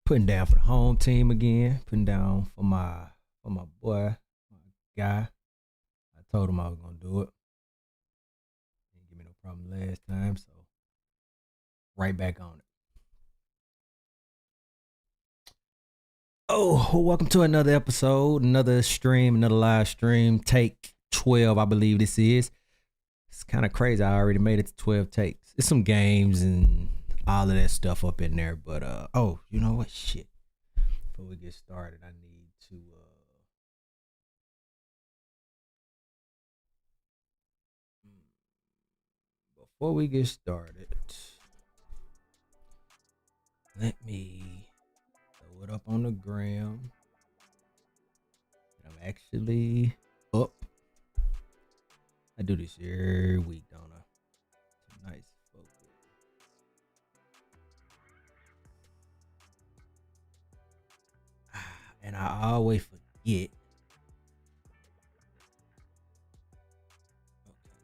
Putting down for the home team again. Putting down for my boy, my guy. I told him I was gonna do it. He didn't give me no problem last time, so right back on it. Oh, well, welcome to another episode, another stream, another live stream. Take 12, I believe this is. It's kind of crazy. I already made it to 12 takes. It's some games and all of that stuff up in there. But oh, you know what? Shit. Before we get started, I need to before we get started, let me throw it up on the gram. I'm actually up. I do this every week, don't I? Nice focus. And I always forget. Okay,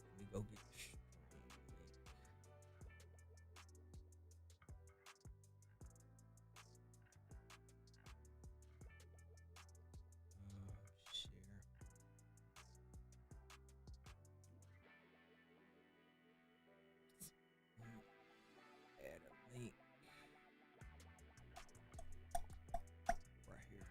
let me go get the stream link. Share. Add a link right here.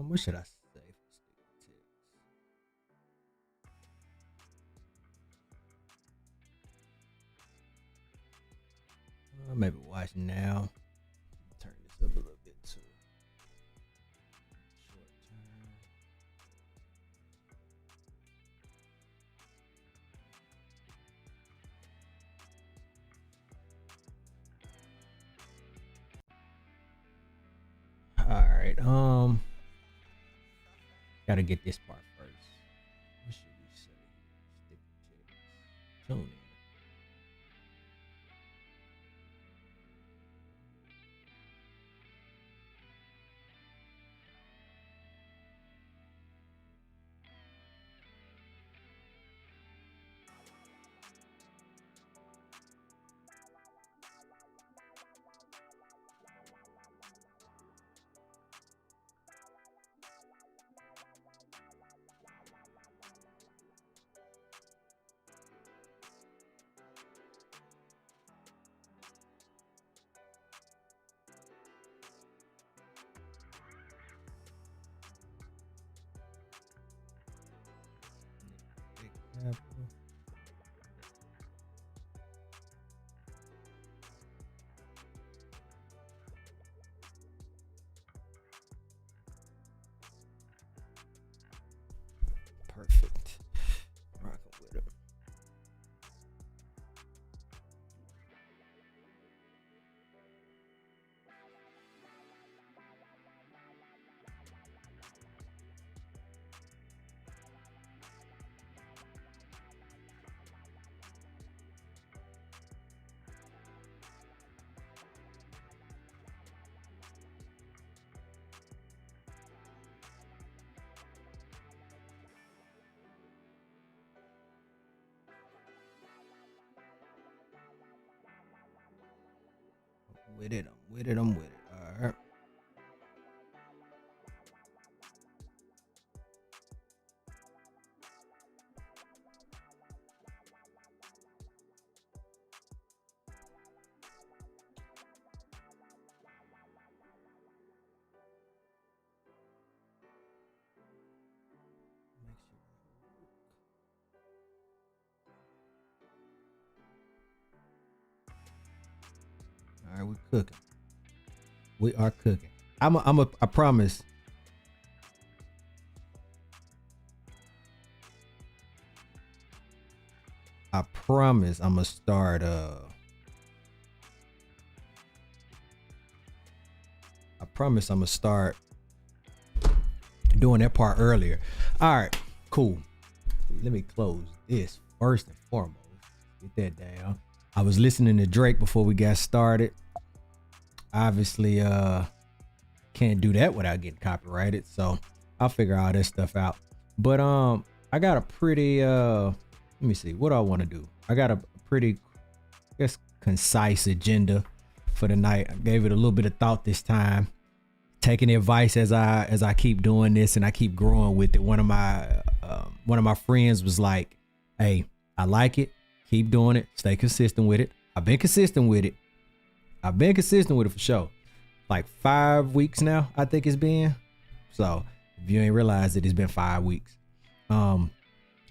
What should I say? Maybe watch now. Turn this up a little bit too. Short term. All right. Gotta get this part first. What should we say? Stick to tune in. Perfect. Rocking with it. I'm with it. All right. All right, we're cooking. We are cooking. I promise. I promise I'm gonna start doing that part earlier. All right, cool. Let me close this first and foremost. Get that down. I was listening to Drake before we got started. Obviously, can't do that without getting copyrighted, so I'll figure all this stuff out. But I got a pretty let me see, what do I want to do? I got a pretty, I guess, concise agenda for the night. I gave it a little bit of thought this time, taking advice as I keep doing this and I keep growing with it. One of my friends was like, "Hey, I like it. Keep doing it. Stay consistent with it." I've been consistent with it for sure. Like 5 weeks now, I think it's been. So if you ain't realized it, it's been 5 weeks.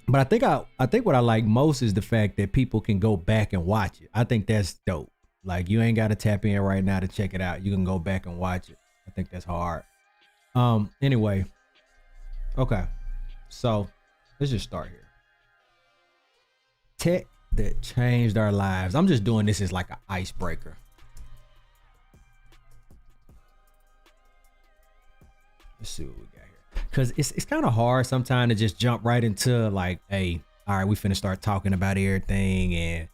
But I think what I like most is the fact that people can go back and watch it. I think that's dope. Like, you ain't got to tap in right now to check it out. You can go back and watch it. I think that's hard. Anyway. Okay. So let's just start here. Tech that changed our lives. I'm just doing this as like an icebreaker. Let's see what we got here. Cause it's kind of hard sometimes to just jump right into like, hey, all right, we finna start talking about everything and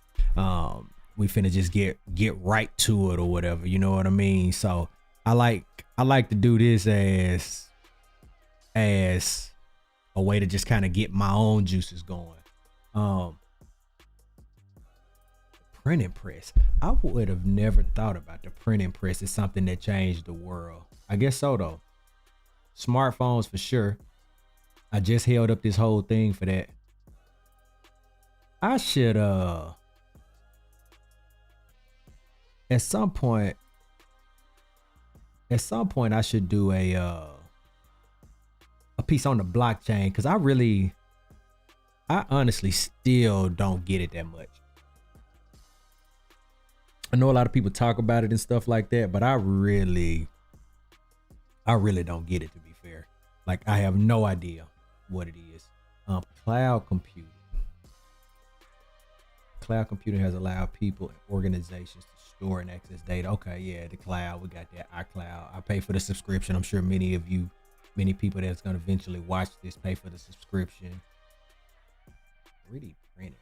we finna just get right to it or whatever. You know what I mean? So I like to do this as a way to just kind of get my own juices going. Printing press. I would have never thought about the printing press as something that changed the world. I guess so though. Smartphones for sure. I just held up this whole thing for that. I should at some point I should do a piece on the blockchain, because I honestly still don't get it that much. I know a lot of people talk about it and stuff like that, but I really don't get it, to be fair. Like, I have no idea what it is. Cloud computing. Cloud computing has allowed people and organizations to store and access data. Okay, yeah, the cloud, we got that iCloud. I pay for the subscription. I'm sure many people that's gonna eventually watch this pay for the subscription. 3D printing.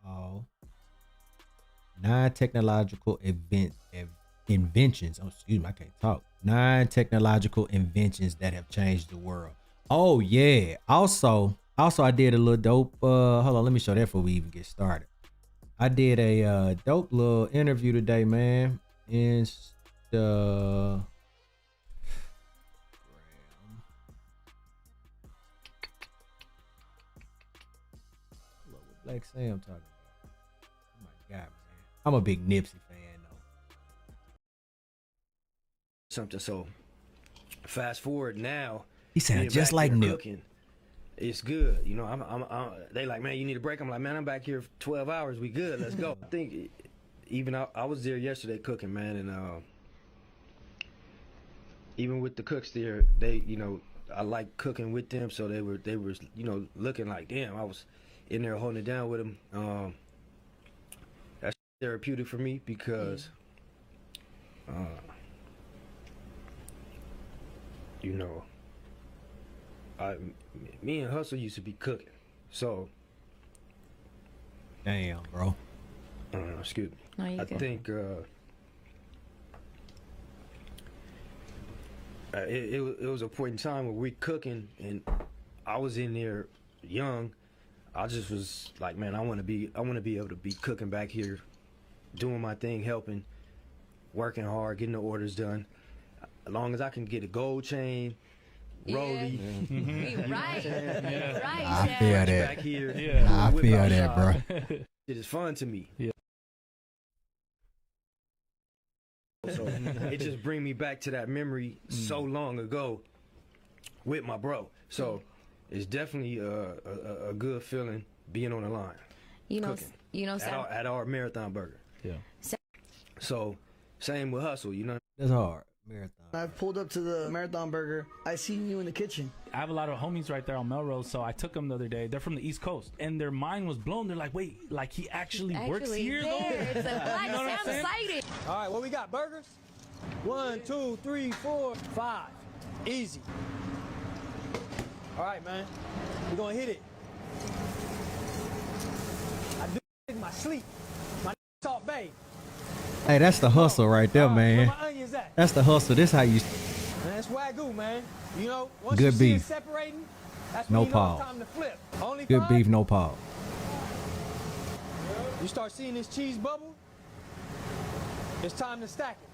All non-technological inventions. Oh, excuse me, I can't talk. Non-technological inventions that have changed the world. Oh yeah. Also I did a little dope. Hold on, let me show that before we even get started. I did a dope little interview today, man. Black Sam talking about. Oh my God, man. I'm a big Nipsey fan though. Something. So fast forward now, He sounds just like Nip. It's good, you know. I'm they like, man, you need a break. I'm like, man, I'm back here for 12 hours. We good. Let's go. I think even I was there yesterday cooking, man, and even with the cooks there, they, you know, I like cooking with them, so they were, you know, looking like, damn, I was in there holding it down with them. That's therapeutic for me because, you know, me and Hustle used to be cooking, so. Damn, bro. Excuse me. No, you I good. think it was a point in time where we cooking, and I was in there young. I just was like, man, I want to be able to be cooking back here, doing my thing, helping, working hard, getting the orders done. As long as I can get a gold chain, rollie. Right. Right. I feel that. Back here. I feel that, bro. It is fun to me. Yeah. So it just bring me back to that memory so long ago with my bro. So it's definitely a good feeling being on the line. At our Marathon Burger. Yeah. So same with hustle, That's hard. Marathon. I pulled up to the Marathon Burger. I seen you in the kitchen. I have a lot of homies right there on Melrose, so I took them the other day. They're from the East Coast, and their mind was blown. They're like, wait, like he actually works here, though? It's a black, You know what I'm I'm saying? excited. All right, what we got? Burgers? 1, 2, 3, 4, 5. Easy. All right, man. We're gonna hit it. I do in my sleep. My Salt Bay. Hey, that's the hustle right there, man. Where my onions at? That's the hustle. This how you. Man, that's Wagyu, man. Once Good you see it beef. separating, that's No when you know pause. it's time to flip. Only Good 5, beef, no pause. You start seeing this cheese bubble, it's time to stack it.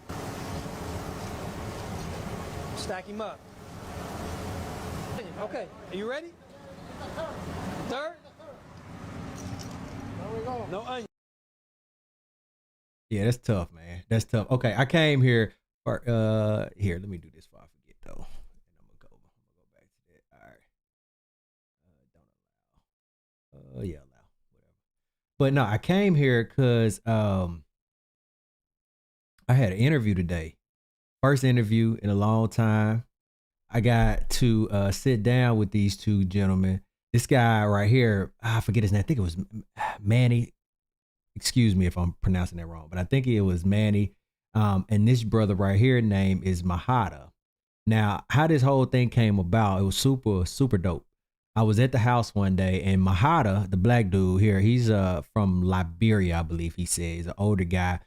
Stack him up. Okay, are you ready? Third? No onion. Yeah, that's tough, man. That's tough. Okay, I came here for here, let me do this before I forget though. And I'm gonna go back to that. All right. Don't allow. Yeah, allow. Whatever. But no, I came here because I had an interview today. First interview in a long time. I got to sit down with these two gentlemen. This guy right here, I forget his name. I think it was Manny. Excuse me if I'm pronouncing that wrong, but I think it was Manny. And this brother right here name is Mahada. Now, how this whole thing came about, it was super, super dope. I was at the house one day and Mahada, the black dude here, he's from Liberia, I believe he said. He's an older guy.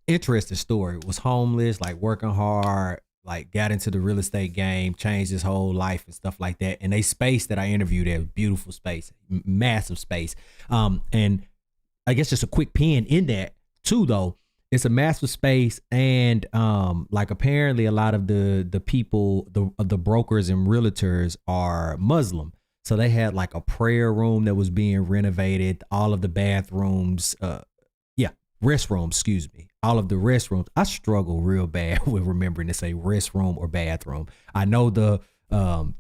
Interesting story. Was homeless, like working hard, like got into the real estate game, changed his whole life and stuff like that. And they space that I interviewed at, beautiful space, massive space. And I guess just a quick pin in that too, though. It's a massive space, and like apparently a lot of the people, the brokers and realtors are Muslim. So they had like a prayer room that was being renovated. All of the bathrooms, restrooms, excuse me. All of the restrooms. I struggle real bad with remembering to say restroom or bathroom. I know the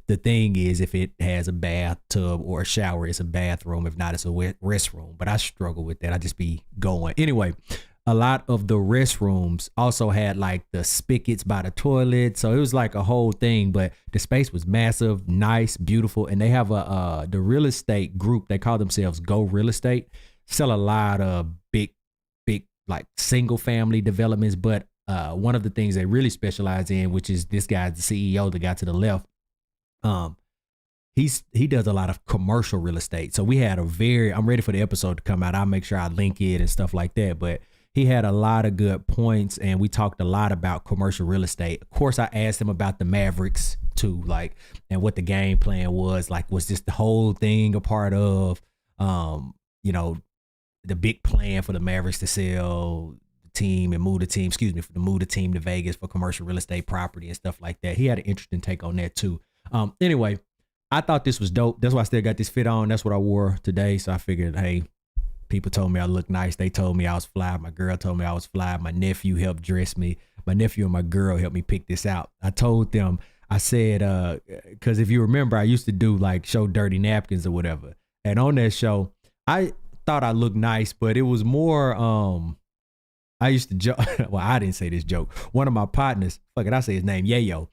thing is if it has a bathtub or a shower, it's a bathroom. If not, it's a restroom. But I struggle with that. I just be going. Anyway, a lot of the restrooms also had like the spigots by the toilet. So it was like a whole thing, but the space was massive, nice, beautiful. And they have the real estate group. They call themselves Go Real Estate. Sell a lot of big like single family developments. But one of the things they really specialize in, which is this guy's the CEO, the guy to the left, he does a lot of commercial real estate. So we had I'm ready for the episode to come out. I'll make sure I link it and stuff like that. But he had a lot of good points and we talked a lot about commercial real estate. Of course, I asked him about the Mavericks too, like, and what the game plan was. Like, was this the whole thing a part of, the big plan for the Mavericks to sell the team and move the team, to move the team to Vegas for commercial real estate property and stuff like that. He had an interesting take on that too. Anyway, I thought this was dope. That's why I still got this fit on. That's what I wore today. So I figured, hey, people told me I look nice. They told me I was fly. My girl told me I was fly. My nephew helped dress me. My nephew and my girl helped me pick this out. I told them, I said, because if you remember, I used to do like show dirty napkins or whatever. And on that show, I thought I looked nice, but it was more, I used to joke. Well, I didn't say this joke. One of my partners, I say his name, Yayo.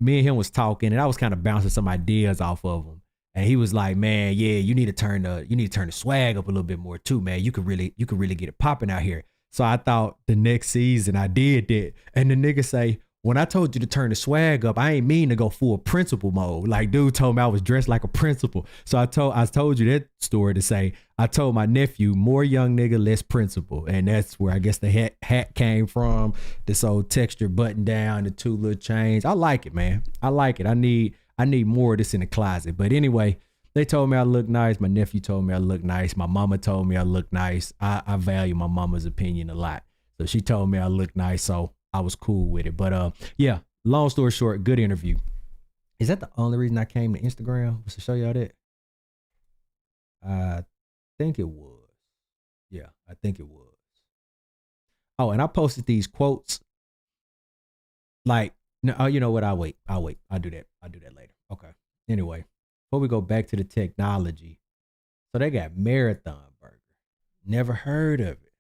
Me and him was talking and I was kind of bouncing some ideas off of him. And he was like, man, yeah, you need to turn the swag up a little bit more too, man. You could really get it popping out here. So I thought the next season I did that. And the nigga say, when I told you to turn the swag up, I ain't mean to go full principal mode. Like, dude told me I was dressed like a principal. So I told you that story to say, I told my nephew, more young nigga, less principal. And that's where I guess the hat came from. This old texture button down, the two little chains. I like it, man. I like it. I need more of this in the closet. But anyway, they told me I look nice. My nephew told me I look nice. My mama told me I look nice. I value my mama's opinion a lot. So she told me I look nice. So I was cool with it. But yeah, long story short, good interview. Is that the only reason I came to Instagram? Was to show y'all that? I think it was. Yeah, I think it was. Oh, and I posted these quotes. Like, no, you know what? I'll wait. I'll do that later. Okay. Anyway, before we go back to the technology, so they got Marathon Burger. Never heard of it.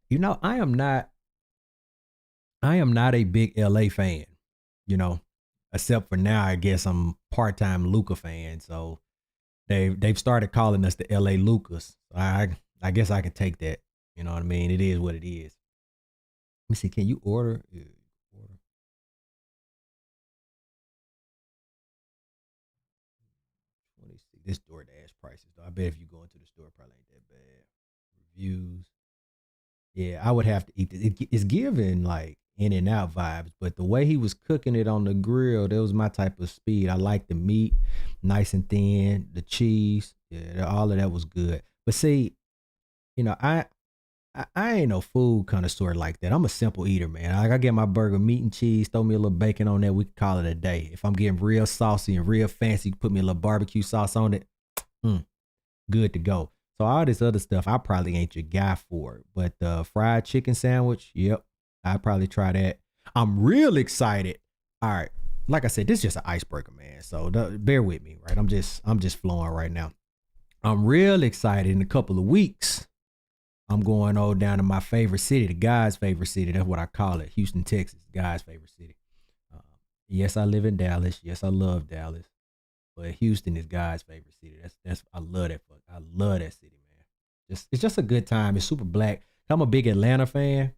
You know, I am not a big LA fan, you know, except for now. I guess I'm part-time Luca fan, so they've started calling us the LA Lucas. I guess I can take that. You know what I mean? It is what it is. Let me see. Can you order? Yeah, order. Let me see. This DoorDash prices though. I bet if you go into the store, it probably ain't that bad. Reviews. Yeah, I would have to eat this. It's giving like in and out vibes, but the way he was cooking it on the grill, that was my type of speed. I like the meat, nice and thin, the cheese, yeah, all of that was good. But see, you know, I ain't no food connoisseur like that. I'm a simple eater, man. Like I get my burger, meat and cheese, throw me a little bacon on that. We can call it a day. If I'm getting real saucy and real fancy, you put me a little barbecue sauce on it. Good to go. So all this other stuff, I probably ain't your guy for it. But the fried chicken sandwich, yep, I'd probably try that. I'm real excited. All right. Like I said, this is just an icebreaker, man. So bear with me, right? I'm just flowing right now. I'm real excited. In a couple of weeks, I'm going down to my favorite city, the guy's favorite city. That's what I call it. Houston, Texas, guy's favorite city. Yes, I live in Dallas. Yes, I love Dallas. But Houston is God's favorite city. That's I love that. I love that city, man. It's just a good time. It's super black. I'm a big Atlanta fan,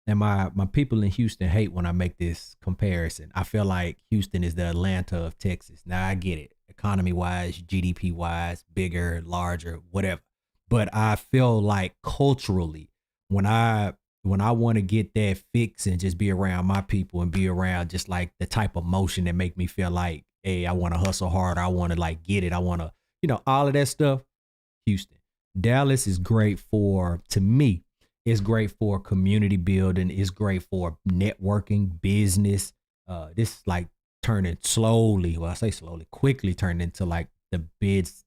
and my people in Houston hate when I make this comparison. I feel like Houston is the Atlanta of Texas. Now I get it, economy wise, GDP wise, bigger, larger, whatever. But I feel like culturally, when I want to get that fix and just be around my people and be around just like the type of motion that make me feel like, hey, I want to hustle hard. I want to like get it. I want to, all of that stuff. Houston. Dallas is great to me, it's great for community building. It's great for networking, business. This like turning slowly, well, I say slowly, quickly turned into like the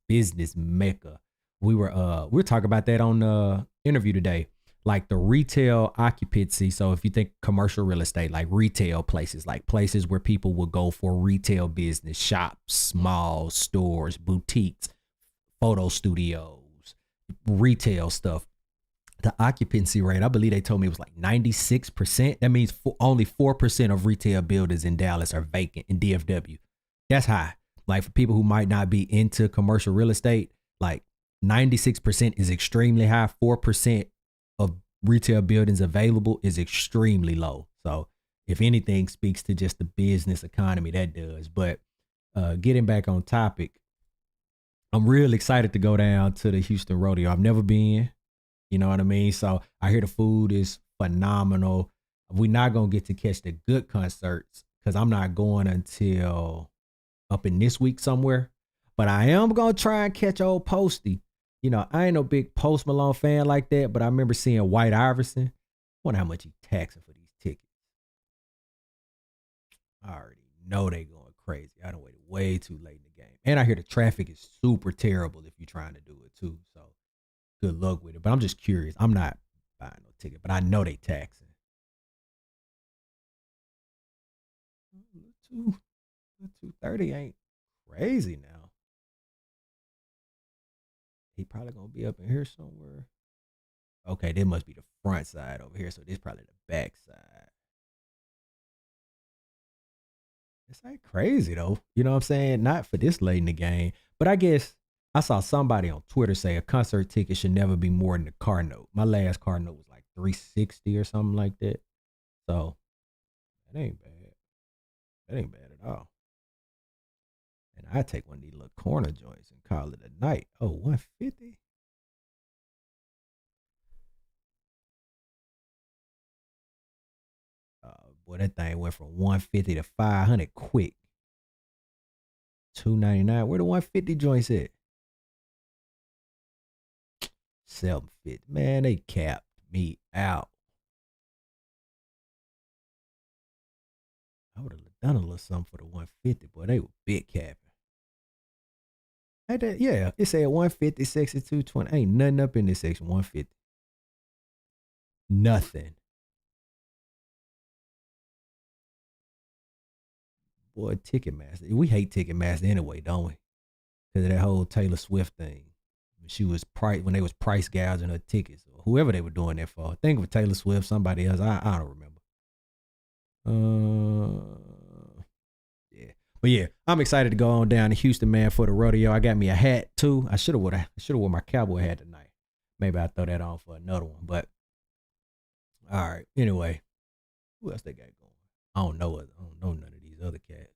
business mecca. We were talking about that on the interview today, like the retail occupancy. So if you think commercial real estate, like retail places, like places where people will go for retail business, shops, malls, stores, boutiques, photo studios, retail stuff. The occupancy rate, I believe they told me it was like 96%. That means only 4% of retail buildings in Dallas are vacant in DFW. That's high. Like for people who might not be into commercial real estate, like 96% is extremely high. 4% of retail buildings available is extremely low. So if anything speaks to just the business economy, that does. But getting back on topic, I'm real excited to go down to the Houston Rodeo. I've never been, you know what I mean? So I hear the food is phenomenal. We're not going to get to catch the good concerts because I'm not going until up in this week somewhere. But I am going to try and catch old Posty. I ain't no big Post Malone fan like that, but I remember seeing White Iverson. I wonder how much he taxing for these tickets. I already know they going crazy. I done waited way too late in the game. And I hear the traffic is super terrible if you're trying to do it too. So good luck with it. But I'm just curious. I'm not buying no ticket, but I know they taxing. 230 ain't crazy now. He probably gonna be up in here somewhere. Okay, this must be the front side over here. So this probably the back side. This ain't crazy though. You know what I'm saying? Not for this late in the game. But I guess I saw somebody on Twitter say a concert ticket should never be more than the car note. My last car note was like $360 or something like that. So that ain't bad. That ain't bad at all. And I take one of these little corner joints and call it a night. Oh, 150? Boy, that thing went from 150 to 500 quick. $299. Where the 150 joints at? 750. Man, they capped me out. I would have done a little something for the 150, boy. They were big capping. Yeah, it said 150, 62, 20. Ain't nothing up in this section. 150. Nothing. Boy, Ticketmaster. We hate Ticketmaster anyway, don't we? Because of that whole Taylor Swift thing. She was when they was price gouging her tickets, or whoever they were doing that for. I think of Taylor Swift, somebody else. I don't remember. Yeah, but yeah, I'm excited to go on down to Houston, man, for the rodeo. I got me a hat too. I should have worn my cowboy hat tonight. Maybe I'll throw that on for another one. But all right. Anyway, who else they got going? I don't know none of these other cats.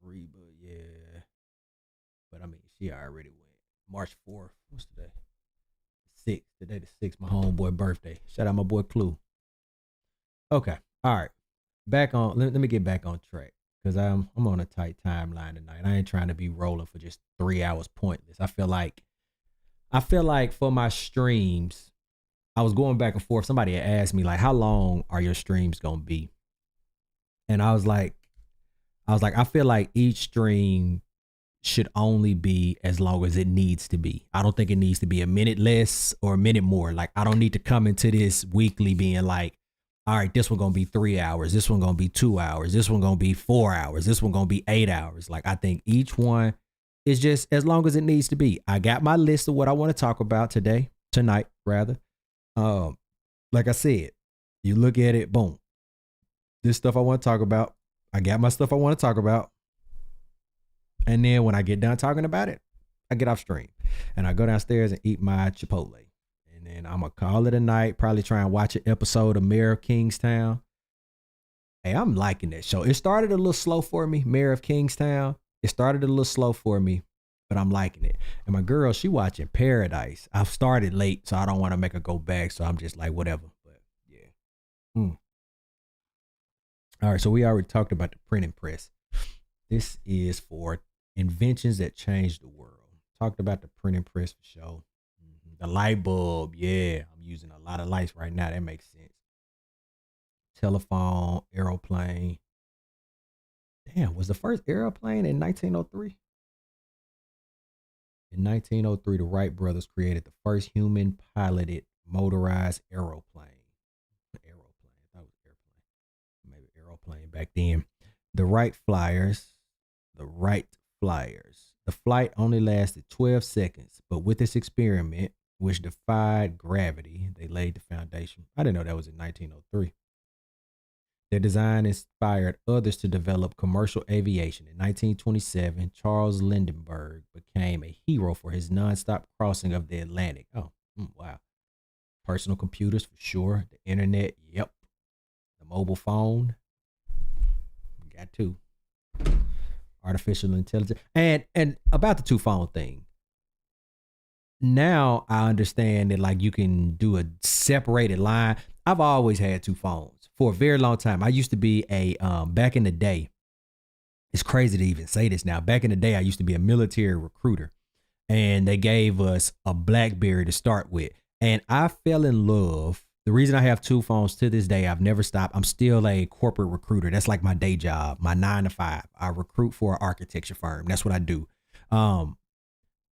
Reba, yeah. But I mean, she already went. March 4th. What's today? 6th. Today the 6th, my homeboy birthday. Shout out my boy Clue. Okay. All right. Back on, let me get back on track. Because I'm on a tight timeline tonight. I ain't trying to be rolling for just 3 hours pointless. I feel like for my streams, I was going back and forth. Somebody had asked me, like, how long are your streams gonna be? And I was like, I feel like each stream should only be as long as it needs to be. I don't think it needs to be a minute less or a minute more. Like, I don't need to come into this weekly being like, all right, this one gonna be 3 hours. This one gonna be 2 hours. This one gonna be 4 hours. This one gonna be 8 hours. Like, I think each one is just as long as it needs to be. I got my list of what I want to talk about tonight. Like I said, you look at it, boom. This stuff I want to talk about. I got my stuff I want to talk about. And then when I get done talking about it, I get off stream and I go downstairs and eat my Chipotle. And then I'm going to call it a night, probably try and watch an episode of Mayor of Kingstown. Hey, I'm liking that show. It started a little slow for me, Mayor of Kingstown. It started a little slow for me, but I'm liking it. And my girl, she watching Paradise. I've started late, so I don't want to make her go back. So I'm just like, whatever. But yeah. All right, so we already talked about the printing press. This is for inventions that changed the world. Talked about the printing press for sure. The light bulb, yeah. I'm using a lot of lights right now. That makes sense. Telephone, aeroplane. Damn, was the first airplane in 1903? In 1903, the Wright brothers created the first human-piloted motorized aeroplane. I thought it was airplane. Maybe aeroplane back then. The Wright Flyers. The flight only lasted 12 seconds, but with this experiment, which defied gravity, they laid the foundation. I didn't know that was in 1903. Their design inspired others to develop commercial aviation. In 1927, Charles Lindbergh became a hero for his nonstop crossing of the Atlantic. Oh, wow. Personal computers for sure. The internet, yep. The mobile phone. We got two. Artificial intelligence. And about the two phone thing. Now I understand that like you can do a separated line. I've always had two phones for a very long time. I used to be back in the day. It's crazy to even say this now. Back in the day, I used to be a military recruiter, and they gave us a BlackBerry to start with. And I fell in love. The reason I have two phones to this day, I've never stopped. I'm still a corporate recruiter. That's like my day job, my 9 to 5. I recruit for an architecture firm. That's what I do.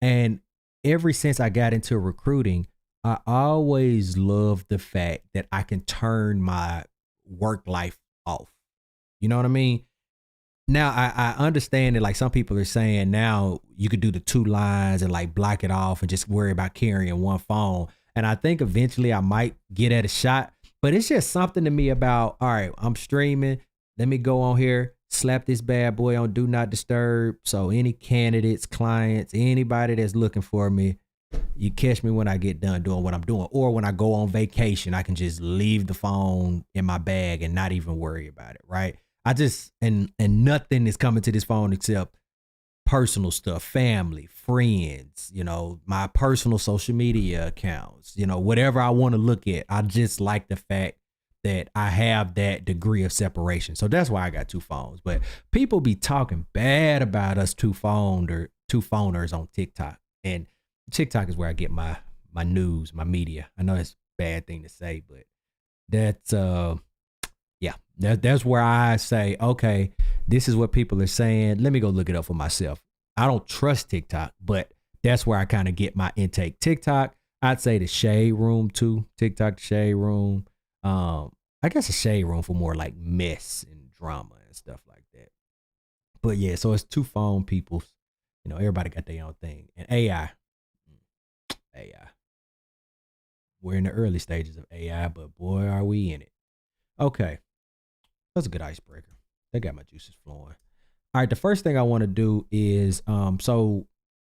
And ever since I got into recruiting, I always loved the fact that I can turn my work life off. You know what I mean? Now I understand that like some people are saying now you could do the two lines and like block it off and just worry about carrying one phone. And I think eventually I might get at a shot, but it's just something to me about, all right, I'm streaming. Let me go on here, slap this bad boy on Do Not Disturb. So any candidates, clients, anybody that's looking for me, you catch me when I get done doing what I'm doing. Or when I go on vacation, I can just leave the phone in my bag and not even worry about it, right? I just, and nothing is coming to this phone except personal stuff, family, friends, you know, my personal social media accounts, you know, whatever I want to look at. I just like the fact that I have that degree of separation. So that's why I got two phones. But people be talking bad about us two phoners on TikTok. And TikTok is where I get my news, my media. I know that's a bad thing to say, but that's that's where I say, okay, this is what people are saying. Let me go look it up for myself. I don't trust TikTok, but that's where I kind of get my intake. TikTok, I'd say the Shade Room too. TikTok, the Shade Room. I guess a shade room for more like mess and drama and stuff like that. But yeah, so it's two phone people. You know, everybody got their own thing. And AI. We're in the early stages of AI, but boy, are we in it. Okay. That's a good icebreaker. That got my juices flowing. All right, the first thing I want to do is so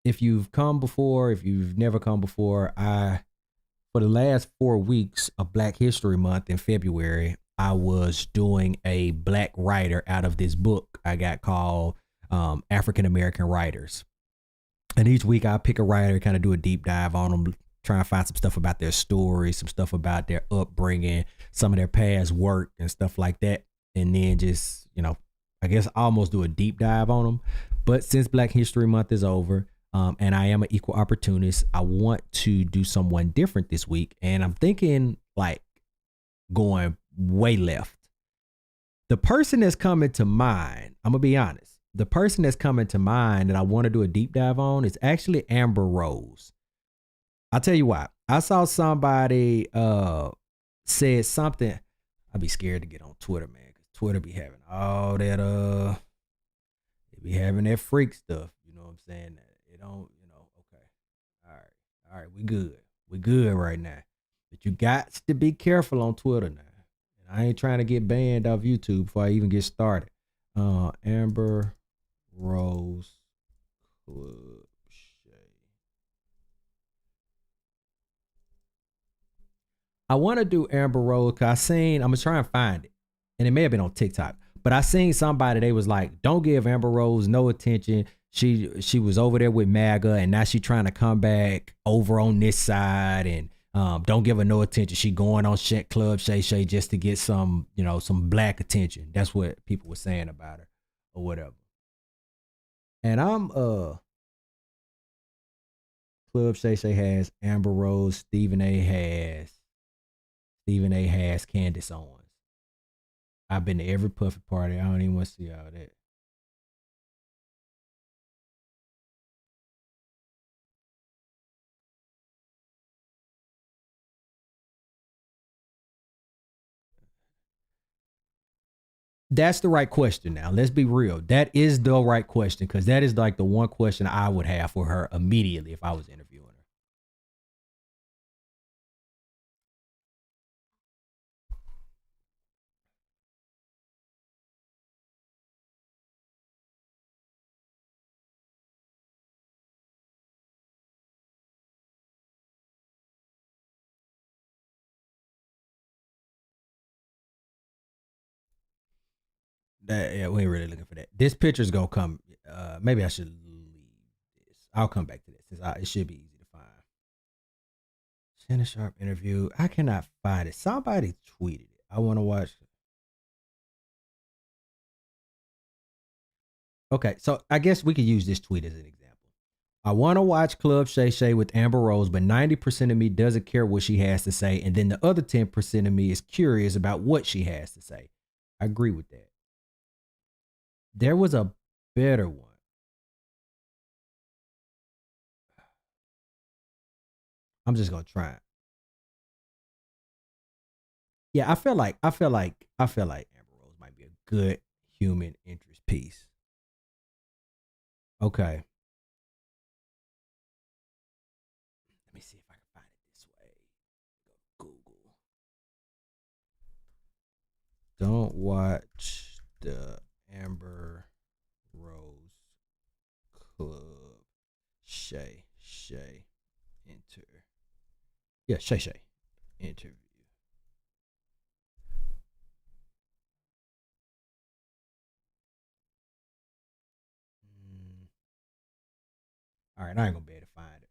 if you've come before, if you've never come before, for the last 4 weeks of Black History Month in February, I was doing a black writer out of this book I got called African American Writers. And each week I pick a writer, kind of do a deep dive on them, try and find some stuff about their story, some stuff about their upbringing, some of their past work and stuff like that. And then just, you know, I guess almost do a deep dive on them. But since Black History Month is over, and I am an equal opportunist, I want to do someone different this week. And I'm thinking like going way left. The person that's coming to mind, I'm going to be honest. The person that's coming to mind that I want to do a deep dive on is actually Amber Rose. I'll tell you why. I saw somebody said something. I'd be scared to get on Twitter, man. Because Twitter be having all that, they be having that freak stuff. You know what I'm saying? It don't, you know, okay. All right, we good. We good right now. But you got to be careful on Twitter now. And I ain't trying to get banned off YouTube before I even get started. Amber Rose Club Shade. I want to do Amber Rose because I'm going to try and find it. And it may have been on TikTok. But I seen somebody, they was like, don't give Amber Rose no attention. She was over there with MAGA and now she trying to come back over on this side and don't give her no attention. She going on Club Shay Shay just to get some, you know, some black attention. That's what people were saying about her or whatever. And I'm Club Shay Shay has Amber Rose, Stephen A has Candace Owens. I've been to every Puffy party. I don't even want to see all that. That's the right question now. Let's be real. That is the right question because that is like the one question I would have for her immediately if I was interviewing her. Yeah, we ain't really looking for that. This picture's gonna come. Maybe I should leave this. I'll come back to this since it should be easy to find. Shannon Sharp interview. I cannot find it. Somebody tweeted it. I want to watch. Okay, so I guess we could use this tweet as an example. I want to watch Club Shay Shay with Amber Rose, but 90% of me doesn't care what she has to say, and then the other 10% of me is curious about what she has to say. I agree with that. There was a better one. I'm just gonna try it. Yeah, I feel like Amber Rose might be a good human interest piece. Okay. Let me see if I can find it this way. Google. Don't watch the Amber Rose Club Shay interview. All right, I ain't gonna be able to find it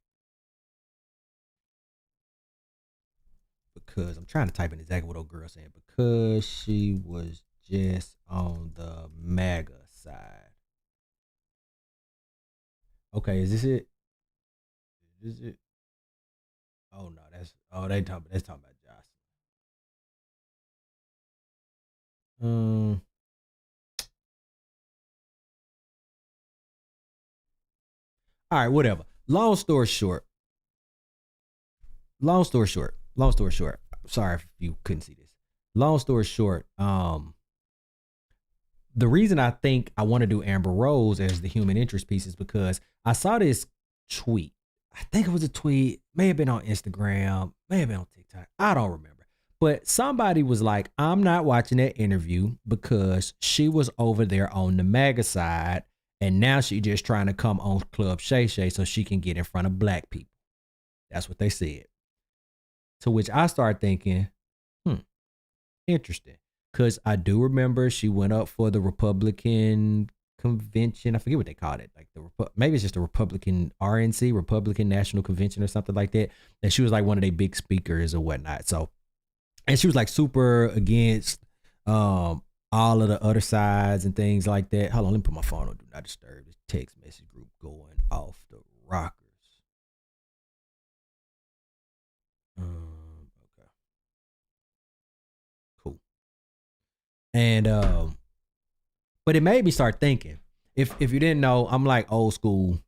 because I'm trying to type in exactly what old girl saying because she was just on the MAGA side. Okay, is this it? Is it? Oh no, that's talking about Jocelyn. All right, whatever. Long story short. Sorry if you couldn't see this. long story short, the reason I think I want to do Amber Rose as the human interest piece is because I saw this tweet. I think it was a tweet, may have been on Instagram, may have been on TikTok. I don't remember. But somebody was like, I'm not watching that interview because she was over there on the MAGA side, and now she just trying to come on Club Shay Shay so she can get in front of black people. That's what they said. To which I started thinking, interesting. Because I do remember she went up for the Republican convention. I forget what they called it. Like maybe it's just a Republican RNC, Republican National Convention or something like that. And she was like one of their big speakers or whatnot. So, and she was like super against all of the other sides and things like that. Hold on, let me put my phone on Do Not Disturb. This text message group going off the rockers. Okay. Cool. And but it made me start thinking. If you didn't know, I'm like old school.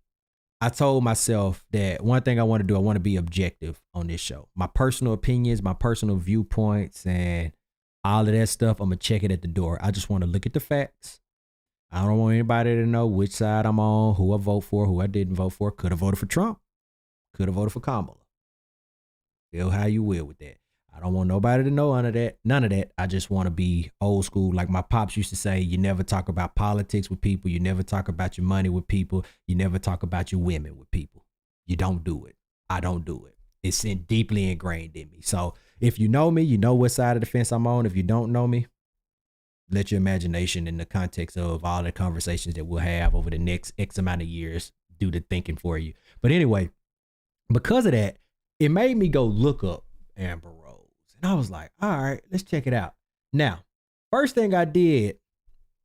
I told myself that one thing I want to do, I want to be objective on this show. My personal opinions, my personal viewpoints, and all of that stuff, I'm gonna check it at the door. I just want to look at the facts. I don't want anybody to know which side I'm on, who I vote for, who I didn't vote for. Could have voted for Trump. Could have voted for Kamala. Feel how you will with that. I don't want nobody to know none of that. I just want to be old school. Like my pops used to say, you never talk about politics with people. You never talk about your money with people. You never talk about your women with people. You don't do it. I don't do it. It's deeply ingrained in me. So if you know me, you know what side of the fence I'm on. If you don't know me, let your imagination in the context of all the conversations that we'll have over the next X amount of years do the thinking for you. But anyway, because of that, it made me go look up Amber Rose. And I was like, all right, let's check it out. Now, first thing I did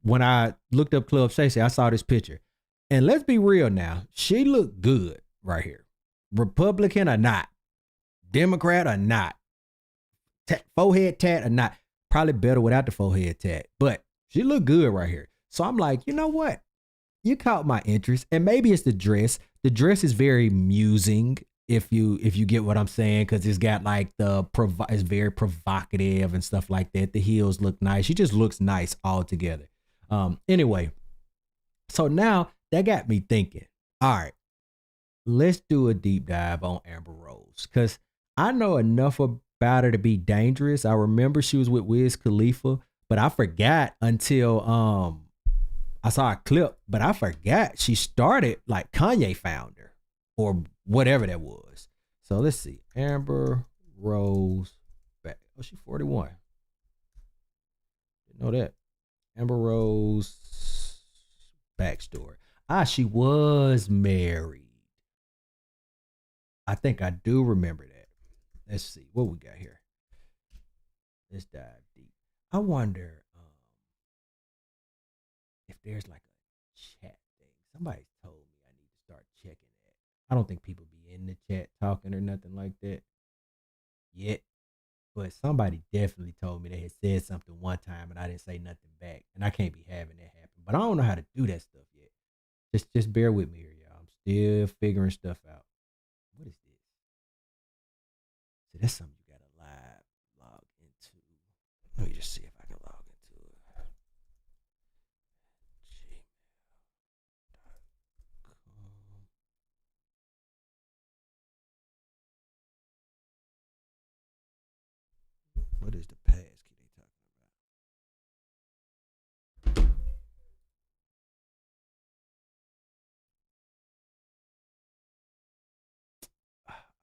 when I looked up Club Shay Shay, I saw this picture. And let's be real now. She looked good right here. Republican or not. Democrat or not. Forehead tat or not. Probably better without the forehead tat. But she looked good right here. So I'm like, you know what? You caught my interest. And maybe it's the dress. The dress is very musing. If you get what I'm saying, because it's got like it's very provocative and stuff like that. The heels look nice. She just looks nice all together. Anyway, so now that got me thinking. All right, let's do a deep dive on Amber Rose because I know enough about her to be dangerous. I remember she was with Wiz Khalifa, but I forgot until I saw a clip. But I forgot she started like Kanye found her or whatever that was. So let's see. Amber Rose back. Oh, she's 41. Didn't know that. Amber Rose backstory. She was married. I think I do remember that. Let's see what we got here. Let's dive deep. I wonder if there's like a chat thing. Somebody told me I need to start checking that. I don't think people be in the chat talking or nothing like that yet. But somebody definitely told me they had said something one time and I didn't say nothing back. And I can't be having that happen. But I don't know how to do that stuff yet. Just bear with me here, y'all. I'm still figuring stuff out. What is this? So that's something you gotta log into. Let me just see if I can log into it. gmail.com. What is the passkey they talking about?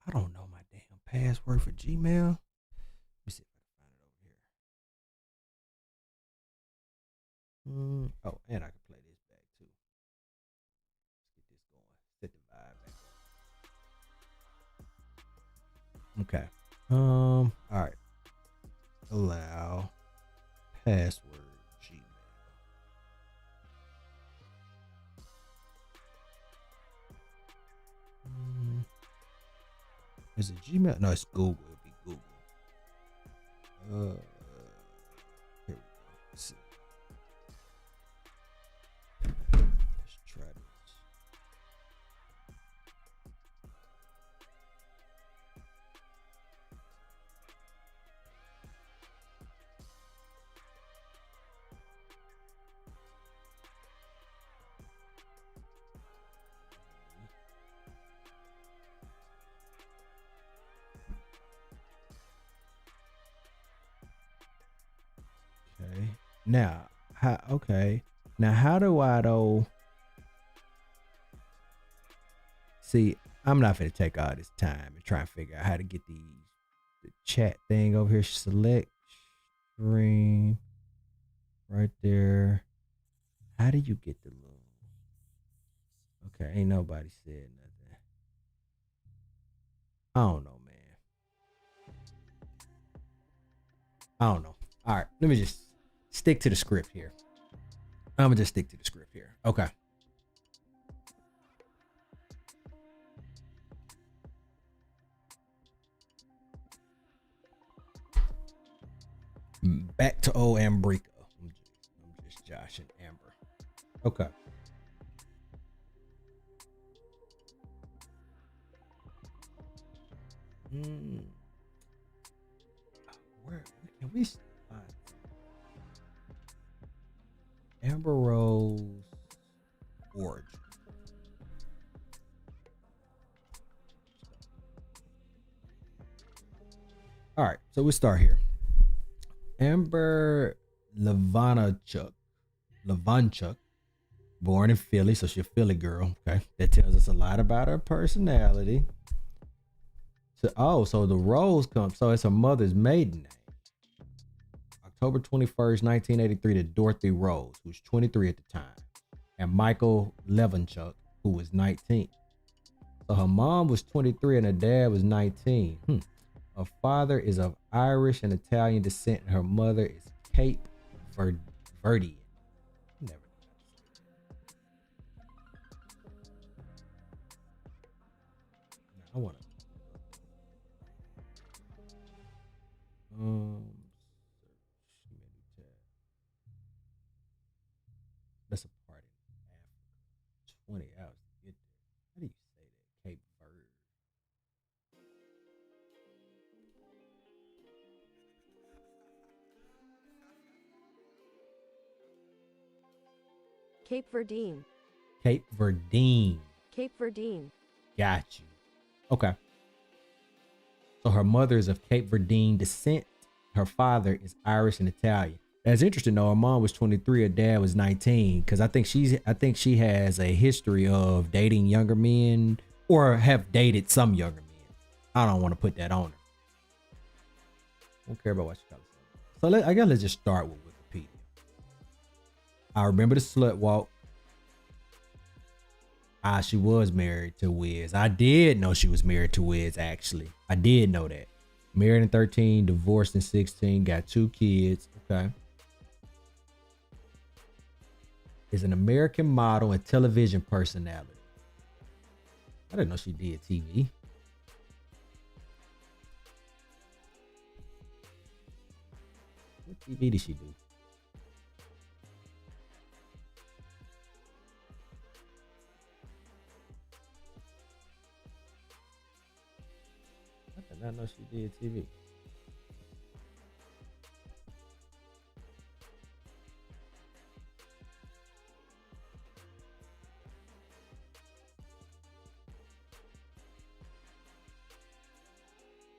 I don't know my damn password for Gmail. Let me see if I can find it over here. Oh, and I can play this back too. Let's get this going. Set the vibe back. Okay. All right. Allow password Gmail. Is it Gmail? No, it's Google. It'll be Google. Here we go. Let's see. Let's try this. Now, okay. Now, how do I though? See, I'm not gonna take all this time and try and figure out how to get the chat thing over here. Select stream right there. How do you get the little? Okay, ain't nobody said nothing. I don't know, man. I don't know. All right, let me just stick to the script here. I'm gonna just stick to the script here. Okay. Back to old Icebreaker. I'm just Josh and Amber. Okay. Where can we find Amber Rose origin? All right, so we start here. Amber Levanchuk, born in Philly, so she's a Philly girl. Okay, that tells us a lot about her personality. So the Rose comes. So it's her mother's maiden name. October 21st, 1983, to Dorothy Rose, who was 23 at the time, and Michael Levanchuk, who was 19. So her mom was 23 and her dad was 19. Her father is of Irish and Italian descent, and her mother is Cape Verdean. Never. I want to. That's a part in Africa. 20 hours to get there. How do you say that? Cape Verde. Cape Verdine. Cape Verdine. Cape Verdine. Got you. Okay. So her mother is of Cape Verdine descent. Her father is Irish and Italian. That's interesting though. Her mom was 23, her dad was 19. Because I think she has a history of dating younger men or have dated some younger men. I don't want to put that on her. I don't care about what she calls it. So I guess let's just start with Wikipedia. I remember the slut walk. She was married to Wiz. I did know she was married to Wiz, actually. I did know that. Married in 13, divorced in 16, got 2 kids. Okay. Is an American model and television personality. I didn't know she did TV. What TV did she do? I did not know she did TV.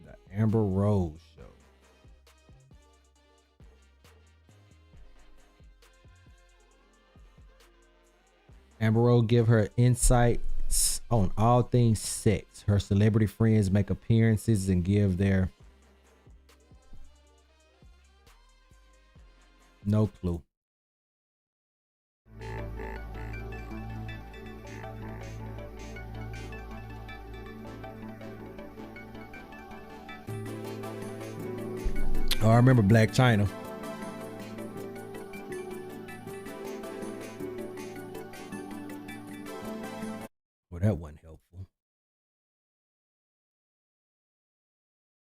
The Amber Rose Show. Amber Rose give her insights on all things sex. Her celebrity friends make appearances and give their no clue. Oh, I remember Black China. Well, that wasn't helpful.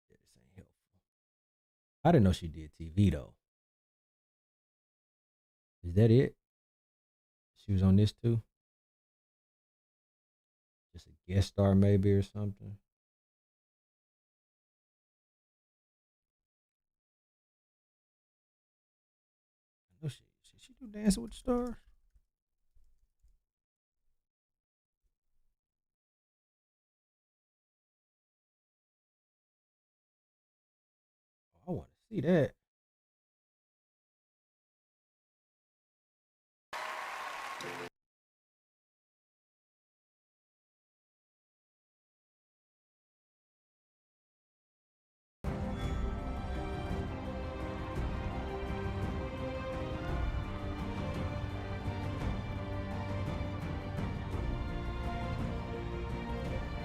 Yeah, this ain't helpful. I didn't know she did TV though. Is that it? She was on this too? Just a guest star maybe or something? I know she do Dancing with the Stars? I want to see that.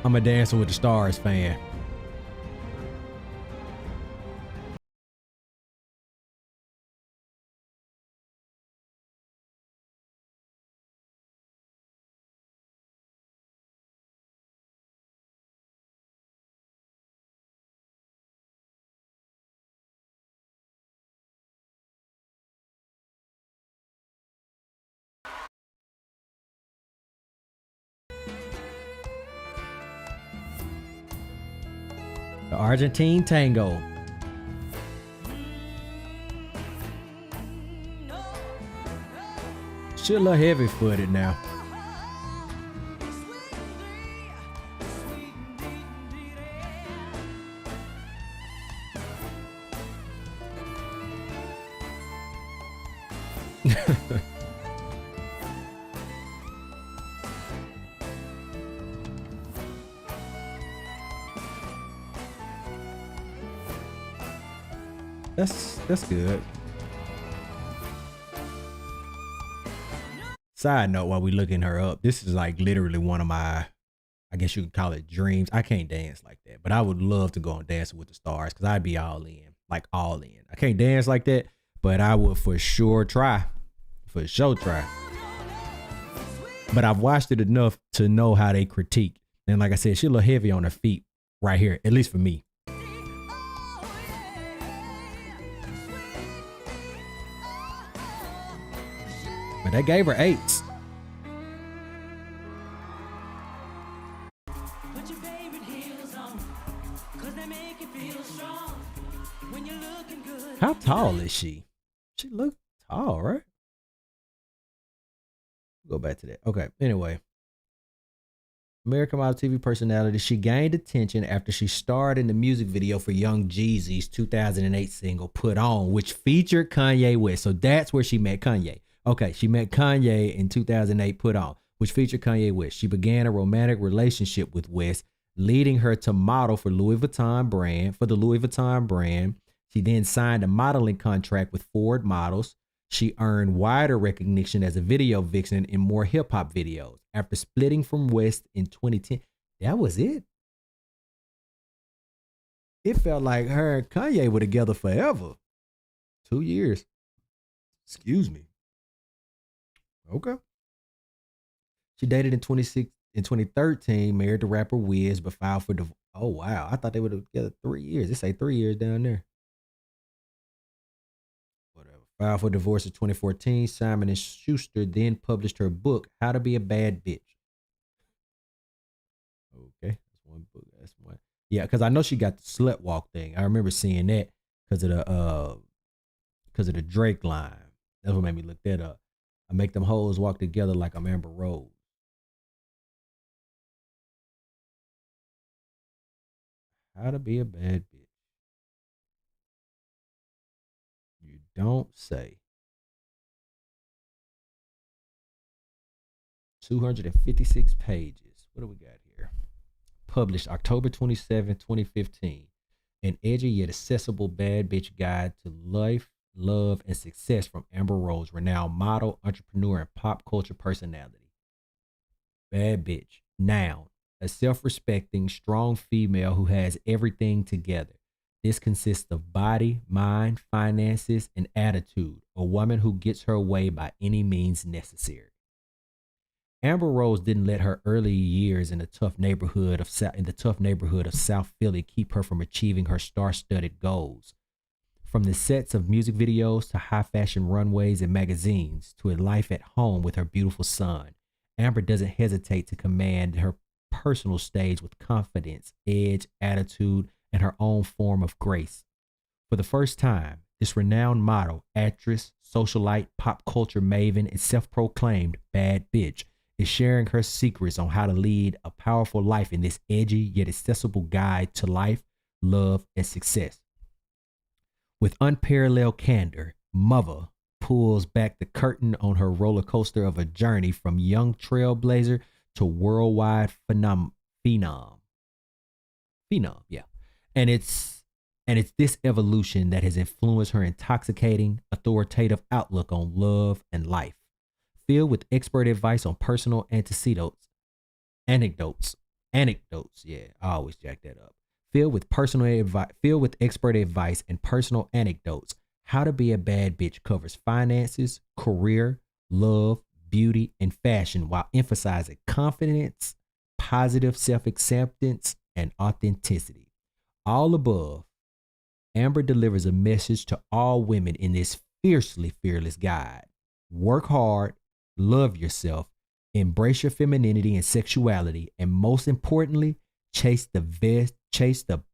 I'm a Dancing with the Stars fan. The Argentine Tango. She a little heavy footed now. That's good. Side note, while we looking her up, this is like literally one of my, I guess you could call it dreams. I can't dance like that, but I would love to go on Dancing with the Stars because I'd be all in, like all in. I can't dance like that, but I would for sure try. For sure try. But I've watched it enough to know how they critique. And like I said, she's a little heavy on her feet right here, at least for me. But they gave her 8s. How tall is she? She looks tall, right? Go back to that. Okay. Anyway. American Idol TV personality. She gained attention after she starred in the music video for Young Jeezy's 2008 single Put On, which featured Kanye West. So that's where she met Kanye. Okay, she met Kanye in 2008 Put On, which featured Kanye West. She began a romantic relationship with West, leading her to model for the Louis Vuitton brand. She then signed a modeling contract with Ford Models. She earned wider recognition as a video vixen in more hip-hop videos. After splitting from West in 2010, that was it. It felt like her and Kanye were together forever. 2 years. Excuse me. Okay. She dated in 2013, married the rapper Wiz, but filed for divorce. Oh, wow. I thought they were together 3 years. They say 3 years down there. Whatever. Filed for divorce in 2014. Simon & Schuster then published her book, How to Be a Bad Bitch. Okay. That's one book. That's one. Yeah, because I know she got the slut walk thing. I remember seeing that because of the Drake line. That's what made me look that up. I make them hoes walk together like I'm Amber Rose. How to Be a Bad Bitch. You don't say. 256 pages. What do we got here? Published October 27, 2015. An edgy yet accessible bad bitch guide to life, love, and success from Amber Rose, renowned model, entrepreneur, and pop culture personality. Bad bitch. Noun. A self-respecting, strong female who has everything together. This consists of body, mind, finances, and attitude. A woman who gets her way by any means necessary. Amber Rose didn't let her early years in the tough neighborhood of South Philly keep her from achieving her star-studded goals. From the sets of music videos to high-fashion runways and magazines to a life at home with her beautiful son, Amber doesn't hesitate to command her personal stage with confidence, edge, attitude, and her own form of grace. For the first time, this renowned model, actress, socialite, pop culture maven, and self-proclaimed bad bitch is sharing her secrets on how to lead a powerful life in this edgy yet accessible guide to life, love, and success. With unparalleled candor, Mother pulls back the curtain on her roller coaster of a journey from young trailblazer to worldwide phenom. Yeah. And it's this evolution that has influenced her intoxicating, authoritative outlook on love and life. Filled with expert advice on personal anecdotes, anecdotes. Yeah, I always jack that up. Filled with expert advice and personal anecdotes. How to Be a Bad Bitch covers finances, career, love, beauty, and fashion while emphasizing confidence, positive self-acceptance, and authenticity. All above, Amber delivers a message to all women in this fiercely fearless guide. Work hard, love yourself, embrace your femininity and sexuality, and most importantly, chase the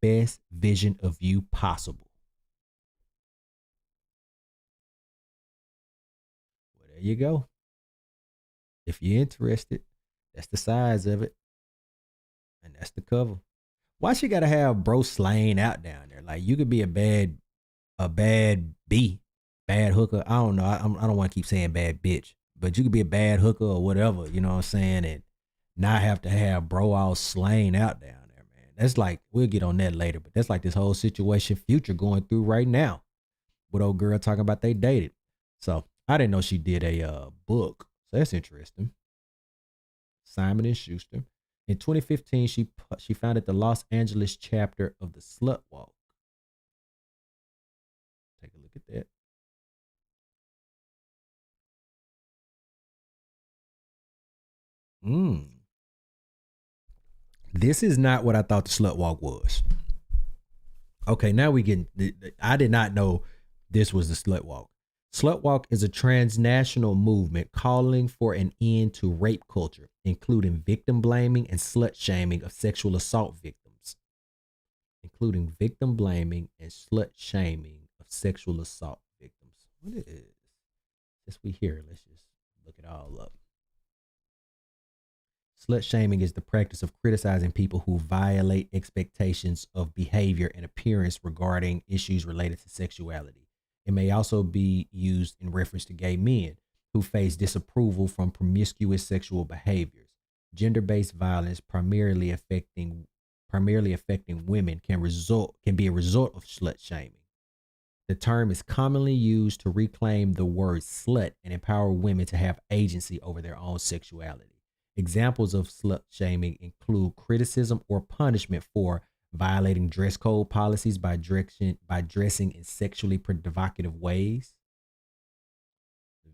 best vision of you possible. Well, there you go. If you're interested, that's the size of it. And that's the cover. Why she gotta have bro slaying out down there? Like, you could be a bad B, bad hooker. I don't know. I don't want to keep saying bad bitch, but you could be a bad hooker or whatever, you know what I'm saying? And not have to have bro all slaying out down there, man. That's like, we'll get on that later, but that's like this whole situation Future going through right now with old girl talking about they dated. So I didn't know she did a book. So that's interesting. Simon & Schuster. In 2015, she founded the Los Angeles chapter of the Slut Walk. Take a look at that. This is not what I thought the Slut Walk was. Okay, now we get. I did not know this was the Slut Walk. Slut Walk is a transnational movement calling for an end to rape culture, including victim blaming and slut shaming of sexual assault victims. Including victim blaming and slut shaming of sexual assault victims. What is? Since we here, let's just look it all up. Slut shaming is the practice of criticizing people who violate expectations of behavior and appearance regarding issues related to sexuality. It may also be used in reference to gay men who face disapproval from promiscuous sexual behaviors. Gender-based violence primarily affecting women can be a result of slut shaming. The term is commonly used to reclaim the word slut and empower women to have agency over their own sexuality. Examples of slut shaming include criticism or punishment for violating dress code policies by dressing in sexually provocative ways.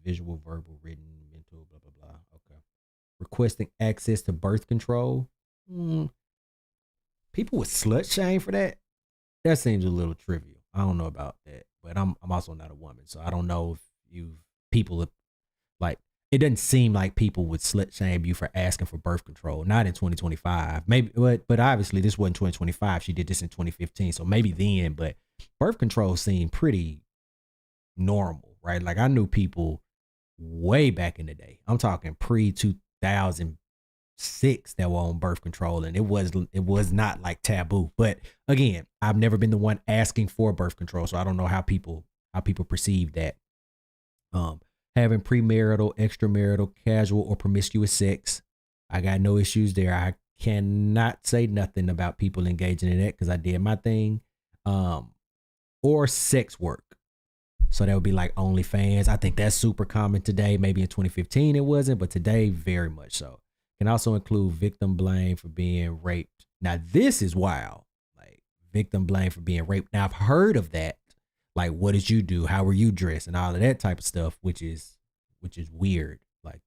Visual, verbal, written, mental, blah, blah, blah. Okay. Requesting access to birth control. People with slut shame for that? That seems a little trivial. I don't know about that. But I'm also not a woman, so I don't know if people like, it doesn't seem like people would slut shame you for asking for birth control. Not in 2025. Maybe, but obviously this wasn't 2025. She did this in 2015. So maybe then, but birth control seemed pretty normal, right? Like, I knew people way back in the day. I'm talking pre-2006 that were on birth control, and it was not like taboo. But again, I've never been the one asking for birth control, so I don't know how people perceive that. Having premarital, extramarital, casual, or promiscuous sex. I got no issues there. I cannot say nothing about people engaging in that because I did my thing. Or sex work. So that would be like OnlyFans. I think that's super common today. Maybe in 2015 it wasn't, but today very much so. Can also include victim blame for being raped. Now this is wild. Like, victim blame for being raped. Now I've heard of that. Like, what did you do? How were you dressed? And all of that type of stuff, which is weird. Like,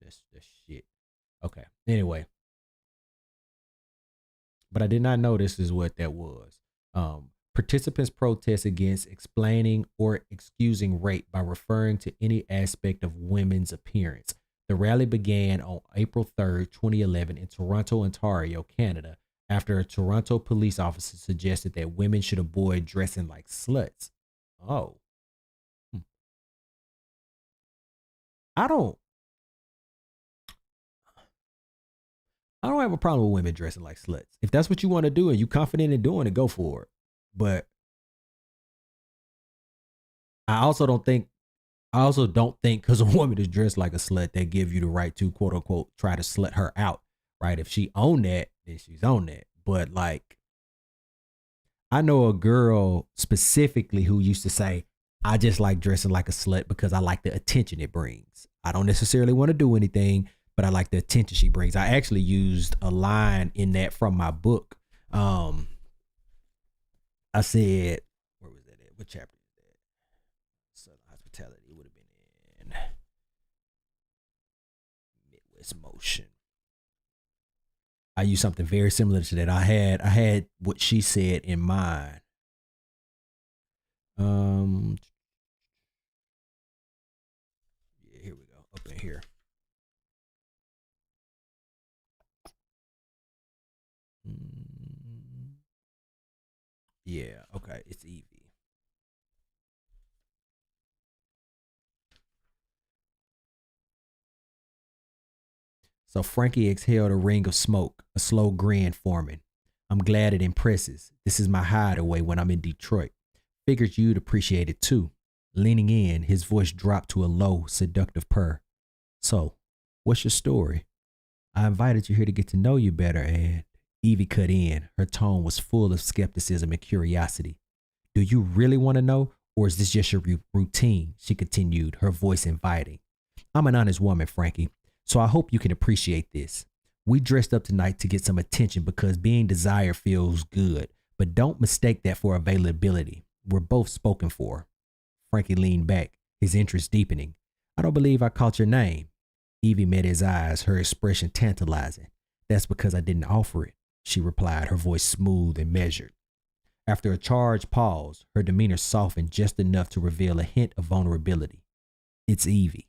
that's shit. Okay. Anyway. But I did not know this is what that was. Participants protest against explaining or excusing rape by referring to any aspect of women's appearance. The rally began on April 3rd, 2011 in Toronto, Ontario, Canada, after a Toronto police officer suggested that women should avoid dressing like sluts. Oh. I don't have a problem with women dressing like sluts. If that's what you want to do and you confident in doing it, go for it. But I also don't think because a woman is dressed like a slut, they give you the right to, quote unquote, try to slut her out, right? If she own that, then she's on that. But like, I know a girl specifically who used to say, I just like dressing like a slut because I like the attention it brings. I don't necessarily want to do anything. but I like the attention she brings. I actually used a line in that from my book. I said, where was that at? What chapter is that? Southern Hospitality would have been in Midwest Motion. I used something very similar to that. I had what she said in mind. Yeah, here we go. Up in here. Yeah, okay. It's Evie. So Frankie exhaled a ring of smoke, a slow grin forming. I'm glad it impresses. This is my hideaway when I'm in Detroit. Figured you'd appreciate it too. Leaning in, his voice dropped to a low, seductive purr. So, what's your story? I invited you here to get to know you better, and Evie cut in. Her tone was full of skepticism and curiosity. Do you really want to know, or is this just your routine? She continued, her voice inviting. I'm an honest woman, Frankie, so I hope you can appreciate this. We dressed up tonight to get some attention because being desired feels good, but don't mistake that for availability. We're both spoken for. Frankie leaned back, his interest deepening. I don't believe I caught your name. Evie met his eyes, her expression tantalizing. That's because I didn't offer it, she replied, her voice smooth and measured. After a charged pause, her demeanor softened just enough to reveal a hint of vulnerability. It's Evie.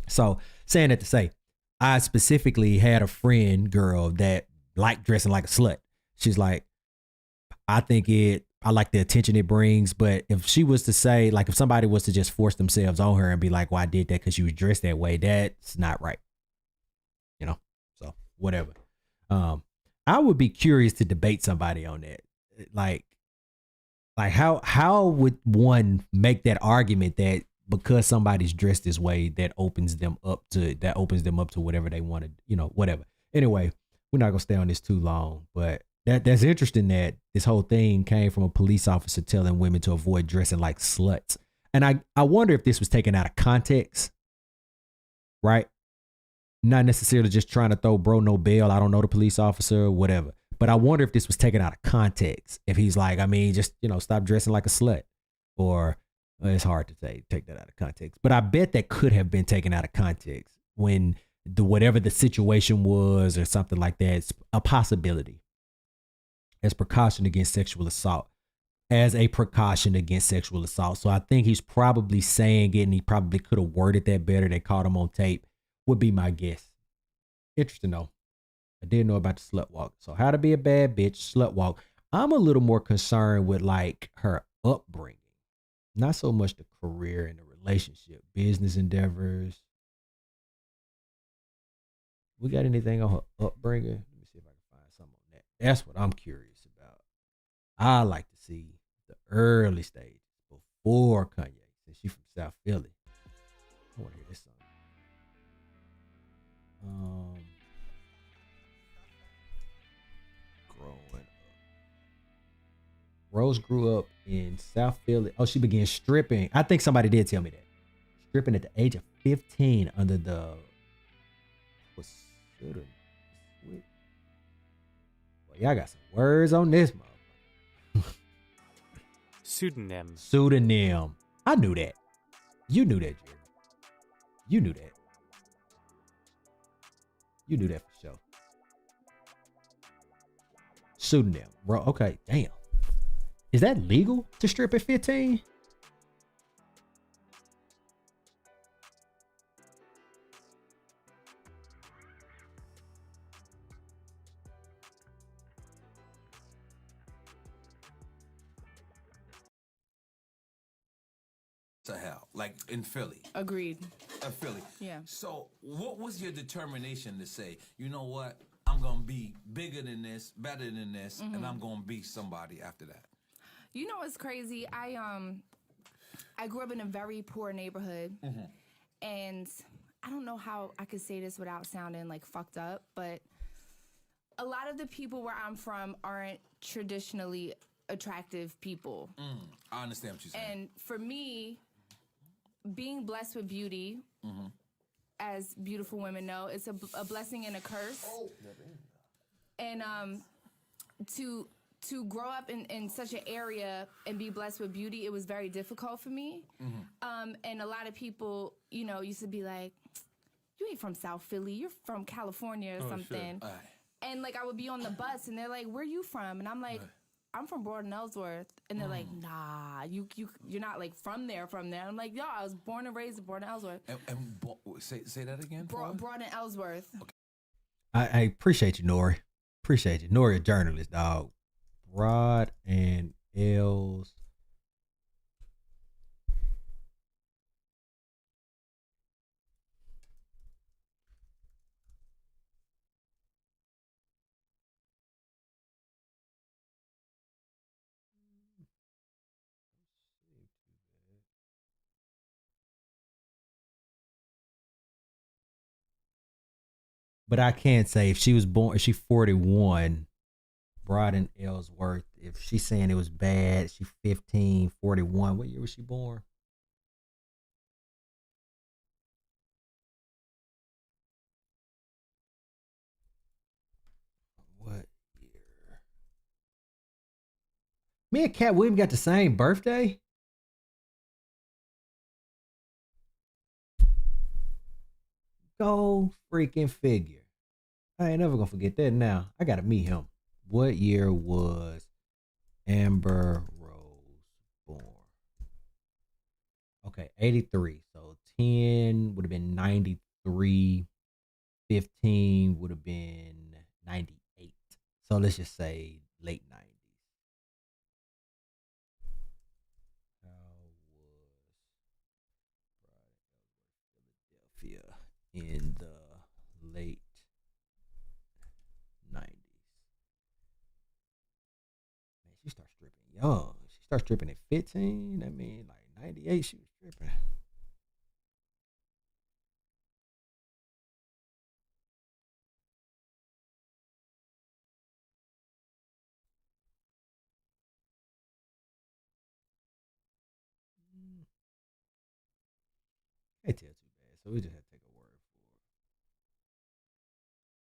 So, saying that to say, I specifically had a friend girl that liked dressing like a slut. She's like, I like the attention it brings, but if she was to say, like, if somebody was to just force themselves on her and be like, well, I did that because you was dressed that way, that's not right. You know? So, whatever. I would be curious to debate somebody on that. Like how would one make that argument that because somebody's dressed this way, that opens them up to whatever they wanted, whatever. Anyway, we're not gonna stay on this too long, but that's interesting that this whole thing came from a police officer telling women to avoid dressing like sluts. And I wonder if this was taken out of context, right? Not necessarily just trying to throw bro no bail. I don't know the police officer or whatever. But I wonder if this was taken out of context. If he's like, just, stop dressing like a slut. Or it's hard to take that out of context. But I bet that could have been taken out of context when whatever the situation was or something like that. It's a possibility. As precaution against sexual assault. So I think he's probably saying it, and he probably could have worded that better. They caught him on tape. Would be my guess. Interesting though. I didn't know about the slut walk. So how to be a bad bitch, slut walk. I'm a little more concerned with like her upbringing. Not so much the career and the relationship, business endeavors. We got anything on her upbringing? Let me see if I can find something on that. That's what I'm curious about. I like to see the early stage before Kanye, since she's from South Philly. I want to hear this song. Growing up. Rose grew up in South Philly. Oh, she began stripping. I think somebody did tell me that. Stripping at the age of 15 under the well, y'all got some words on this, motherfucker. Pseudonym. I knew that. You knew that, Jerry. You knew that. You knew that for sure. Pseudonym. Bro, okay, damn. Is that legal to strip at 15? To hell, like in Philly. Agreed. Philly. Yeah. So what was your determination to say, you know what, I'm going to be bigger than this, better than this, and I'm going to be somebody after that? You know what's crazy? I grew up in a very poor neighborhood, and I don't know how I could say this without sounding like fucked up, but a lot of the people where I'm from aren't traditionally attractive people. I understand what you're saying. And for me, being blessed with beauty as beautiful women know, it's a blessing and a curse. And to grow up in such an area and be blessed with beauty, it was very difficult for me. And a lot of people, you know, used to be like, you ain't from South Philly, you're from California or something. And like I would be on the bus and they're like, where you from? And I'm like, I'm from Broad and Ellsworth. And they're like, nah, you're not like from there. I'm like, yo, I was born and raised in Broad and Ellsworth. Say that again. Broad and Ellsworth. Okay. I appreciate you, Nori. Appreciate you. Nori, a journalist, dog. Broad and Ellsworth. But I can't say if she was born, if she 41, Broad and Ellsworth, if she's saying it was bad, she 15, 41. What year was she born? What year? Me and Cat Williams got the same birthday? Go freaking figure. I ain't never gonna forget that now. I gotta meet him. What year was Amber Rose born? Okay, 83. So 10 would have been 93. 15 would have been 98. So let's just say late 90s. How was Philadelphia in the late 90s? Man, she starts stripping young. She starts stripping at 15. I mean, like 98, she was stripping. Can't tell too bad, so we just have to take a word for it.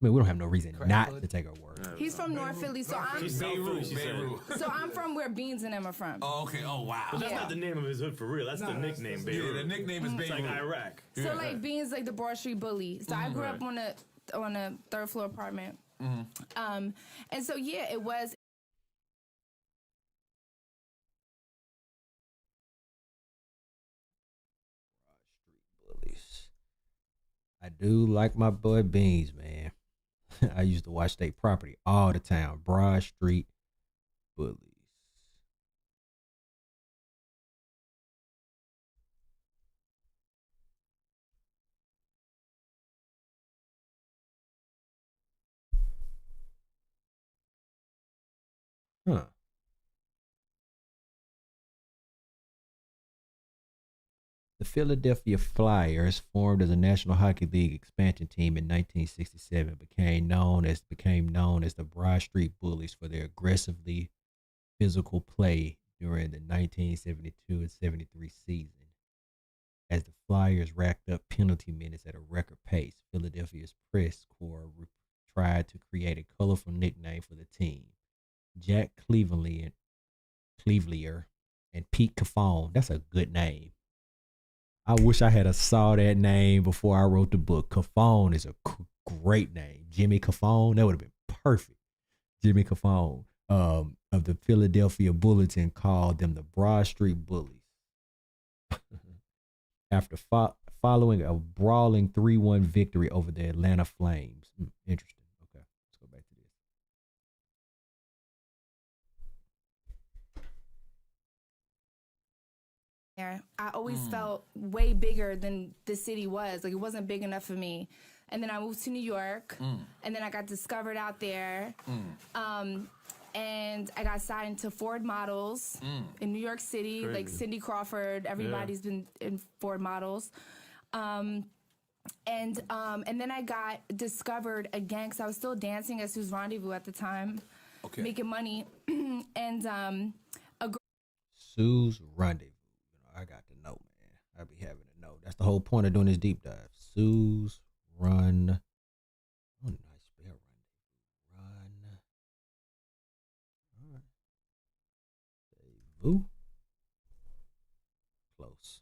I mean, we don't have no reason not to take her word. He's from North Philly, so I'm so I'm from where Beans and them are from. Oh, okay. Oh, wow. But that's not the name of his hood for real. That's the nickname, Beirut. Yeah, the nickname is Beirut. It's like Iraq. So like Beans, like the Broad Street bully. So I grew up on a third floor apartment. And so yeah, it was. Bullies. I do like my boy Beans, man. I used to watch State Property all the time. Broad Street Bullies. Huh. The Philadelphia Flyers, formed as a National Hockey League expansion team in 1967, became known as the Broad Street Bullies for their aggressively physical play during the 1972 and 73 season. As the Flyers racked up penalty minutes at a record pace, Philadelphia's press corps tried to create a colorful nickname for the team. Jack Clevelier and Pete Caffone. That's a good name. I wish I had saw that name before I wrote the book. Caffone is a great name. Jimmy Caffone, that would have been perfect. Jimmy Caffone of the Philadelphia Bulletin called them the Broad Street Bullies. After following a brawling 3-1 victory over the Atlanta Flames. Interesting. Okay, let's go back to this. I always felt way bigger than the city was. Like, it wasn't big enough for me. And then I moved to New York, and then I got discovered out there. And I got signed to Ford Models in New York City. Crazy. Like Cindy Crawford, everybody's been in Ford Models. And then I got discovered again because I was still dancing at Sue's Rendezvous at the time, making money. And Sue's Rendezvous. I got to know, man. I be having to know. That's the whole point of doing this deep dive. Sue's Run. Oh, nice spell. Run. All right. Rendezvous. Close.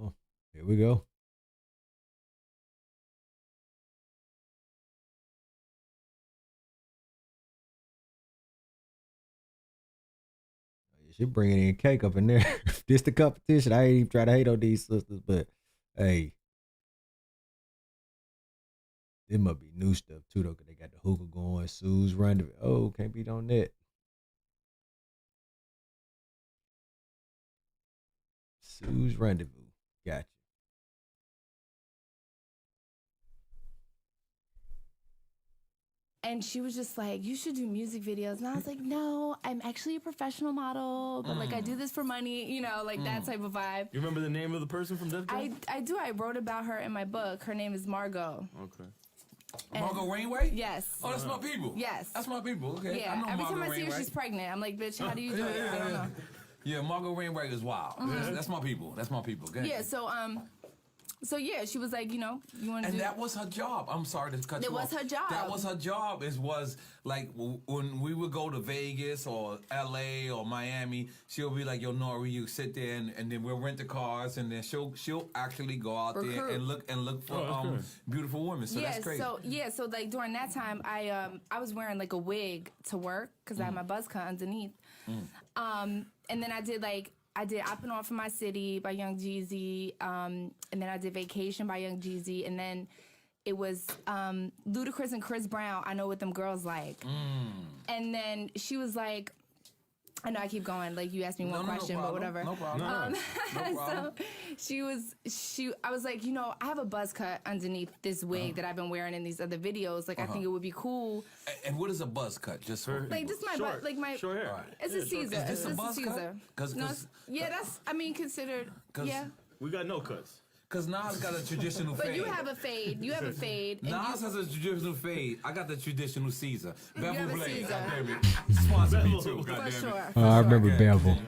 Oh, here we go. She bringing in cake up in there. This the competition. I ain't even try to hate on these sisters, but hey, it must be new stuff too though, cause they got the hookah going. Sue's Rendezvous. Oh, can't beat on that. Sue's Rendezvous. Gotcha. And she was just like, you should do music videos. And I was like, no, I'm actually a professional model, but like I do this for money, you know, like that type of vibe. You remember the name of the person from Def Jam? I do. I wrote about her in my book. Her name is Margot. Okay. Margot Rainway? Yes. Oh, that's my people. Yes. That's my people. Okay. Yeah. I know Every Margot time I see her, Rainway. she's pregnant. I'm like, bitch, how do you do it? I don't know. Yeah, Margot Rainway is wild. That's my people. That's my people. Go ahead. Yeah. So yeah, she was like, you know, you want to do. And that was her job. I'm sorry to cut you off. It was her job. That was her job. It was like when we would go to Vegas or LA or Miami, she'll be like, yo, Nori, you sit there and then we'll rent the cars and then she'll actually go out there and look for beautiful women. So that's crazy. So like during that time, I was wearing like a wig to work because I had my buzz cut underneath. And then I did Up and On for My City by Young Jeezy, and then I did Vacation by Young Jeezy, and then it was Ludacris and Chris Brown, I Know What Them Girls Like. And then she was like, I know I keep going, like you asked me one question, but whatever. No problem. No problem. So I was like, you know, I have a buzz cut underneath this wig that I've been wearing in these other videos. Like, I think it would be cool. And what is a buzz cut? Just for like, just my butt, like my short hair. It's a Caesar. Is this a It's buzz Caesar. cut? That's considered. Yeah. We got no cuts. Because Nas got a traditional fade. But you have a fade. You have a fade. Nas has a traditional fade. I got the traditional Caesar. You have Bevel a Blade. Caesar. Goddamn it. Sponsor me too. For Goddamn sure. it. I remember Bevel.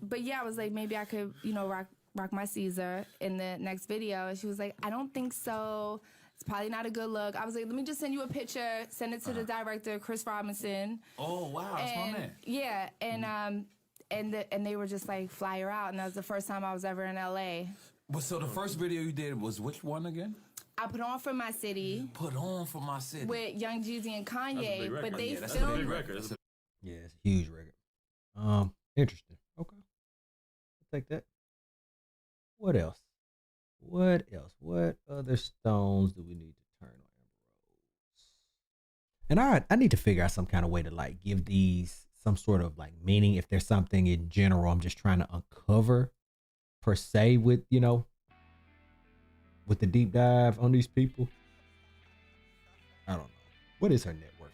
But yeah, I was like, maybe I could, you know, rock my Caesar in the next video. And she was like, I don't think so. It's probably not a good look. I was like, let me just send you a picture. Send it to the director, Chris Robinson. Oh wow, that's my man. Yeah, and they were just like, fly her out. And that was the first time I was ever in LA. But so the first video you did was which one again? I Put On For My City. Put On For My City. With Young Jeezy and Kanye. But they That's a filmed. big record. Yeah, it's a huge record. Interesting. Okay. I'll take that. What else? What other stones do we need to turn on Amber Rose? And I need to figure out some kind of way to like give these some sort of like meaning if there's something in general I'm just trying to uncover per se with, you know, with the deep dive on these people. I don't know. What is her net worth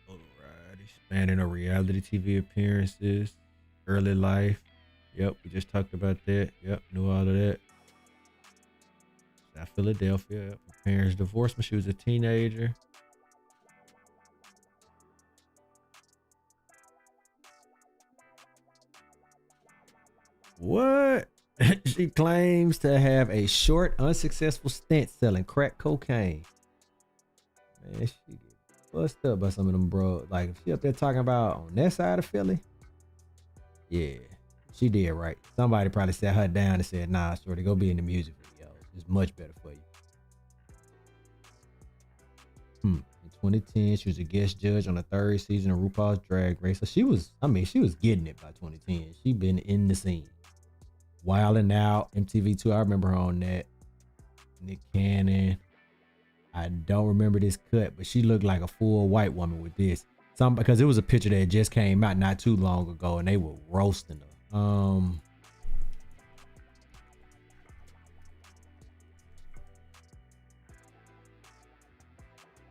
though? Alrighty. Spanning her reality TV appearances, early life. Yep, we just talked about that. Yep, knew all of that. South Philadelphia. Her parents divorced when she was a teenager. What? She claims to have a short, unsuccessful stint selling crack cocaine. Man, she get bust up by some of them bros. Like, if she up there talking about on that side of Philly, yeah, she did right. Somebody probably sat her down and said, nah, shorty, go be in the music videos. It's much better for you. In 2010, she was a guest judge on the third season of RuPaul's Drag Race. So she was getting it by 2010. She been in the scene. Wildin' Out, MTV2, I remember her on that. Nick Cannon. I don't remember this cut, but she looked like a full white woman with this. Because it was a picture that just came out not too long ago, and they were roasting her.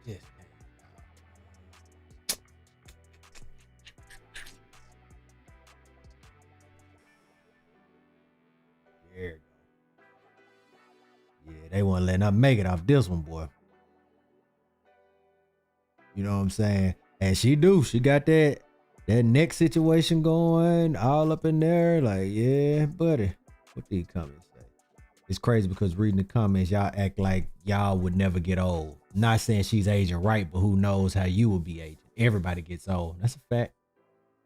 Yes. They wasn't letting her make it off this one, boy. You know what I'm saying? And she got that neck situation going all up in there. Like, yeah, buddy. What these comments say? It's crazy because reading the comments, y'all act like y'all would never get old. Not saying she's aging right, but who knows how you will be aging. Everybody gets old. That's a fact.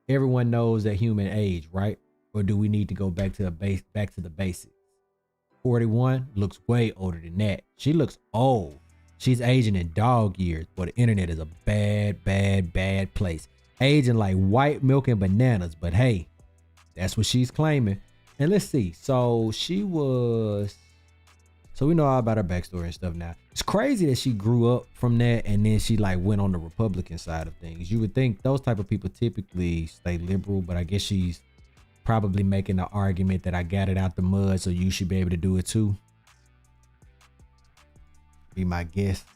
Everyone knows that human age, right? Or do we need to go back to the basics? 41 looks way older than that. She looks old. She's aging in dog years, but the internet is a bad, bad, bad place. Aging like white milk and bananas, but hey, that's what she's claiming. And let's see. So we know all about her backstory and stuff now. It's crazy that she grew up from that and then she like went on the Republican side of things. You would think those type of people typically stay liberal, but I guess she's probably making the argument that I got it out the mud, so you should be able to do it too. Be my guess.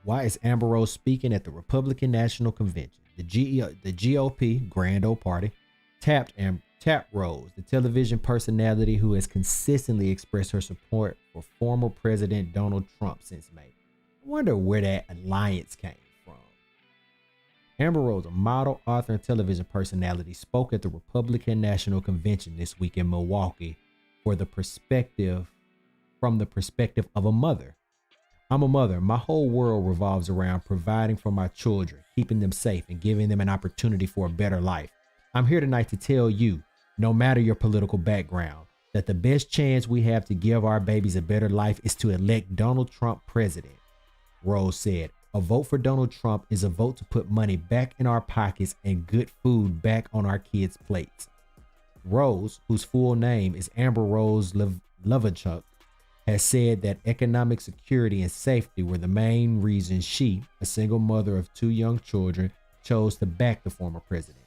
Why is Amber Rose speaking at the Republican National Convention? The GOP Grand Old Party tapped Rose, the television personality who has consistently expressed her support for former President Donald Trump since May. I wonder where that alliance came from. Amber Rose, a model, author, and television personality, spoke at the Republican National Convention this week in Milwaukee from the perspective of a mother. I'm a mother. My whole world revolves around providing for my children, keeping them safe, and giving them an opportunity for a better life. I'm here tonight to tell you, no matter your political background, that the best chance we have to give our babies a better life is to elect Donald Trump president. Rose said, a vote for Donald Trump is a vote to put money back in our pockets and good food back on our kids' plates. Rose, whose full name is Amber Rose Levichuk, has said that economic security and safety were the main reasons she, a single mother of 2 young children, chose to back the former president.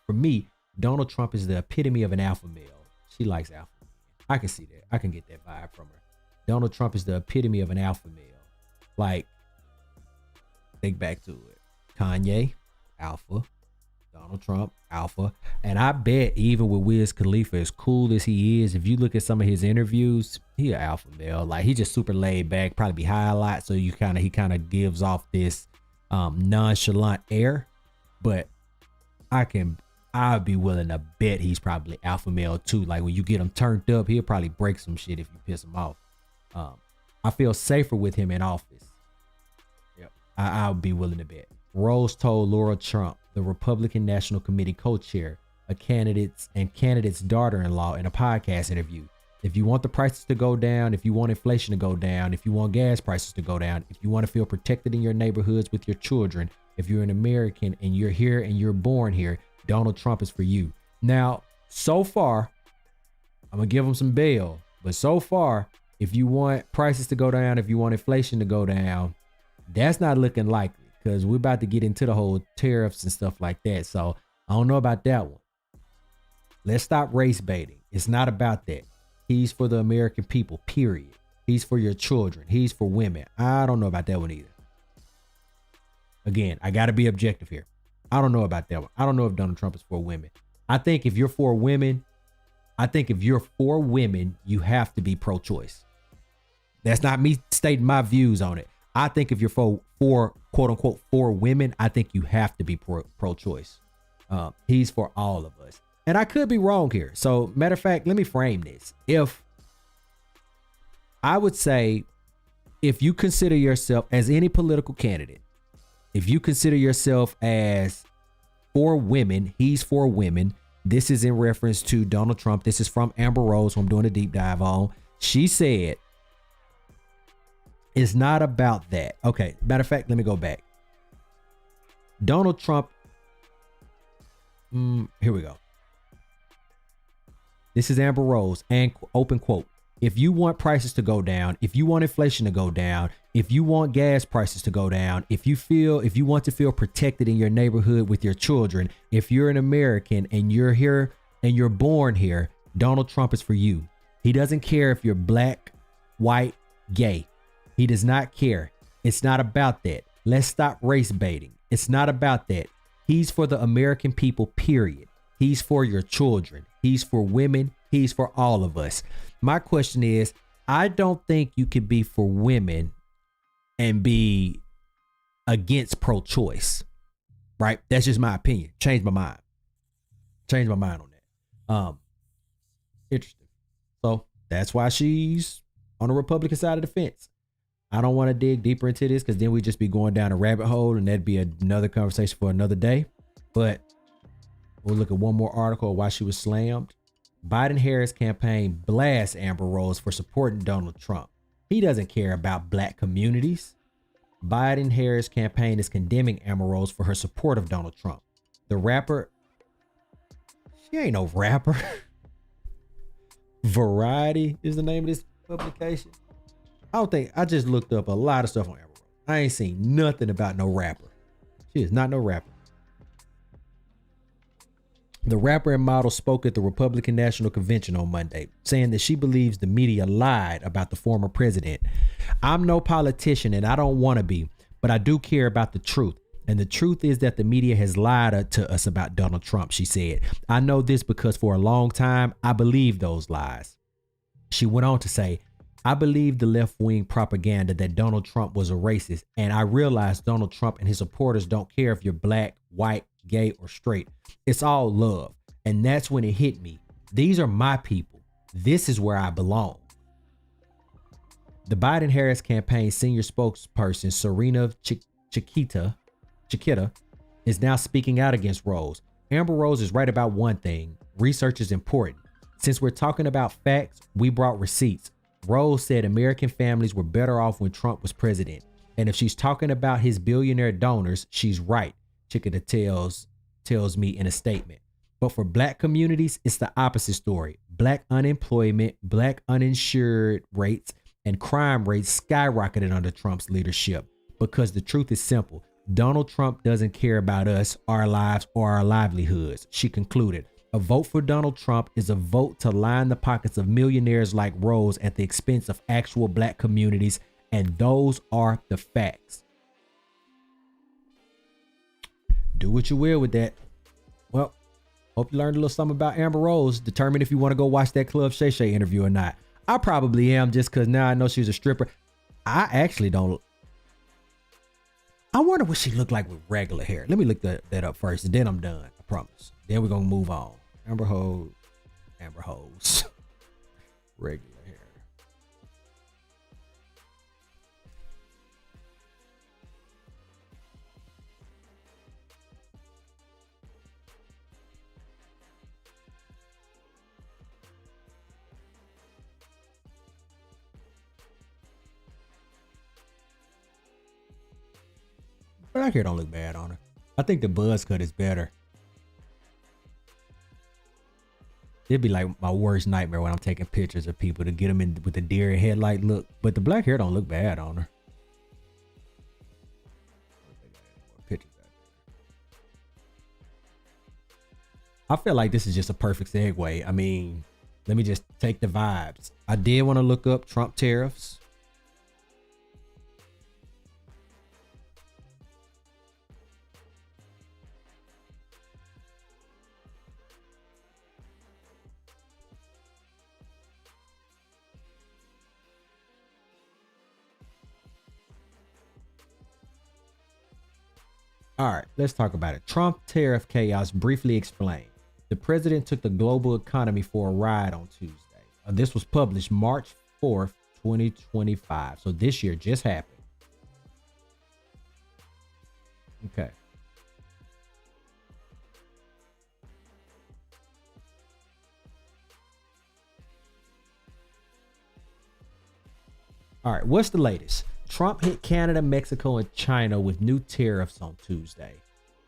For me, Donald Trump is the epitome of an alpha male. She likes alpha. I can see that. I can get that vibe from her. Donald Trump is the epitome of an alpha male. Like, think back to it. Kanye, alpha. Donald Trump, alpha. And I bet even with Wiz Khalifa, as cool as he is, if you look at some of his interviews, he an alpha male. Like, he just super laid back, probably be high a lot, so he kind of gives off this nonchalant air. But I'd be willing to bet he's probably alpha male too. Like, when you get him turned up, he'll probably break some shit if you piss him off. I feel safer with him in office. Yep, I'll be willing to bet. Rose told Laura Trump, the Republican National Committee co-chair, a candidate's daughter-in-law, in a podcast interview, if you want the prices to go down, if you want inflation to go down, if you want gas prices to go down, if you want to feel protected in your neighborhoods with your children, if you're an American and you're here and you're born here, Donald Trump is for you. Now, so far, I'm going to give him some bail, but so far, if you want prices to go down, if you want inflation to go down, that's not looking likely, because we're about to get into the whole tariffs and stuff like that. So I don't know about that one. Let's stop race baiting. It's not about that. He's for the American people, period. He's for your children. He's for women. I don't know about that one either. Again, I got to be objective here. I don't know about that one. I don't know if Donald Trump is for women. I think if you're for women, you have to be pro-choice. That's not me stating my views on it. I think if you're for quote unquote for women, I think you have to be pro-choice. He's for all of us. And I could be wrong here. So matter of fact, let me frame this. I would say, if you consider yourself as any political candidate, if you consider yourself as for women, he's for women. This is in reference to Donald Trump. This is from Amber Rose, who I'm doing a deep dive on. She said, it's not about that. Okay, matter of fact, let me go back. Donald Trump. Here we go. This is Amber Rose, and open quote. If you want prices to go down, if you want inflation to go down, if you want gas prices to go down, if you want to feel protected in your neighborhood with your children, if you're an American and you're here and you're born here, Donald Trump is for you. He doesn't care if you're black, white, gay. He does not care. It's not about that. Let's stop race baiting. It's not about that. He's for the American people, period. He's for your children. He's for women. He's for all of us. My question is, I don't think you can be for women and be against pro-choice, right? That's just my opinion. Change my mind on that. Interesting. So that's why she's on the Republican side of the fence. I don't want to dig deeper into this because then we just be going down a rabbit hole and that'd be another conversation for another day. But we'll look at one more article of why she was slammed. Biden-Harris campaign blasts Amber Rose for supporting Donald Trump. He doesn't care about black communities. Biden-Harris campaign is condemning Amber Rose for her support of Donald Trump. The rapper, she ain't no rapper. Variety is the name of this publication. I just looked up a lot of stuff on Amber Rose. I ain't seen nothing about no rapper. She is not no rapper. The rapper and model spoke at the Republican National Convention on Monday, saying that she believes the media lied about the former president. I'm no politician and I don't want to be, but I do care about the truth. And the truth is that the media has lied to us about Donald Trump, she said. I know this because for a long time, I believed those lies. She went on to say, I believed the left-wing propaganda that Donald Trump was a racist, and I realized Donald Trump and his supporters don't care if you're black, white, gay, or straight. It's all love. And that's when it hit me. These are my people. This is where I belong. The Biden-Harris campaign senior spokesperson Serena Chiquita is now speaking out against Rose. Amber Rose is right about one thing. Research is important. Since we're talking about facts, we brought receipts. Rose said American families were better off when Trump was president. And if she's talking about his billionaire donors, she's right, Chiquita tells me in a statement. But for black communities, it's the opposite story. Black unemployment, black uninsured rates, and crime rates skyrocketed under Trump's leadership. Because the truth is simple. Donald Trump doesn't care about us, our lives, or our livelihoods, she concluded. A vote for Donald Trump is a vote to line the pockets of millionaires like Rose at the expense of actual black communities, and those are the facts. Do what you will with that. Well, hope you learned a little something about Amber Rose. Determine if you want to go watch that Club Shay Shay interview or not. I probably am, just because now I know she's a stripper. I actually don't. I wonder what she looked like with regular hair. Let me look that up first, and then I'm done. I promise. Then we're going to move on. Amber Rose. Regular hair. Black hair don't look bad on her. I think the buzz cut is better. It'd be like my worst nightmare when I'm taking pictures of people to get them in with the deer headlight look. But the black hair don't look bad on her. I feel like this is just a perfect segue. I mean, let me just take the vibes. I did want to look up Trump tariffs. All right, let's talk about it. Trump tariff chaos briefly explained. The president took the global economy for a ride on Tuesday. This was published March 4th, 2025. So this year just happened. Okay. All right, what's the latest? Trump hit Canada, Mexico, and China with new tariffs on Tuesday.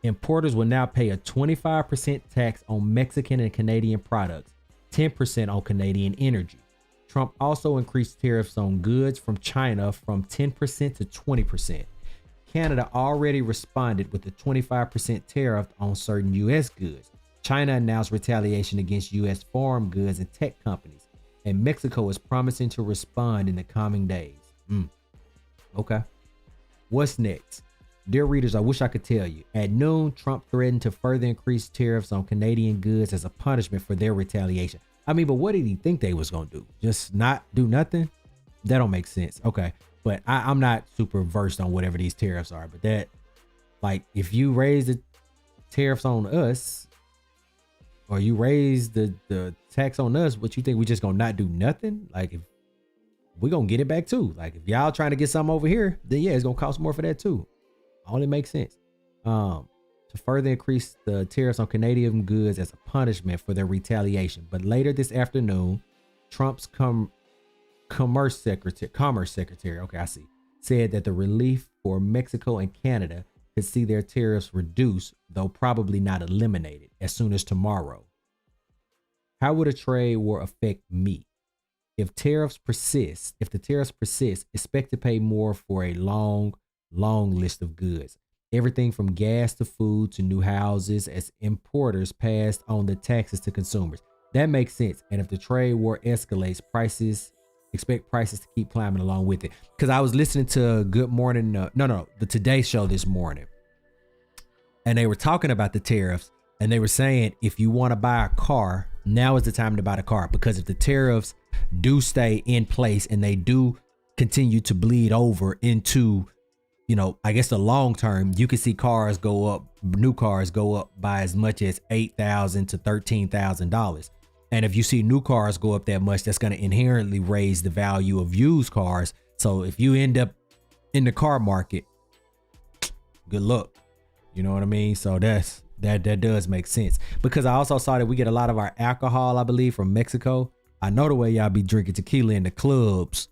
Importers will now pay a 25% tax on Mexican and Canadian products, 10% on Canadian energy. Trump also increased tariffs on goods from China from 10% to 20%. Canada already responded with a 25% tariff on certain U.S. goods. China announced retaliation against U.S. farm goods and tech companies. and Mexico is promising to respond in the coming days. Okay. What's next? Dear readers, I wish I could tell you. At noon, Trump threatened to further increase tariffs on Canadian goods as a punishment for their retaliation. I mean, but what did he think they was going to do? Just not do nothing? That don't make sense. Okay. But I'm not super versed on whatever these tariffs are. But that, like, if you raise the tariffs on us, or you raise the tax on us, what you think we just going to not do nothing? Like, if we going to get it back too. Like, if y'all trying to get something over here, then yeah, it's going to cost more for that too. Only makes sense. To further increase the tariffs on Canadian goods as a punishment for their retaliation. But later this afternoon, Trump's Commerce Secretary, okay, I see, said that the relief for Mexico and Canada could see their tariffs reduced, though probably not eliminated, as soon as tomorrow. How would a trade war affect me? If the tariffs persist, expect to pay more for a long list of goods. Everything from gas to food to new houses as importers passed on the taxes to consumers. That makes sense. And if the trade war escalates, expect prices to keep climbing along with it. Because I was listening to Good Morning, the Today Show this morning. And they were talking about the tariffs. And they were saying, if you want to buy a car, now is the time to buy the car. Because if the tariffs do stay in place and they do continue to bleed over into, I guess the long term, you can see cars go up, new cars go up by as much as $8,000 to $13,000. And if you see new cars go up that much, that's going to inherently raise the value of used cars. So if you end up in the car market, good luck. You know what I mean? So that does make sense. Because I also saw that we get a lot of our alcohol, I believe, from Mexico. I know the way y'all be drinking tequila in the clubs,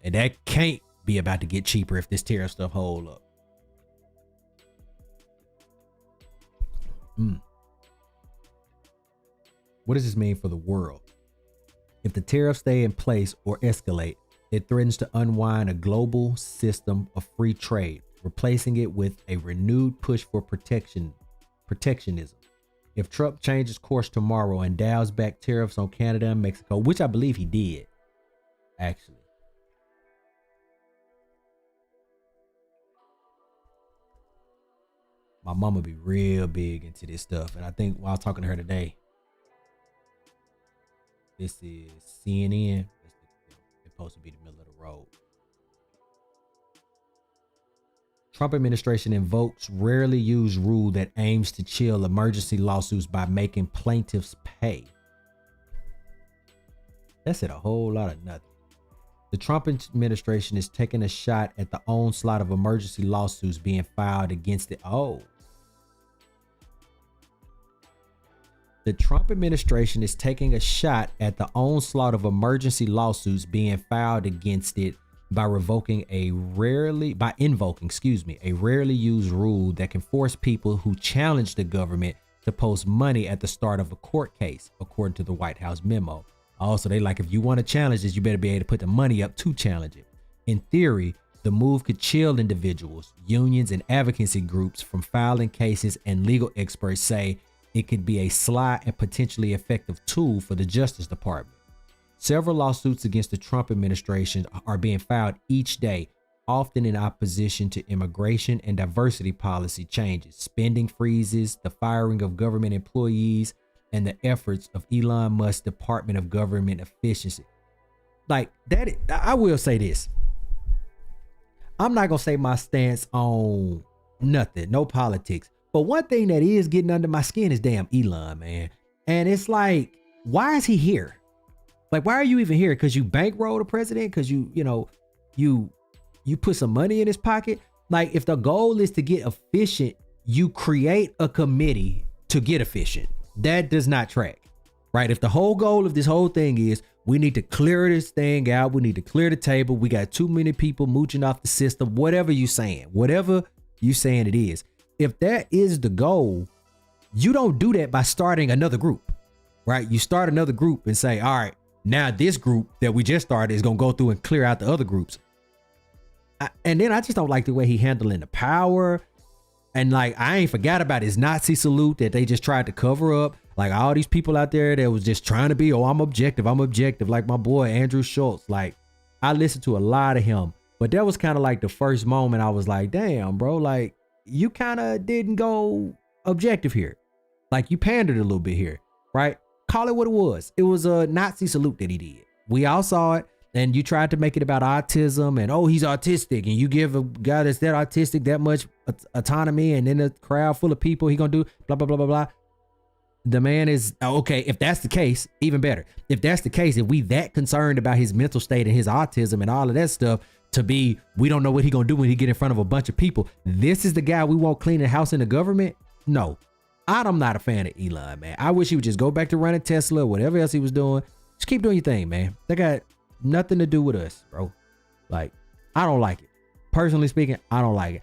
and that can't be about to get cheaper if this tariff stuff hold up. What does this mean for the world? If the tariffs stay in place or escalate, it threatens to unwind a global system of free trade, replacing it with a renewed push for protectionism. If Trump changes course tomorrow and dials back tariffs on Canada and Mexico, which I believe he did, actually. My mama be real big into this stuff. And I think while talking to her today, this is CNN. It's supposed to be the middle of the road. Trump administration invokes rarely used rule that aims to chill emergency lawsuits by making plaintiffs pay. That said a whole lot of nothing. The Trump administration is taking a shot at the onslaught of emergency lawsuits being filed against it. The Trump administration is taking a shot at the onslaught of emergency lawsuits being filed against it by invoking a rarely used rule that can force people who challenge the government to post money at the start of a court case, according to the White House memo. Also, they like, if you want to challenge this, you better be able to put the money up to challenge it. In theory, the move could chill individuals, unions, and advocacy groups from filing cases, and legal experts say it could be a sly and potentially effective tool for the Justice Department. Several lawsuits against the Trump administration are being filed each day, often in opposition to immigration and diversity policy changes, spending freezes, the firing of government employees, and the efforts of Elon Musk's Department of Government Efficiency. Like that, I will say this. I'm not going to say my stance on nothing, no politics. But one thing that is getting under my skin is damn Elon, man. And it's like, why is he here? Like, why are you even here? Because you bankroll the president? Because you put some money in his pocket? Like, if the goal is to get efficient, you create a committee to get efficient. That does not track, right? If the whole goal of this whole thing is we need to clear this thing out, we need to clear the table, we got too many people mooching off the system, whatever you saying it is. If that is the goal, you don't do that by starting another group, right? You start another group and say, all right, now this group that we just started is going to go through and clear out the other groups. And then I just don't like the way he handling the power. And like, I ain't forgot about his Nazi salute that they just tried to cover up. Like all these people out there that was just trying to be, oh, I'm objective. Like my boy Andrew Schultz. Like I listened to a lot of him, but that was kind of like the first moment I was like, damn, bro, like you kind of didn't go objective here. Like you pandered a little bit here, right? Call it what it was. It was a Nazi salute that he did. We all saw it. And you tried to make it about autism and, oh, he's autistic. And you give a guy that's that autistic that much autonomy, and in a crowd full of people, he gonna do blah, blah, blah, blah, blah. The man is, okay, if that's the case, even better. If that's the case, if we that concerned about his mental state and his autism and all of that stuff to be, we don't know what he gonna do when he get in front of a bunch of people. This is the guy we want cleaning the house in the government? No. I'm not a fan of Elon, man. I wish he would just go back to running Tesla, whatever else he was doing. Just keep doing your thing, man. That got nothing to do with us, bro. Like, I don't like it. Personally speaking, I don't like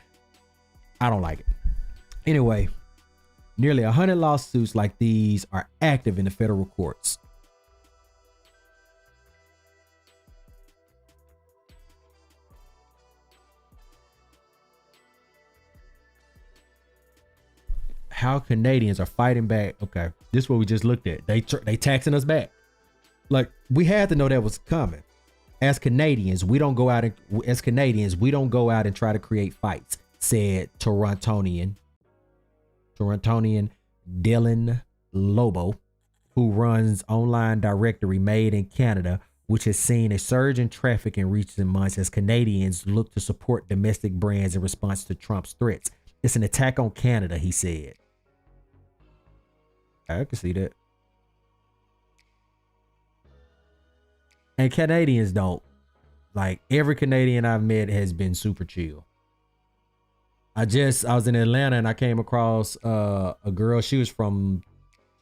it. Anyway, nearly 100 lawsuits like these are active in the federal courts. How Canadians are fighting back. Okay, this is what we just looked at. They taxing us back. Like, we had to know that was coming. As Canadians, we don't go out and try to create fights, said Torontonian Dylan Lobo, who runs online directory Made in Canada, which has seen a surge in traffic in recent months as Canadians look to support domestic brands in response to Trump's threats. It's an attack on Canada, he said. I can see that. And Canadians don't. Like, every Canadian I've met has been super chill. I was in Atlanta and I came across a girl. She was from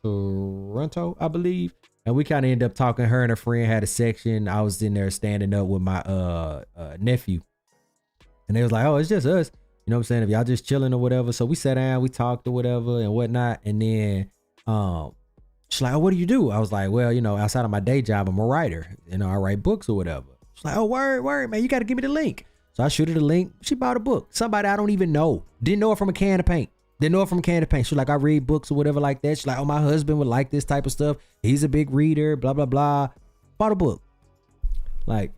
Toronto, I believe. And we kind of ended up talking. Her and her friend had a section. I was in there standing up with my nephew. And they was like, oh, it's just us. You know what I'm saying? If y'all just chilling or whatever. So we sat down, we talked or whatever and whatnot. And then she's like, oh, what do you do? I was like, well, you know, outside of my day job, I'm a writer. You know, I write books or whatever. She's like, oh, word, man, you got to give me the link. So I shoot her the link. She bought a book. Somebody I don't even know. Didn't know her from a can of paint. She's like, I read books or whatever like that. She's like, oh, my husband would like this type of stuff. He's a big reader, blah, blah, blah. Bought a book. Like,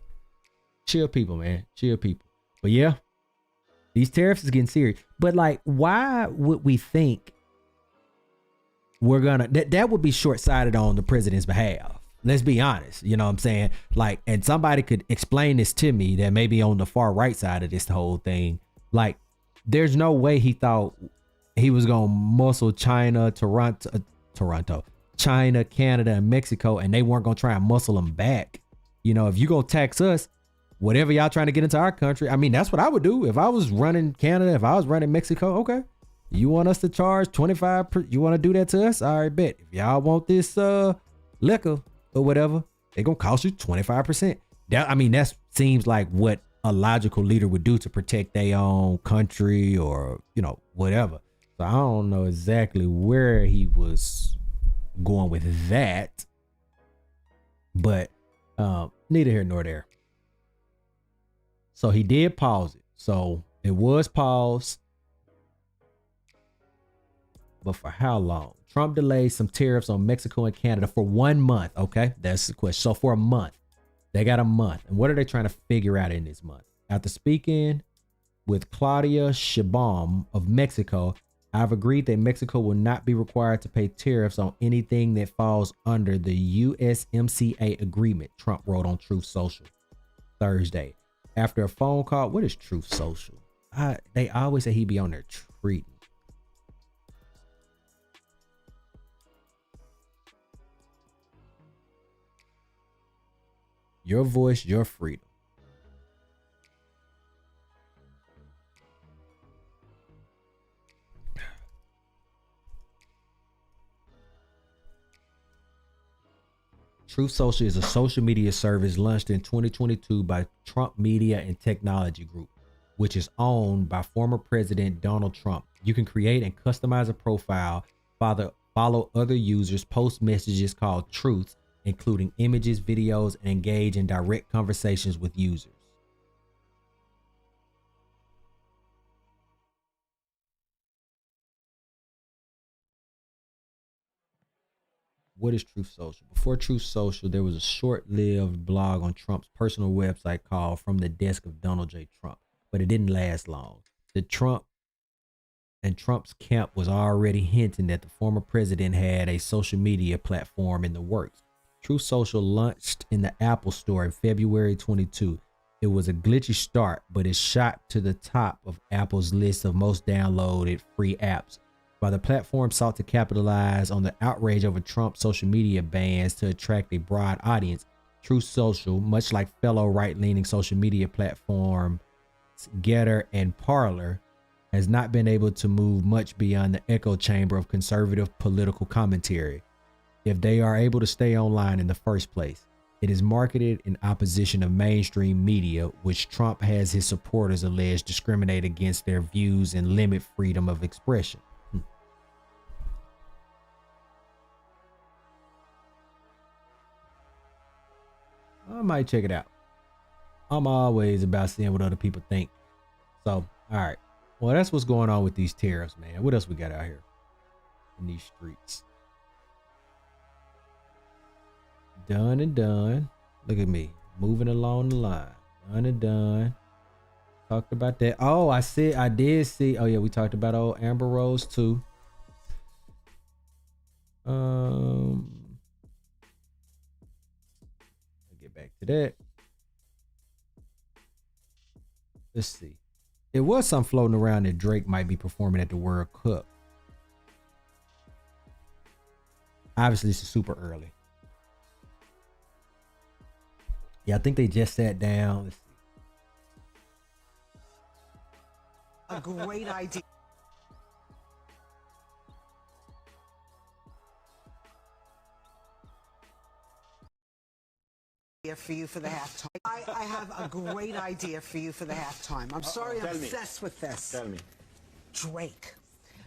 chill people, man. Chill people. But yeah, these tariffs is getting serious. But like, why would we think we're gonna, that would be short-sighted on the president's behalf. Let's be honest. You know what I'm saying? Like, and somebody could explain this to me that maybe on the far right side of this whole thing. Like, there's no way he thought he was gonna muscle China, Toronto, China, Canada, and Mexico, and they weren't gonna try and muscle them back. You know, if you gonna tax us, whatever y'all trying to get into our country, I mean, that's what I would do if I was running Canada, if I was running Mexico. Okay, you want us to charge 25%? You want to do that to us? All right, bet. If y'all want this liquor or whatever, they gonna cost you 25%. That seems like what a logical leader would do to protect their own country or, you know, whatever. So I don't know exactly where he was going with that, but neither here nor there. So he did pause it. So it was paused, but for how long? Trump delayed some tariffs on Mexico and Canada for 1 month. Okay, that's the question. So for a month, they got a month. And what are they trying to figure out in this month? After speaking with Claudia Sheinbaum of Mexico, I've agreed that Mexico will not be required to pay tariffs on anything that falls under the USMCA agreement, Trump wrote on Truth Social Thursday. After a phone call, what is Truth Social? They always say he be on there treating. Your voice, your freedom. Truth Social is a social media service launched in 2022 by Trump Media and Technology Group, which is owned by former President Donald Trump. You can create and customize a profile, follow other users, post messages called truths, including images, videos, and engage in direct conversations with users. what is Truth Social? Before Truth Social, there was a short-lived blog on Trump's personal website called From the Desk of Donald J. Trump, but it didn't last long. Trump's camp was already hinting that the former president had a social media platform in the works. Truth Social launched in the Apple Store in February 22. It was a glitchy start, but it shot to the top of Apple's list of most downloaded free apps. While the platform sought to capitalize on the outrage over Trump's social media bans to attract a broad audience, Truth Social, much like fellow right-leaning social media platform Getter and Parler, has not been able to move much beyond the echo chamber of conservative political commentary, if they are able to stay online in the first place. It is marketed in opposition of mainstream media, which Trump has his supporters alleged discriminate against their views and limit freedom of expression. I might check it out. I'm always about seeing what other people think. So, all right. Well, that's what's going on with these tariffs, man. What else we got out here in these streets? Done and done. Look at me moving along the line. Done and done. Talked about that. Oh, I did see. Oh yeah, we talked about old Amber Rose too. I'll get back to that. Let's see. It was some floating around that Drake might be performing at the World Cup. Obviously, it's super early. Yeah, I think they just sat down. Let's see. A great idea. For you for the halftime. I have a great idea for you for the halftime. I'm sorry, I'm obsessed with this. Tell me. Drake.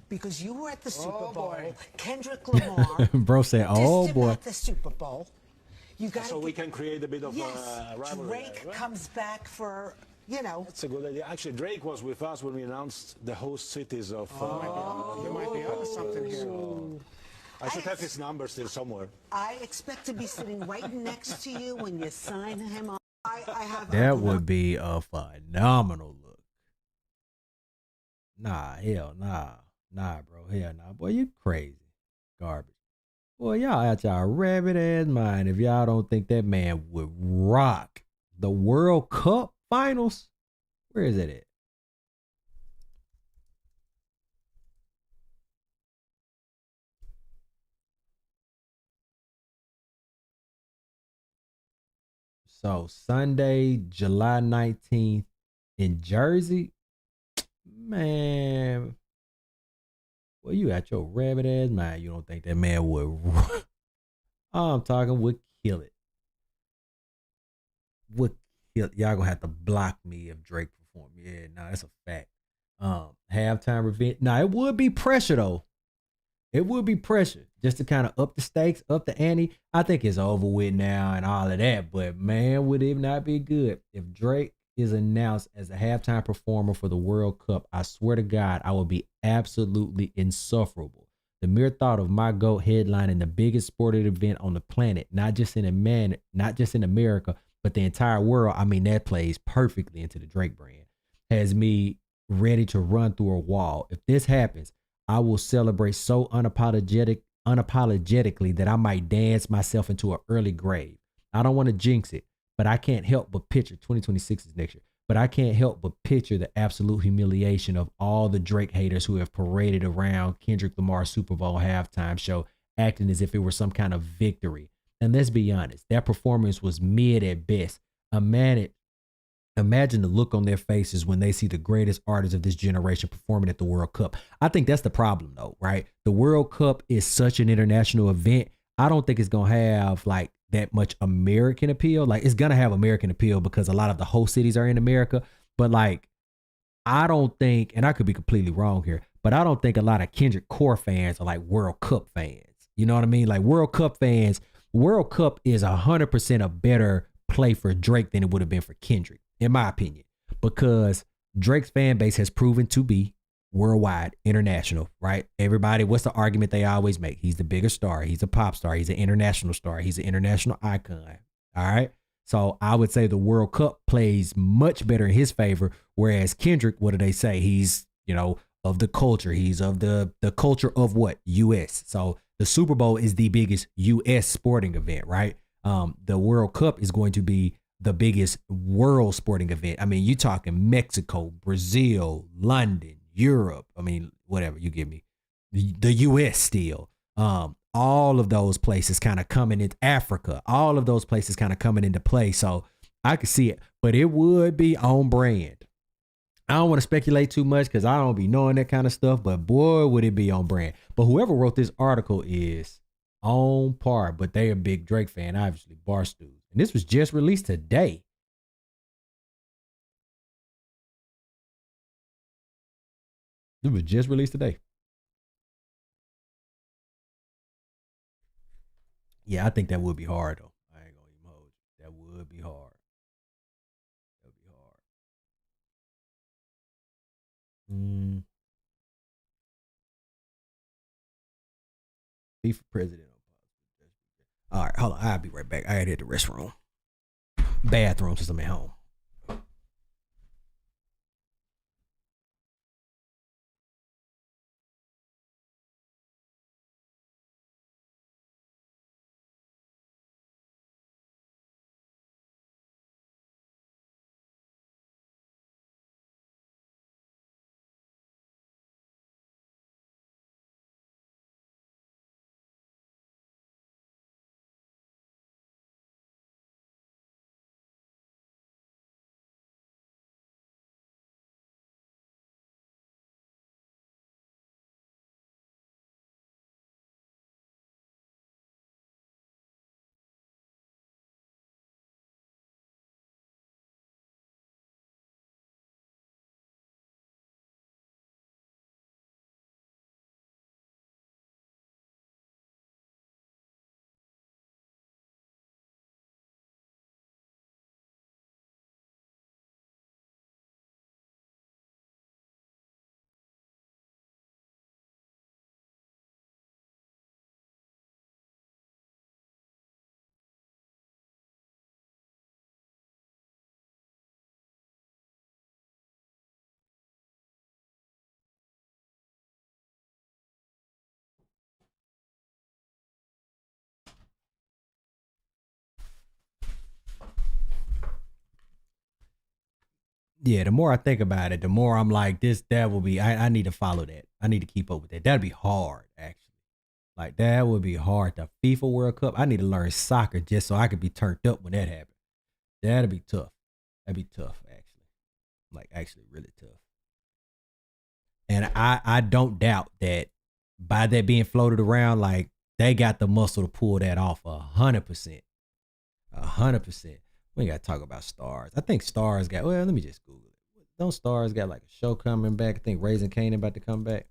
Because you were at the Super Bowl. Kendrick Lamar. Bro said, oh boy. At the Super Bowl. You got So we can create a bit of rivalry. Drake right? comes back for, you know. That's a good idea. Actually, Drake was with us when we announced the host cities of. You might be onto something here. I should have his number still somewhere. I expect to be sitting right next to you when you sign him on. I have that would be a phenomenal look. Nah, hell nah. Nah, bro. Hell nah. Boy, you crazy. Garbage. Boy, y'all out y'all rabbit ass mind if y'all don't think that man would rock the World Cup finals. Where is it at? So Sunday, July 19th in Jersey. Man. Well, you at your rabbit ass mind. You don't think that man would I'm talking would kill it. Would kill it. Y'all gonna have to block me if Drake perform. Yeah, nah, that's a fact. Halftime revenge. Nah, it would be pressure though. It would be pressure just to kind of up the stakes, up the ante. I think it's over with now and all of that. But man, would it not be good if Drake is announced as a halftime performer for the World Cup? I swear to God, I would be absolutely insufferable. The mere thought of my GOAT headlining the biggest sporting event on the planet, not just in America, but the entire world. I mean, that plays perfectly into the Drake brand. Has me ready to run through a wall. If this happens, I will celebrate so unapologetically that I might dance myself into an early grave. I don't want to jinx it, but I can't help but picture 2026 is next year. But I can't help but picture the absolute humiliation of all the Drake haters who have paraded around Kendrick Lamar's Super Bowl halftime show, acting as if it were some kind of victory. And let's be honest, that performance was mid at best. Imagine the look on their faces when they see the greatest artists of this generation performing at the World Cup. I think that's the problem though, right? The World Cup is such an international event. I don't think it's going to have like that much American appeal. Like it's going to have American appeal because a lot of the host cities are in America. But like, I don't think, and I could be completely wrong here, but I don't think a lot of Kendrick core fans are like World Cup fans. You know what I mean? Like World Cup fans, World Cup is 100% a better play for Drake than it would have been for Kendrick, in my opinion, because Drake's fan base has proven to be worldwide, international, right? Everybody, what's the argument they always make? He's the bigger star. He's a pop star. He's an international star. He's an international icon. All right. So I would say the World Cup plays much better in his favor. Whereas Kendrick, what do they say? He's, of the culture. He's of the culture of what? US. So the Super Bowl is the biggest US sporting event, right? The World Cup is going to be the biggest world sporting event. I mean, you're talking Mexico, Brazil, London, Europe. I mean, whatever, you give me. The US still. All of those places kind of coming into Africa. All of those places kind of coming into play. So I could see it, but it would be on brand. I don't want to speculate too much because I don't be knowing that kind of stuff, but boy, would it be on brand. But whoever wrote this article is on par, but they a big Drake fan, obviously, Barstool. And this was just released today. It was just released today. Yeah, I think that would be hard, though. I ain't gonna even hold you. That would be hard. That would be hard. Be for president. All right, hold on. I'll be right back. I gotta hit the restroom. Bathroom since I'm at home. Yeah, the more I think about it, the more I'm like, that will be, I need to follow that. I need to keep up with that. That'd be hard, actually. Like, that would be hard. The FIFA World Cup, I need to learn soccer just so I could be turned up when that happens. That'd be tough. That'd be tough, actually. Like, actually really tough. And I don't doubt that by that being floated around, like, they got the muscle to pull that off 100%. 100%. We ain't got to talk about Stars. I think Stars got, well, let me just Google it. Don't Stars got like a show coming back? I think Raising Kanan about to come back.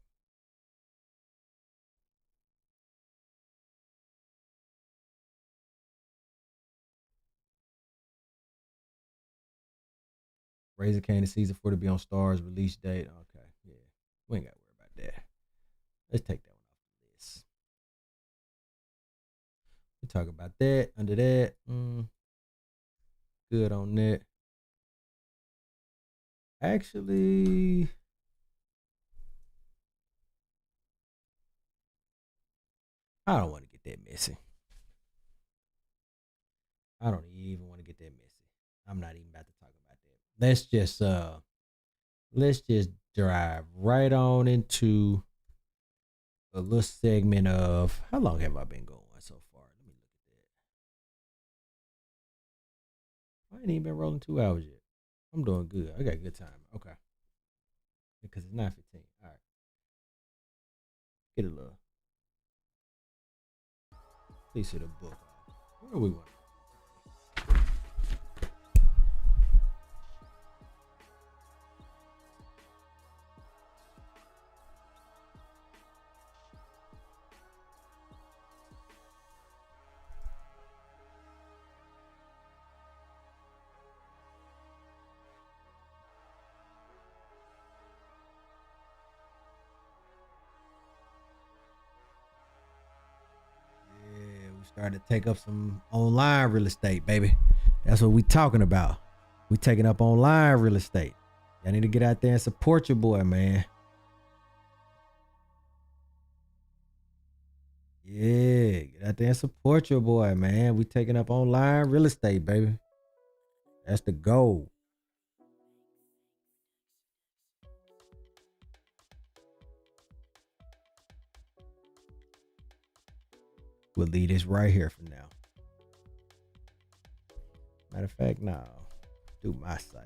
Raising Kanan season 4 to be on Stars release date. Okay, yeah. We ain't got to worry about that. Let's take that one off the list. We talk about that. Under that. Good on that. Actually, I don't want to get that messy. I don't even want to get that messy. I'm not even about to talk about that. Let's just drive right on into a little segment of how long have I been going so far? Let me look at that. I ain't even been rolling 2 hours yet. I'm doing good. I got good time. Okay. Because it's 9:15. All right. Get a little. Please hit a book. Where do we want? Starting to take up some online real estate, baby. That's what we talking about. We taking up online real estate. Y'all need to get out there and support your boy, man. Yeah, get out there and support your boy, man. We taking up online real estate, baby. That's the goal. We'll leave this right here for now. Matter of fact, no. Do my site.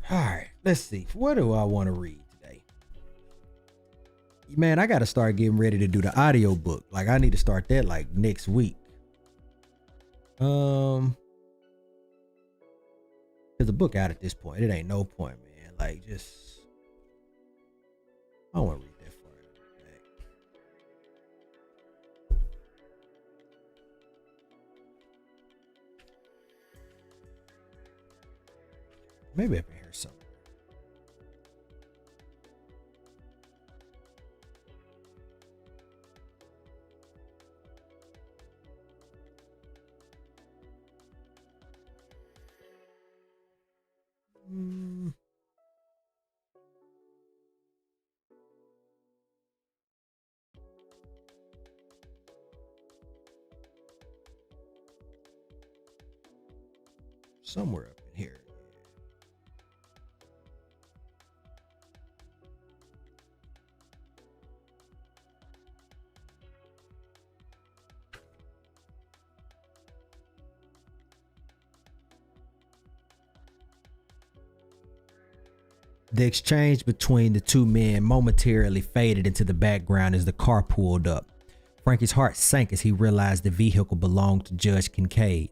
All right, let's see. What do I want to read today? Man, I got to start getting ready to do the audio book. Like, I need to start that like next week. There's a book out at this point. It ain't no point, man. Like, just, I don't want to read that far. Maybe I can hear something. Somewhere up in here. The exchange between the two men momentarily faded into the background as the car pulled up. Frankie's heart sank as he realized the vehicle belonged to Judge Kincaid,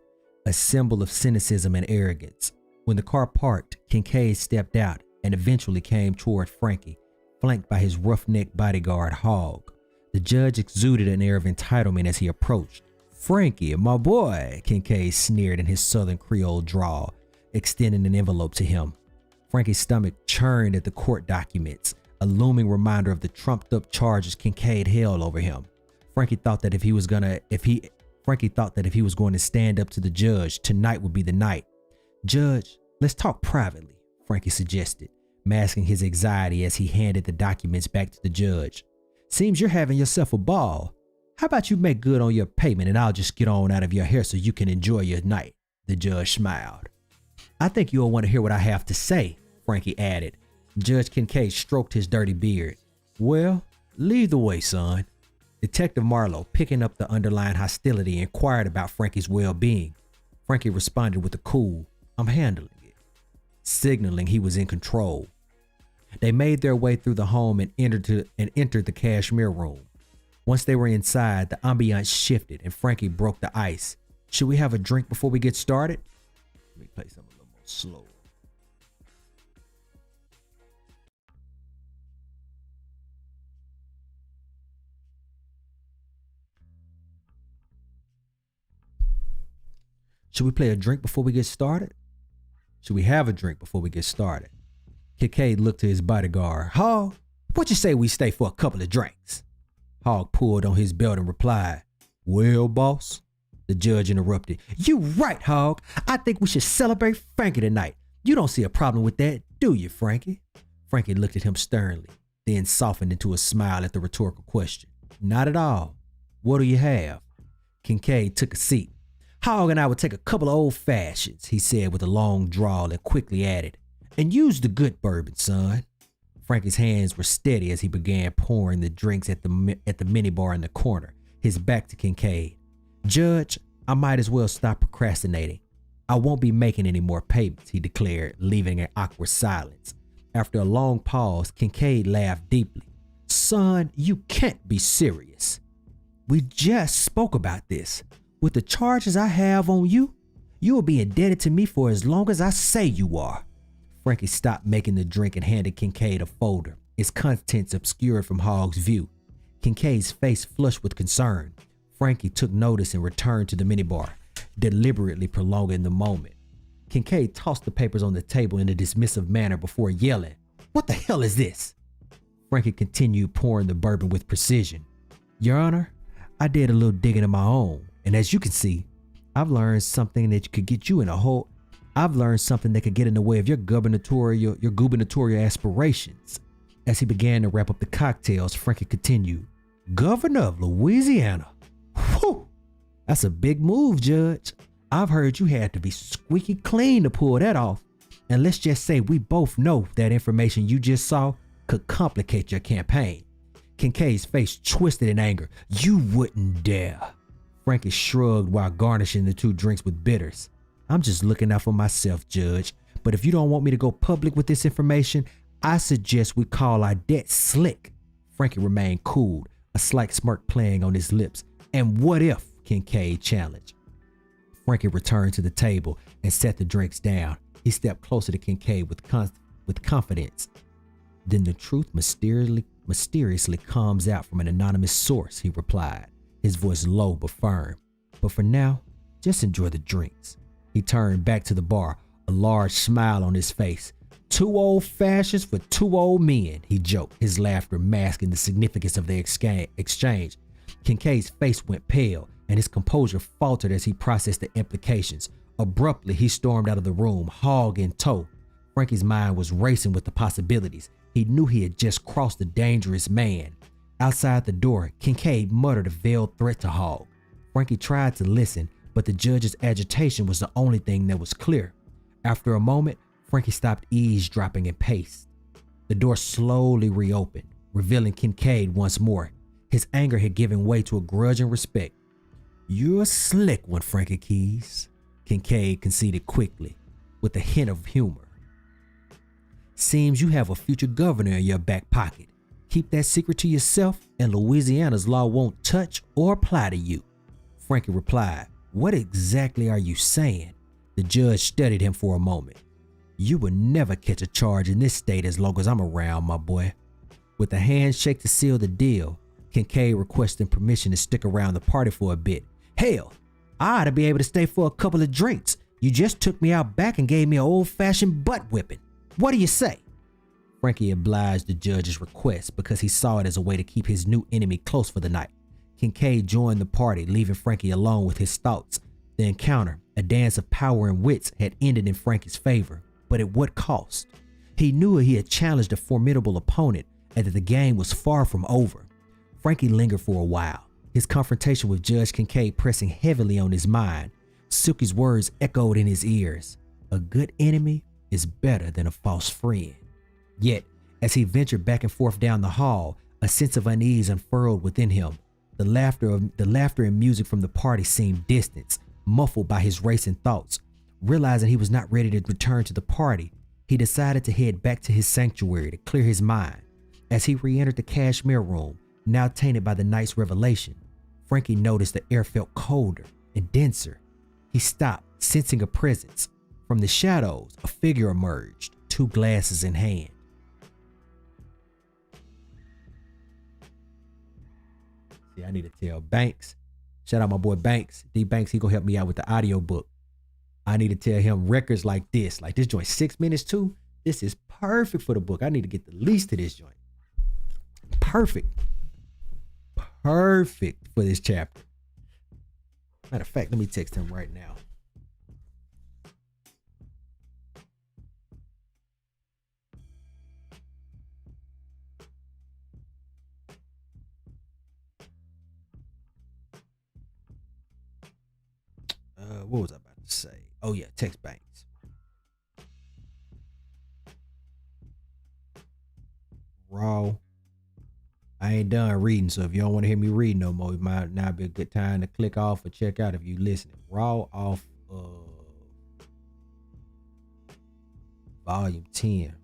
a symbol of cynicism and arrogance. When the car parked, Kincaid stepped out and eventually came toward Frankie, flanked by his roughneck bodyguard, Hogg. The judge exuded an air of entitlement as he approached. "Frankie, my boy," Kincaid sneered in his southern Creole drawl, extending an envelope to him. Frankie's stomach churned at the court documents, a looming reminder of the trumped-up charges Kincaid held over him. Frankie thought that if he was going to stand up to the judge, tonight would be the night. "Judge, let's talk privately," Frankie suggested, masking his anxiety as he handed the documents back to the judge. "Seems you're having yourself a ball. How about you make good on your payment and I'll just get on out of your hair so you can enjoy your night?" The judge smiled. "I think you'll want to hear what I have to say," Frankie added. Judge Kincaid stroked his dirty beard. "Well, lead the way, son." Detective Marlowe, picking up the underlying hostility, inquired about Frankie's well-being. Frankie responded with a cool, "I'm handling it," signaling he was in control. They made their way through the home and entered the cashmere room. Once they were inside, the ambiance shifted and Frankie broke the ice. "Should we have a drink before we get started?" Let me play something a little more slow. "Should we play a drink before we get started? Should we have a drink before we get started?" Kincaid looked to his bodyguard. "Hogg, what you say we stay for a couple of drinks?" Hogg pulled on his belt and replied, "Well, boss?" The judge interrupted. "You right, Hogg. I think we should celebrate Frankie tonight. You don't see a problem with that, do you, Frankie?" Frankie looked at him sternly, then softened into a smile at the rhetorical question. "Not at all. What do you have?" Kincaid took a seat. "Hogg and I would take a couple of old fashions," he said with a long drawl and quickly added, "and use the good bourbon, son." Frankie's hands were steady as he began pouring the drinks at the minibar in the corner, his back to Kincaid. "Judge, I might as well stop procrastinating. I won't be making any more payments," he declared, leaving an awkward silence. After a long pause, Kincaid laughed deeply. "Son, you can't be serious. We just spoke about this. With the charges I have on you, you will be indebted to me for as long as I say you are." Frankie stopped making the drink and handed Kincaid a folder, its contents obscured from Hogg's view. Kincaid's face flushed with concern. Frankie took notice and returned to the minibar, deliberately prolonging the moment. Kincaid tossed the papers on the table in a dismissive manner before yelling, What the hell is this? Frankie continued pouring the bourbon with precision. Your Honor, I did a little digging of my own, and as you can see, I've learned something that could get you in a hole. I've learned something that could get in the way of your gubernatorial aspirations. As he began to wrap up the cocktails, Frankie continued, Governor of Louisiana. Whew, that's a big move, Judge. I've heard you had to be squeaky clean to pull that off. And let's just say we both know that information you just saw could complicate your campaign. Kincaid's face twisted in anger. You wouldn't dare. Frankie shrugged while garnishing the two drinks with bitters. I'm just looking out for myself, Judge. But if you don't want me to go public with this information, I suggest we call our debt slick. Frankie remained cool, a slight smirk playing on his lips. And what if? Kincaid challenged. Frankie returned to the table and set the drinks down. He stepped closer to Kincaid with confidence. Then the truth mysteriously comes out from an anonymous source, he replied, his voice low but firm. But for now, just enjoy the drinks. He turned back to the bar, a large smile on his face. 2 old fashions for 2 old men, he joked, his laughter masking the significance of the exchange. Kincaid's face went pale, and his composure faltered as he processed the implications. Abruptly, he stormed out of the room, hog in tow. Frankie's mind was racing with the possibilities. He knew he had just crossed a dangerous man. Outside the door, Kincaid muttered a veiled threat to Hogg. Frankie tried to listen, but the judge's agitation was the only thing that was clear. After a moment, Frankie stopped eavesdropping and paced. The door slowly reopened, revealing Kincaid once more. His anger had given way to a grudging respect. You're a slick one, Frankie Keys, Kincaid conceded quickly, with a hint of humor. Seems you have a future governor in your back pocket. Keep that secret to yourself, and Louisiana's law won't touch or apply to you. Frankie replied, What exactly are you saying? The judge studied him for a moment. You will never catch a charge in this state as long as I'm around, my boy. With a handshake to seal the deal, Kincaid requested permission to stick around the party for a bit. Hell, I ought to be able to stay for a couple of drinks. You just took me out back and gave me an old-fashioned butt whipping. What do you say? Frankie obliged the judge's request because he saw it as a way to keep his new enemy close for the night. Kincaid joined the party, leaving Frankie alone with his thoughts. The encounter, a dance of power and wits, had ended in Frankie's favor, but at what cost? He knew he had challenged a formidable opponent and that the game was far from over. Frankie lingered for a while, his confrontation with Judge Kincaid pressing heavily on his mind. Silky's words echoed in his ears. A good enemy is better than a false friend. Yet, as he ventured back and forth down the hall, a sense of unease unfurled within him. The laughter and music from the party seemed distant, muffled by his racing thoughts. Realizing he was not ready to return to the party, he decided to head back to his sanctuary to clear his mind. As he re-entered the cashmere room, now tainted by the night's revelation, Frankie noticed the air felt colder and denser. He stopped, sensing a presence. From the shadows, a figure emerged, 2 glasses in hand. See, I need to tell Banks. Shout out my boy Banks. D Banks, he gonna help me out with the audio book. I need to tell him records like this joint 6 minutes too. This is perfect for the book. I need to get the least to this joint. Perfect for this chapter. Matter of fact, let me text him right now. What was I about to say? Oh yeah, text Banks. Raw. I ain't done reading, so if you don't want to hear me read no more, it might not be a good time to click off or check out if you listening. Raw off of volume 10.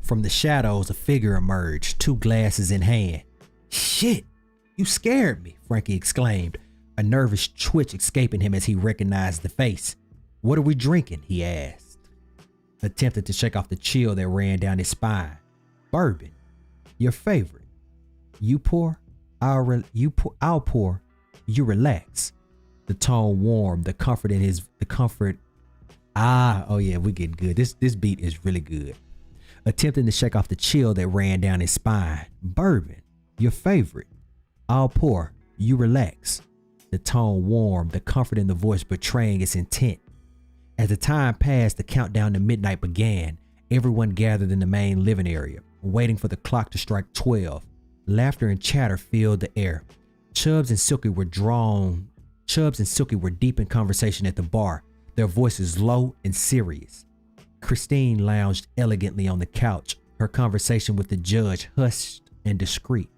From the shadows, a figure emerged, 2 glasses in hand. Shit, you scared me, Frankie exclaimed, a nervous twitch escaping him as he recognized the face. What are we drinking? He asked, attempting to shake off the chill that ran down his spine. Bourbon. Your favorite. You pour, I'll pour, you relax. The tone warm, the comfort. Oh yeah, we getting good. This beat is really good. Attempting to shake off the chill that ran down his spine. Bourbon. Your favorite. I'll pour, you relax. The tone warm, the comfort in the voice betraying its intent. As the time passed, the countdown to midnight began. Everyone gathered in the main living area, waiting for the clock to strike 12. Laughter and chatter filled the air. Chubbs and Silky were deep in conversation at the bar, their voices low and serious. Christine lounged elegantly on the couch, her conversation with the judge hushed and discreet.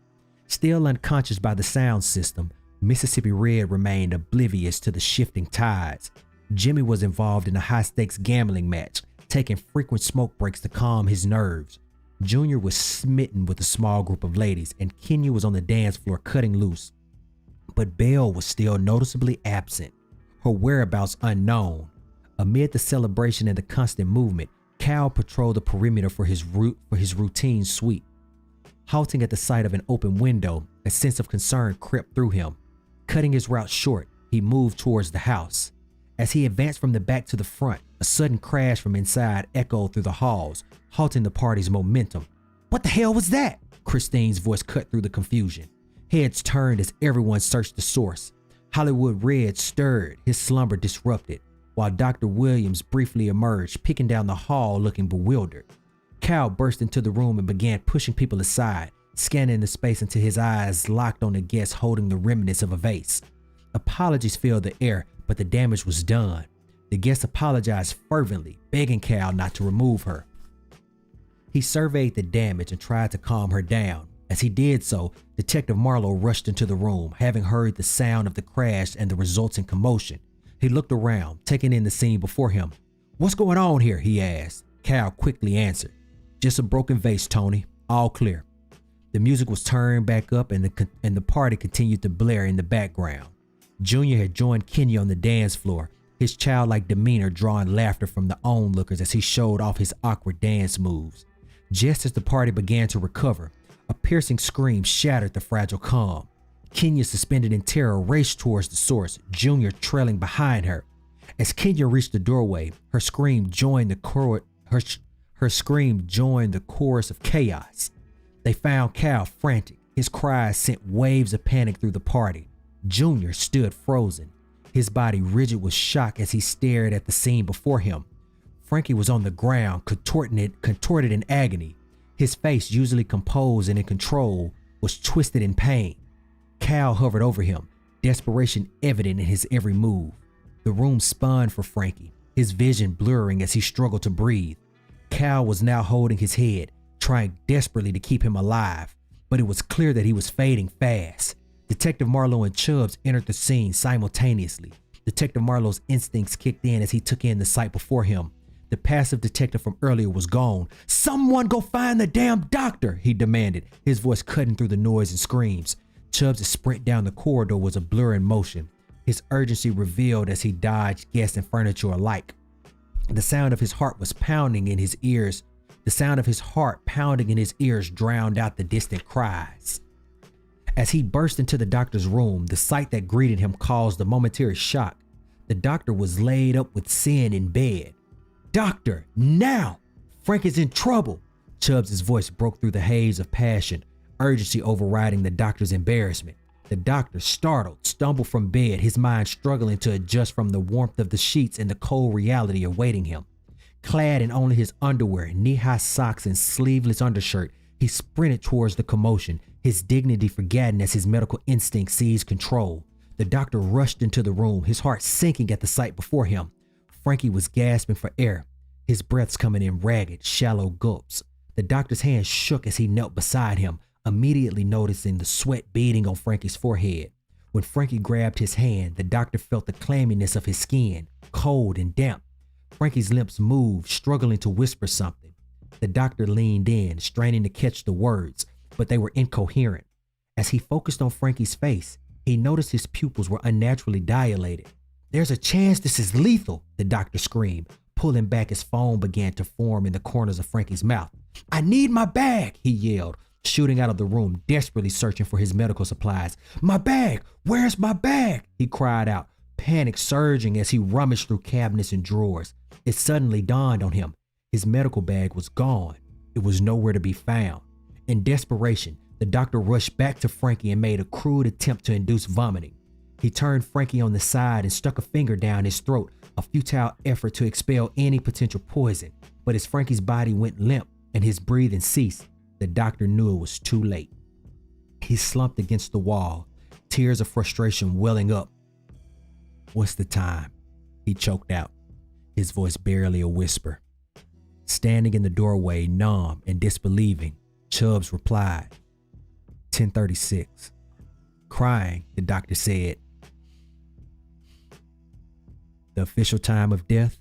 Still unconscious by the sound system, Mississippi Red remained oblivious to the shifting tides. Jimmy was involved in a high-stakes gambling match, taking frequent smoke breaks to calm his nerves. Junior was smitten with a small group of ladies, and Kenya was on the dance floor cutting loose. But Belle was still noticeably absent, her whereabouts unknown. Amid the celebration and the constant movement, Cal patrolled the perimeter for his routine sweep. Halting at the sight of an open window, a sense of concern crept through him. Cutting his route short, he moved towards the house. As he advanced from the back to the front, a sudden crash from inside echoed through the halls, halting the party's momentum. What the hell was that? Christine's voice cut through the confusion. Heads turned as everyone searched the source. Hollywood Red stirred, his slumber disrupted, while Dr. Williams briefly emerged, peeking down the hall looking bewildered. Cal burst into the room and began pushing people aside, scanning the space until his eyes locked on the guest holding the remnants of a vase. Apologies filled the air, but the damage was done. The guest apologized fervently, begging Cal not to remove her. He surveyed the damage and tried to calm her down. As he did so, Detective Marlowe rushed into the room, having heard the sound of the crash and the resulting commotion. He looked around, taking in the scene before him. What's going on here? He asked. Cal quickly answered. Just a broken vase, Tony. All clear. The music was turned back up and the party continued to blare in the background. Junior had joined Kenya on the dance floor, his childlike demeanor drawing laughter from the onlookers as he showed off his awkward dance moves. Just as the party began to recover, a piercing scream shattered the fragile calm. Kenya, suspended in terror, raced towards the source, Junior trailing behind her. As Kenya reached the doorway, her scream joined the chorus of chaos. They found Cal frantic. His cries sent waves of panic through the party. Junior stood frozen, his body rigid with shock as he stared at the scene before him. Frankie was on the ground, contorted in agony. His face, usually composed and in control, was twisted in pain. Cal hovered over him, desperation evident in his every move. The room spun for Frankie, his vision blurring as he struggled to breathe. Cal was now holding his head, trying desperately to keep him alive, but it was clear that he was fading fast. Detective Marlowe and Chubbs entered the scene simultaneously. Detective Marlowe's instincts kicked in as he took in the sight before him. The passive detective from earlier was gone. Someone go find the damn doctor, he demanded, his voice cutting through the noise and screams. Chubbs' sprint down the corridor was a blur in motion, his urgency revealed as he dodged guests and furniture alike. The sound of his heart pounding in his ears drowned out the distant cries. As he burst into the doctor's room, the sight that greeted him caused a momentary shock. The doctor was laid up with sin in bed. Doctor, now! Frank is in trouble! Chubbs' voice broke through the haze of passion, urgency overriding the doctor's embarrassment. The doctor, startled, stumbled from bed, his mind struggling to adjust from the warmth of the sheets and the cold reality awaiting him. Clad in only his underwear, knee-high socks, and sleeveless undershirt, he sprinted towards the commotion, his dignity forgotten as his medical instinct seized control. The doctor rushed into the room, his heart sinking at the sight before him. Frankie was gasping for air, his breaths coming in ragged, shallow gulps. The doctor's hand shook as he knelt beside him, immediately noticing the sweat beading on Frankie's forehead. When Frankie grabbed his hand, the doctor felt the clamminess of his skin, cold and damp. Frankie's lips moved, struggling to whisper something. The doctor leaned in, straining to catch the words, but they were incoherent. As he focused on Frankie's face, he noticed his pupils were unnaturally dilated. "There's a chance this is lethal," the doctor screamed, pulling back as foam began to form in the corners of Frankie's mouth. "I need my bag," he yelled, shooting out of the room, desperately searching for his medical supplies. "My bag! Where's my bag?" he cried out, panic surging as he rummaged through cabinets and drawers. It suddenly dawned on him. His medical bag was gone. It was nowhere to be found. In desperation, the doctor rushed back to Frankie and made a crude attempt to induce vomiting. He turned Frankie on the side and stuck a finger down his throat, a futile effort to expel any potential poison. But as Frankie's body went limp and his breathing ceased, the doctor knew it was too late. He slumped against the wall, tears of frustration welling up. "What's the time?" he choked out, his voice barely a whisper. Standing in the doorway, numb and disbelieving, Chubbs replied, 10:36. Crying, the doctor said, "The official time of death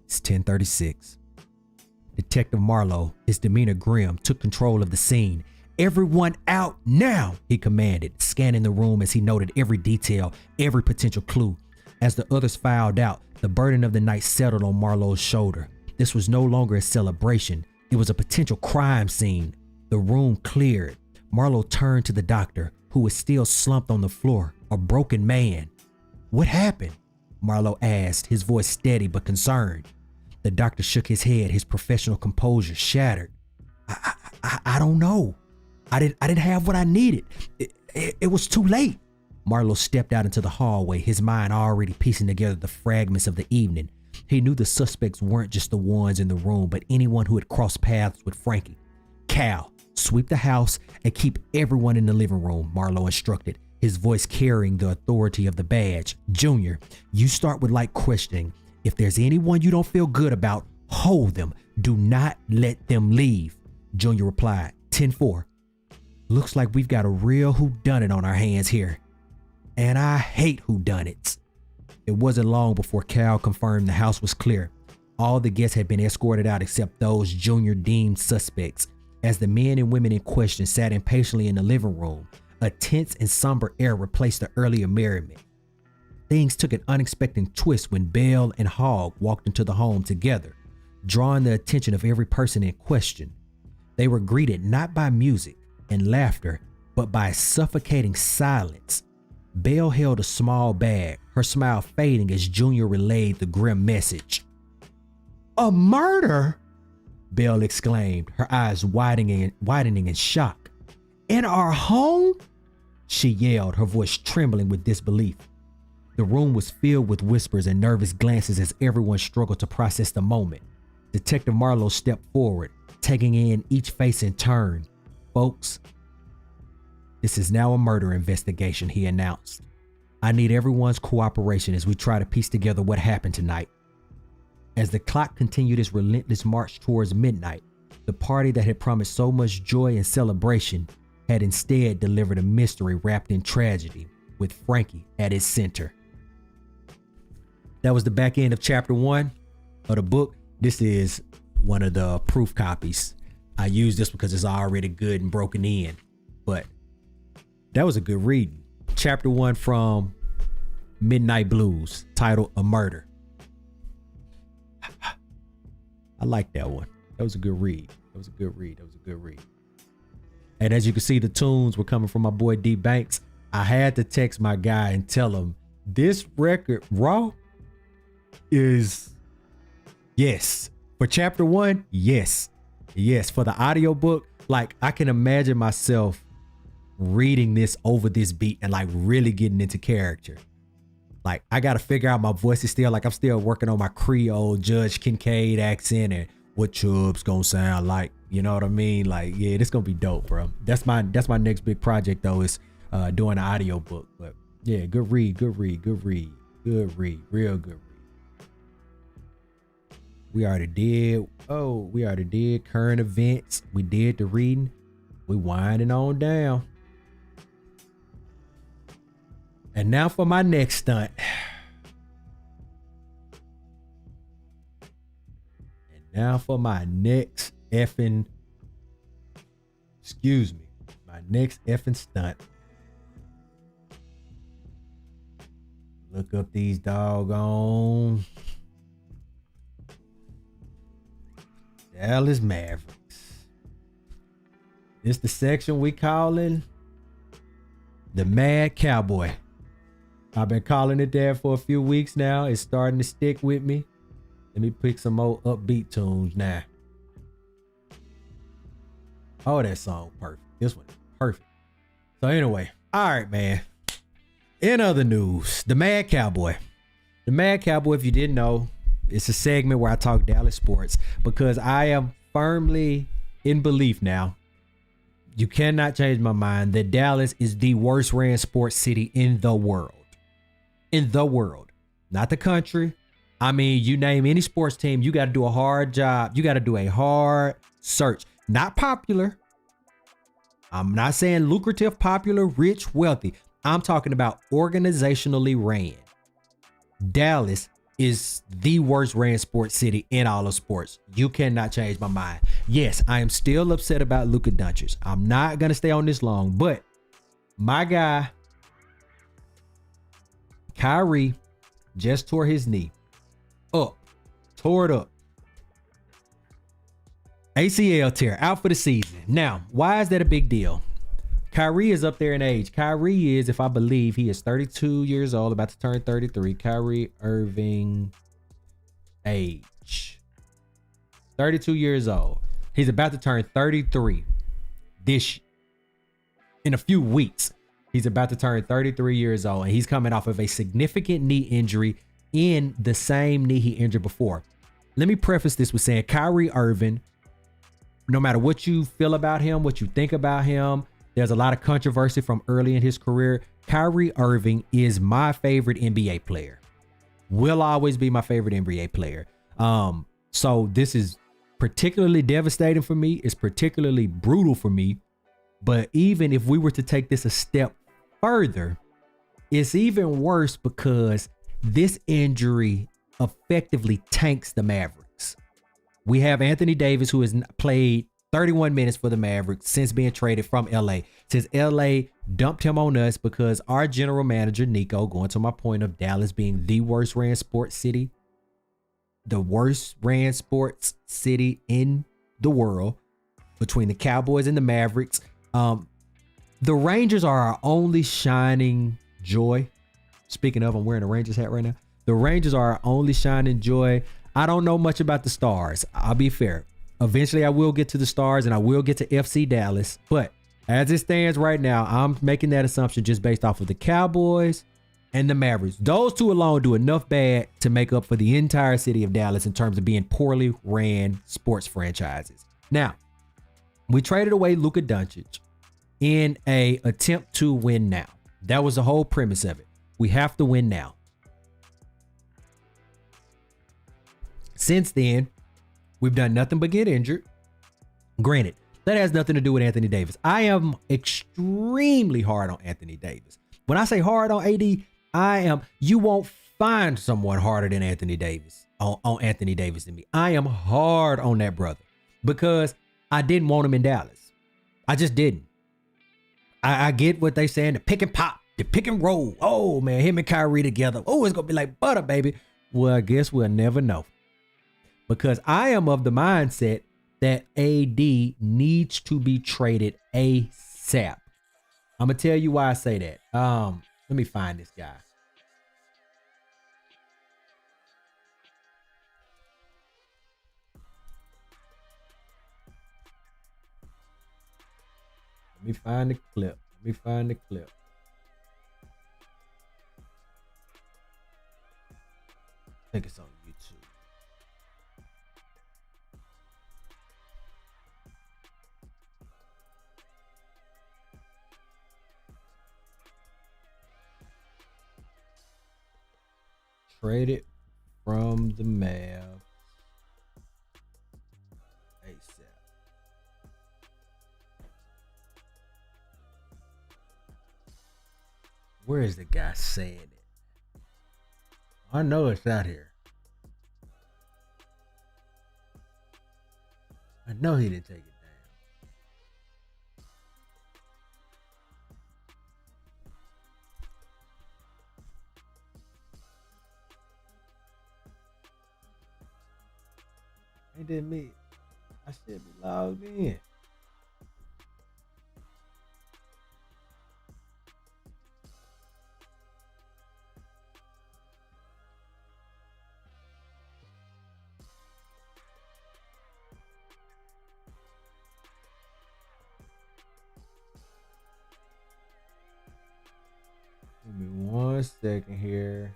is 10:36. Detective Marlowe, his demeanor grim, took control of the scene. "Everyone out now," he commanded, scanning the room as he noted every detail, every potential clue. As the others filed out, the burden of the night settled on Marlowe's shoulder. This was no longer a celebration. It was a potential crime scene. The room cleared. Marlowe turned to the doctor, who was still slumped on the floor, a broken man. "What happened?" Marlowe asked, his voice steady but concerned. The doctor shook his head, his professional composure shattered. I don't know. I didn't have what I needed. It was too late." Marlowe stepped out into the hallway, his mind already piecing together the fragments of the evening. He knew the suspects weren't just the ones in the room, but anyone who had crossed paths with Frankie. "Cal, sweep the house and keep everyone in the living room," Marlowe instructed, his voice carrying the authority of the badge. "Junior, you start with light questioning. If there's anyone you don't feel good about, hold them. Do not let them leave." Junior replied, 10-4. "Looks like we've got a real whodunit on our hands here. And I hate whodunits." It wasn't long before Cal confirmed the house was clear. All the guests had been escorted out except those Junior deemed suspects. As the men and women in question sat impatiently in the living room, a tense and somber air replaced the earlier merriment. Things took an unexpected twist when Bell and Hogg walked into the home together, drawing the attention of every person in question. They were greeted not by music and laughter, but by suffocating silence. Bell held a small bag, her smile fading as Junior relayed the grim message. "A murder!" Bell exclaimed, her eyes widening in shock. "In our home?" she yelled, her voice trembling with disbelief. The room was filled with whispers and nervous glances as everyone struggled to process the moment. Detective Marlowe stepped forward, taking in each face in turn. "Folks, this is now a murder investigation," he announced. "I need everyone's cooperation as we try to piece together what happened tonight." As the clock continued its relentless march towards midnight, the party that had promised so much joy and celebration had instead delivered a mystery wrapped in tragedy, with Frankie at its center. That was the back end of chapter 1 of the book. This is one of the proof copies. I use this because it's already good and broken in, but that was a good reading. Chapter 1 from Midnight Blues, titled "A Murder." I like that one. That was a good read. That was a good read. And as you can see, the tunes were coming from my boy D Banks. I had to text my guy and tell him this record, Raw, is yes. For chapter 1, yes. Yes. For the audiobook, like I can imagine myself reading this over this beat and like really getting into character. Like I got to figure out my voice is still like I'm still working on my Creole Judge Kincaid accent and what Chubb's gonna sound like. You know what I mean? Like, yeah, this gonna be dope, bro. That's my next big project though, is doing an audio book. But yeah, good read, real good read. We already did current events. We did the reading. We winding on down. And now for my next stunt. And now for my next effing, excuse me, my next effing stunt. Look up these doggone Dallas Mavericks. It's the section we calling the Mad Cowboy. I've been calling it that for a few weeks now. It's starting to stick with me. Let me pick some more upbeat tunes now. Oh, that song perfect. This one perfect. So anyway, all right, man. In other news, the Mad Cowboy. The Mad Cowboy, if you didn't know, it's a segment where I talk Dallas sports because I am firmly in belief now. You cannot change my mind that Dallas is the worst ran sports city in the world. In the world, not the country. I mean, you name any sports team, you got to do a hard job. You got to do a hard search. Not popular. I'm not saying lucrative, popular, rich, wealthy. I'm talking about organizationally ran. Dallas is the worst ran sports city in all of sports. You cannot change my mind. Yes, I am still upset about Luka Doncic. I'm not going to stay on this long, but my guy, Kyrie, just tore his knee up, tore it up. ACL tear, out for the season. Now, why is that a big deal? Kyrie is up there in age. Kyrie is, if I believe, he is 32 years old, about to turn 33. Kyrie Irving age. 32 years old. He's about to turn 33 in a few weeks. He's about to turn 33 years old, and he's coming off of a significant knee injury in the same knee he injured before. Let me preface this with saying Kyrie Irving, no matter what you feel about him, what you think about him, there's a lot of controversy from early in his career. Kyrie Irving is my favorite NBA player. Will always be my favorite NBA player. So this is particularly devastating for me. It's particularly brutal for me. But even if we were to take this a step further, it's even worse because this injury effectively tanks the Mavericks. We have Anthony Davis, who has played 31 minutes for the Mavericks since being traded from LA. Since LA dumped him on us because our general manager, Nico, going to my point of Dallas being the worst ran sports city, the worst ran sports city in the world between the Cowboys and the Mavericks. The Rangers are our only shining joy. Speaking of, I'm wearing a Rangers hat right now. The Rangers are our only shining joy. I don't know much about the Stars. I'll be fair. Eventually, I will get to the Stars and I will get to FC Dallas. But as it stands right now, I'm making that assumption just based off of the Cowboys and the Mavericks. Those two alone do enough bad to make up for the entire city of Dallas in terms of being poorly ran sports franchises. Now, we traded away Luka Doncic in a attempt to win now. That was the whole premise of it. We have to win now. Since then, we've done nothing but get injured. Granted, that has nothing to do with Anthony Davis. I am extremely hard on Anthony Davis. When I say hard on AD, you won't find someone harder than Anthony Davis on Anthony Davis than me. I am hard on that brother because I didn't want him in Dallas. I just didn't. I get what they saying, the pick and pop, the pick and roll. Oh man, him and Kyrie together. Oh, it's gonna be like butter, baby. Well, I guess we'll never know. Because I am of the mindset that AD needs to be traded ASAP. I'm gonna tell you why I say that. Let me find this guy. Let me find the clip. I think it's on YouTube. Traded from the Mavs ASAP. Where is the guy saying it? I know it's out here. I know he didn't take it down. He didn't meet. I should be logged in. Give me 1 second here.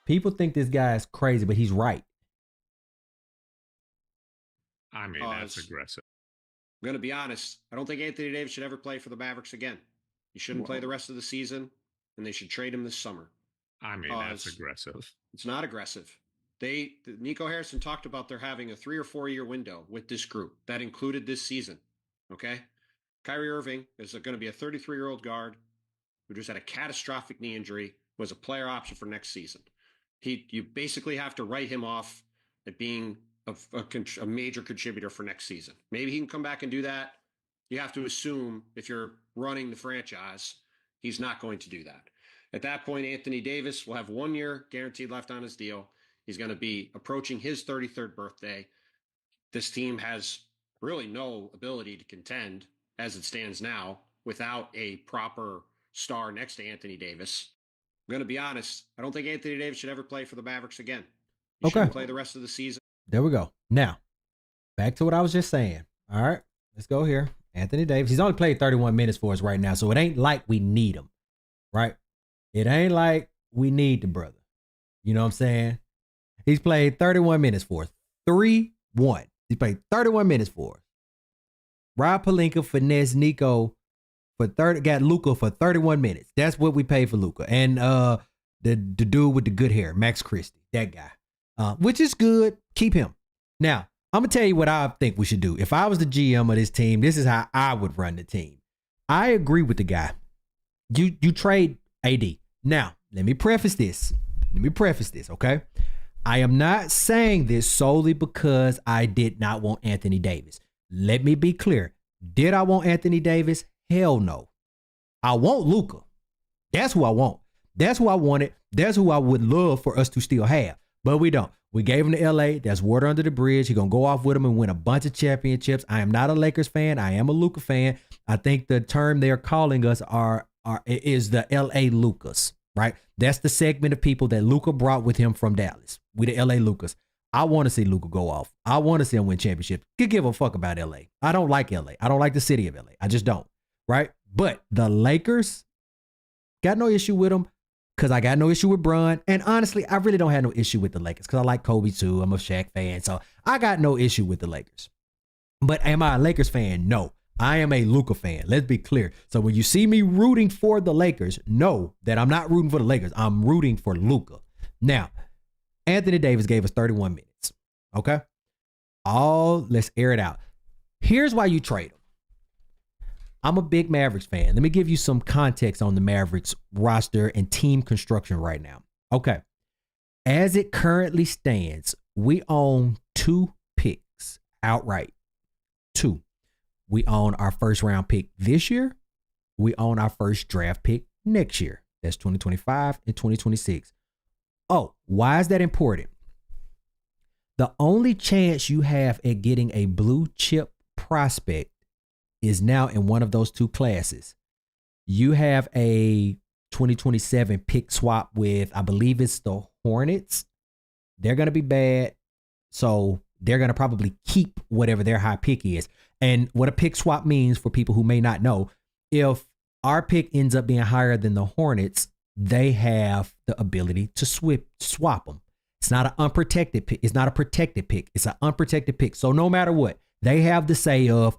People think this guy is crazy, but he's right. I mean, that's aggressive. I'm going to be honest. I don't think Anthony Davis should ever play for the Mavericks again. He shouldn't play the rest of the season, and they should trade him this summer. I mean, that's aggressive. It's not aggressive. Nico Harrison talked about they're having a 3 or 4 year window with this group that included this season. Okay, Kyrie Irving is going to be a 33-year-old guard who just had a catastrophic knee injury, was a player option for next season. You basically have to write him off at being a major contributor for next season. Maybe he can come back and do that. You have to assume if you're running the franchise, he's not going to do that. At that point, Anthony Davis will have 1 year guaranteed left on his deal. He's going to be approaching his 33rd birthday. This team has really no ability to contend as it stands now without a proper star next to Anthony Davis. I'm going to be honest. I don't think Anthony Davis should ever play for the Mavericks again. He shouldn't play the rest of the season. There we go. Now, back to what I was just saying. All right, let's go here. Anthony Davis. He's only played 31 minutes for us right now, so it ain't like we need him, right? It ain't like we need the brother. You know what I'm saying? He's played 31 minutes for us. 3-1. He played 31 minutes for us. Rob Pelinka finessed Nico got Luka for 31 minutes. That's what we paid for Luka. And the dude with the good hair, Max Christie, that guy, which is good. Keep him. Now, I'm going to tell you what I think we should do. If I was the GM of this team, this is how I would run the team. I agree with the guy. You trade AD. Now, let me preface this, okay? I am not saying this solely because I did not want Anthony Davis. Let me be clear. Did I want Anthony Davis? Hell no. I want Luka. That's who I want. That's who I wanted. That's who I would love for us to still have. But we don't. We gave him to LA. That's water under the bridge. He's going to go off with him and win a bunch of championships. I am not a Lakers fan. I am a Luka fan. I think the term they're calling us is the LA Lucas, right? That's the segment of people that Luka brought with him from Dallas. We the LA Lucas. I want to see Luka go off. I want to see him win championships. Could give a fuck about LA. I don't like LA. I don't like the city of LA. I just don't. Right? But the Lakers, got no issue with them because I got no issue with Bron. And honestly, I really don't have no issue with the Lakers because I like Kobe too. I'm a Shaq fan. So I got no issue with the Lakers. But am I a Lakers fan? No. I am a Luka fan. Let's be clear. So when you see me rooting for the Lakers, know that I'm not rooting for the Lakers. I'm rooting for Luka. Now, Anthony Davis gave us 31 minutes. Okay? Let's air it out. Here's why you trade him. I'm a big Mavericks fan. Let me give you some context on the Mavericks roster and team construction right now. Okay. As it currently stands, we own 2 picks outright. 2. We own our first round pick this year. We own our first draft pick next year. That's 2025 and 2026. Oh, why is that important? The only chance you have at getting a blue chip prospect is now in one of those 2 classes. You have a 2027 pick swap with, I believe it's the Hornets. They're going to be bad. So they're going to probably keep whatever their high pick is. And what a pick swap means for people who may not know, if our pick ends up being higher than the Hornets, they have the ability to swap them. It's not an unprotected pick. It's not a protected pick. It's an unprotected pick. So no matter what, they have the say of,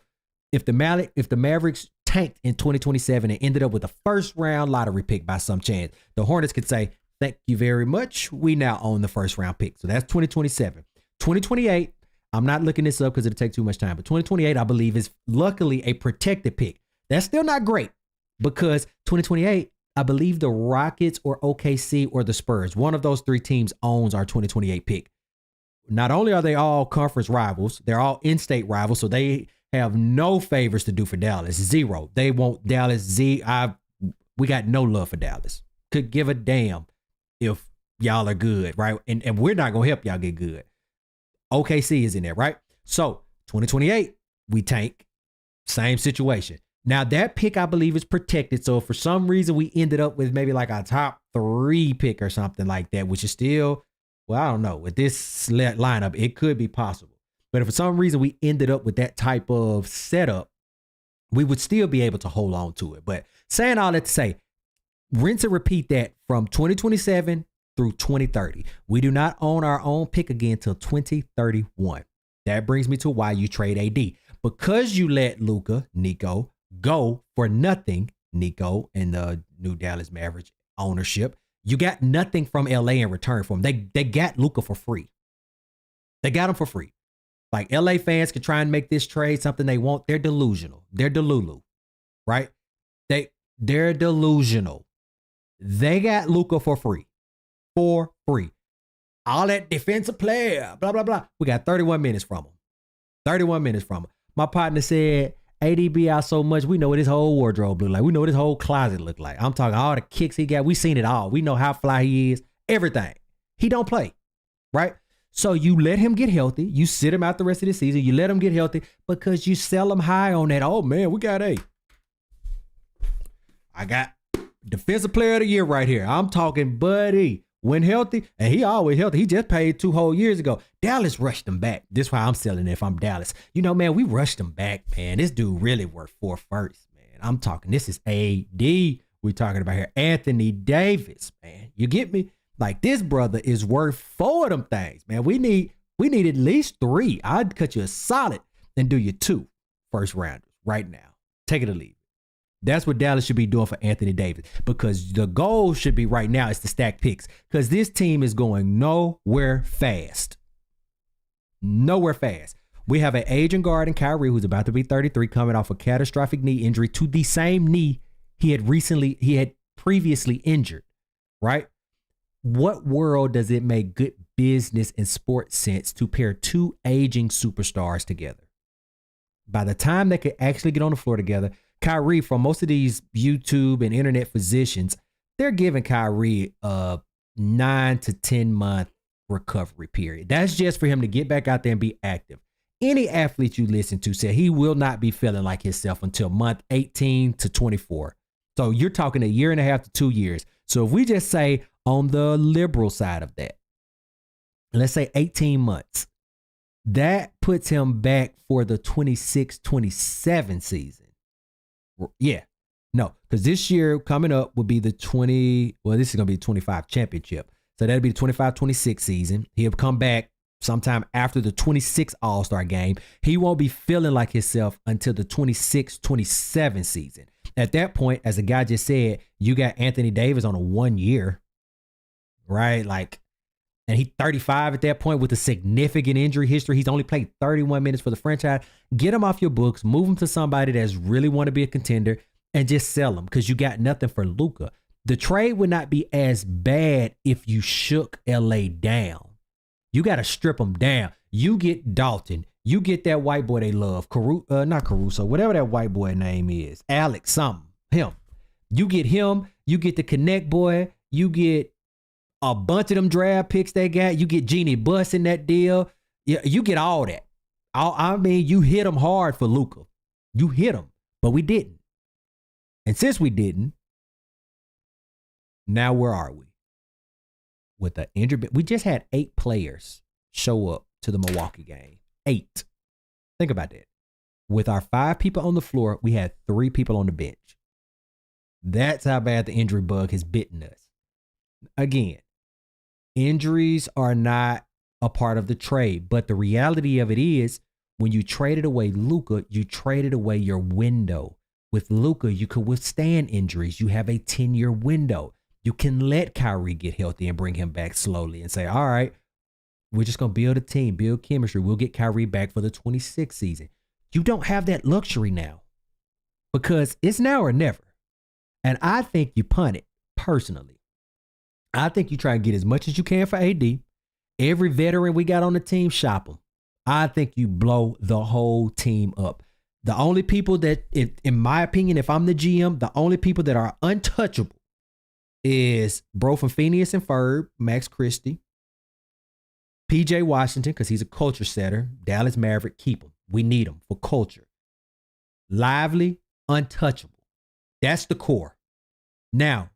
if the Mavericks tanked in 2027 and ended up with a first round lottery pick by some chance, the Hornets could say, thank you very much. We now own the first round pick. So that's 2027. 2028, I'm not looking this up because it'll take too much time. But 2028, I believe, is luckily a protected pick. That's still not great because 2028, I believe the Rockets or OKC or the Spurs, one of those three teams owns our 2028 pick. Not only are they all conference rivals, they're all in-state rivals, so they have no favors to do for Dallas. Zero. They want Dallas. We got no love for Dallas. Could give a damn if y'all are good, right? And we're not going to help y'all get good. OKC is in there, right? So 2028, we tank. Same situation. Now that pick, I believe, is protected. So if for some reason we ended up with maybe like a top 3 pick or something like that, which is still, well, I don't know. With this lineup, it could be possible. But if for some reason we ended up with that type of setup, we would still be able to hold on to it. But saying all that to say, rinse and repeat that from 2027 through 2030. We do not own our own pick again till 2031. That brings me to why you trade AD. Because you let Luka, Nico, go for nothing, Nico and the new Dallas Mavericks ownership, you got nothing from LA in return for him. They got Luka for free. They got him for free. Like LA fans can try and make this trade something they want. They're delusional. They're delulu, right? They're delusional. They got Luka for free. For free. All that defensive player, blah, blah, blah. We got 31 minutes from him. 31 minutes from him. My partner said, ADB out so much, we know what his whole wardrobe look like. We know what his whole closet look like. I'm talking all the kicks he got. We seen it all. We know how fly he is. Everything. He don't play, right? So you let him get healthy. You sit him out the rest of the season. You let him get healthy because you sell him high on that. Oh, man, we got I got defensive player of the year right here. I'm talking Buddy. When healthy, and he always healthy. He just paid 2 whole years ago. Dallas rushed him back. This is why I'm selling it if I'm Dallas. You know, man, we rushed him back, man. This dude really worth 4 first, man. I'm talking, this is AD we talking about here. Anthony Davis, man. You get me? Like, this brother is worth 4 of them things, man. We need at least 3. I'd cut you a solid and do you 2 first rounders right now. Take it or leave it. That's what Dallas should be doing for Anthony Davis, because the goal should be right now is to stack picks, because this team is going nowhere fast. Nowhere fast. We have an aging guard in Kyrie who's about to be 33, coming off a catastrophic knee injury to the same knee he had previously injured, right? What world does it make good business and sports sense to pair 2 aging superstars together? By the time they could actually get on the floor together, Kyrie, from most of these YouTube and internet physicians, they're giving Kyrie a 9 to 10 month recovery period. That's just for him to get back out there and be active. Any athlete you listen to said he will not be feeling like himself until month 18 to 24. So you're talking 1.5 years to 2 years. So if we just say on the liberal side of that, let's say 18 months, that puts him back for the 26-27 season. Yeah, no, because this year coming up would be the this is going to be the 25 championship. So that'll be the 25-26 season. He'll come back sometime after the 26 All-Star game. He won't be feeling like himself until the 26-27 season. At that point, as the guy just said, you got Anthony Davis on a 1 year, right? Like, and he's 35 at that point with a significant injury history. He's only played 31 minutes for the franchise. Get him off your books, move him to somebody that's really want to be a contender, and just sell him, because you got nothing for Luka. The trade would not be as bad if you shook LA down. You got to strip them down. You get Dalton. You get that white boy they love. Not Caruso, whatever that white boy name is. Alex something. Him. You get him. You get the Connect boy. You get a bunch of them draft picks they got. You get Jeannie Buss in that deal. You get all that. I mean, you hit them hard for Luka. You hit them, but we didn't. And since we didn't, now where are we? With the injury, we just had 8 players show up to the Milwaukee game. 8. Think about that. With our 5 people on the floor, we had 3 people on the bench. That's how bad the injury bug has bitten us. Again, injuries are not a part of the trade, but the reality of it is, when you traded away Luka, you traded away your window. With Luka, you could withstand injuries. You have a 10-year window. You can let Kyrie get healthy and bring him back slowly and say, all right, We're just going to build a team, build chemistry. We'll get Kyrie back for the 26th season. You don't have that luxury now because it's now or never. And I think you punt it personally. I think you try and get as much as you can for AD. Every veteran we got on the team, shop them. I think you blow the whole team up. The only people that, in my opinion, if I'm the GM, the only people that are untouchable is bro from Phineas and Ferb, Max Christie, PJ Washington, because he's a culture setter. Dallas Maverick, keep him. We need him for culture. Lively, untouchable. That's the core. Now,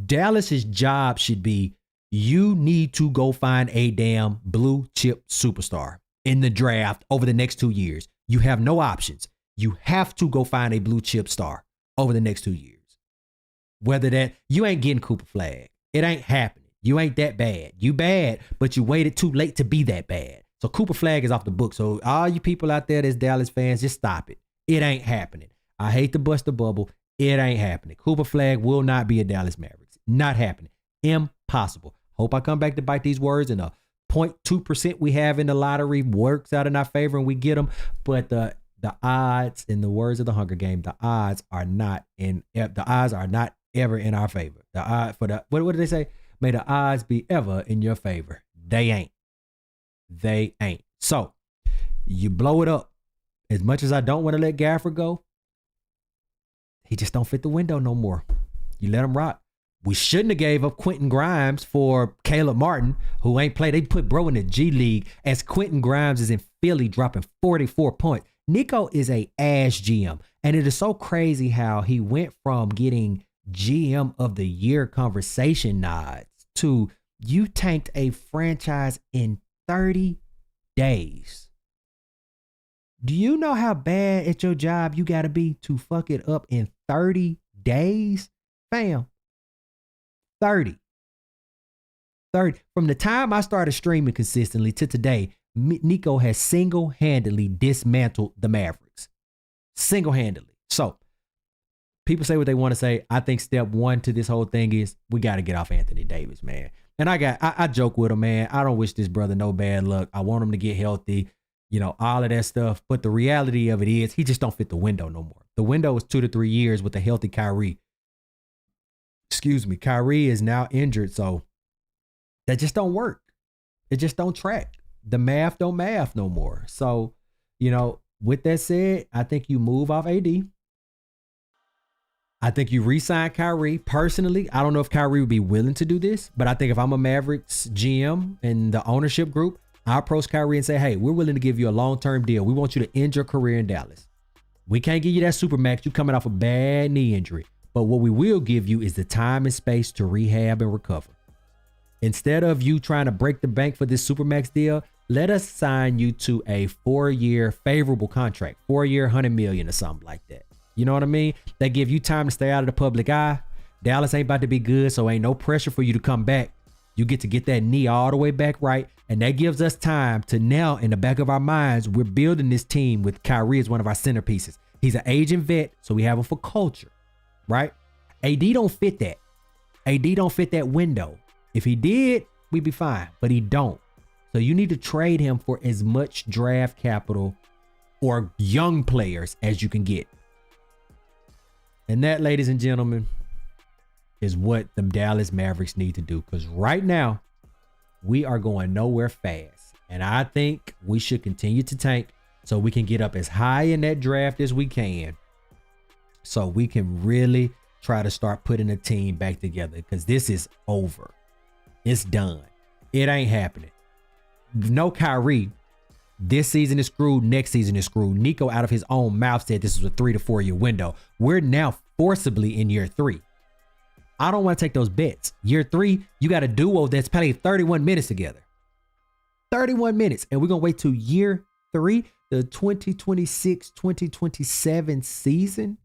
Dallas's job should be you need to go find a damn blue chip superstar in the draft over the next 2 years. You have no options. You have to go find a blue chip star over the next 2 years. Whether that, you ain't getting Cooper Flag. It ain't happening. You ain't that bad. You bad, but you waited too late to be that bad. So Cooper Flag is off the book. So all you people out there that's Dallas fans, just stop it. It ain't happening. I hate to bust the bubble. It ain't happening. Cooper Flag will not be a Dallas Mavericks. Not happening. Impossible. Hope I come back to bite these words and a 0.2% we have in the lottery works out in our favor and we get them. But the odds, in the words of the Hunger Game, the odds are not ever in our favor. The odds for the, what did they say? May the odds be ever in your favor. They ain't. They ain't. So you blow it up. As much as I don't want to let Gafford go, he just don't fit the window no more. You let him rock. We shouldn't have gave up Quentin Grimes for Caleb Martin, who ain't played. They put bro in the G League as Quentin Grimes is in Philly dropping 44 points. Nico is a ass GM. And it is so crazy how he went from getting GM of the year conversation nods to you tanked a franchise in 30 days. Do you know how bad at your job you got to be to fuck it up in 30 days? Fam, 30. From the time I started streaming consistently to today, Nico has single-handedly dismantled the Mavericks. Single-handedly. So, people say what they want to say. I think step one to this whole thing is we got to get off Anthony Davis, man. And I joke with him, man. I don't wish this brother no bad luck. I want him to get healthy, you know, all of that stuff. But the reality of it is he just don't fit the window no more. The window is 2 to 3 years with a healthy Kyrie. Excuse me. Kyrie is now injured, so that just don't work. It just don't track. The math don't math no more. So, you know, with that said, I think you move off AD. I think you re-sign Kyrie. Personally, I don't know if Kyrie would be willing to do this, but I think if I'm a Mavericks GM and the ownership group, I approach Kyrie and say, hey, we're willing to give you a long-term deal. We want you to end your career in Dallas. We can't give you that supermax. You're coming off a bad knee injury. But what we will give you is the time and space to rehab and recover. Instead of you trying to break the bank for this supermax deal, let us sign you to a 4-year favorable contract, 4-year, $100 million or something like that. You know what I mean? They give you time to stay out of the public eye. Dallas ain't about to be good, so ain't no pressure for you to come back. You get to get that knee all the way back right, and that gives us time to now, in the back of our minds, we're building this team with Kyrie as one of our centerpieces. He's an aging vet, so we have him for culture, right? AD don't fit that. AD don't fit that window. If he did, we'd be fine, but he don't. So you need to trade him for as much draft capital or young players as you can get. And that, ladies and gentlemen, is what the Dallas Mavericks need to do. Because right now, we are going nowhere fast. And I think we should continue to tank so we can get up as high in that draft as we can. So we can really try to start putting a team back together. Because this is over. It's done. It ain't happening. No Kyrie. This season is screwed. Next season is screwed. Nico, out of his own mouth, said this was a 3 to 4 year window. We're now forcibly in year 3. I don't want to take those bets. Year 3, you got a duo that's played 31 minutes together. 31 minutes. And we're going to wait till year 3, the 2026-2027 season,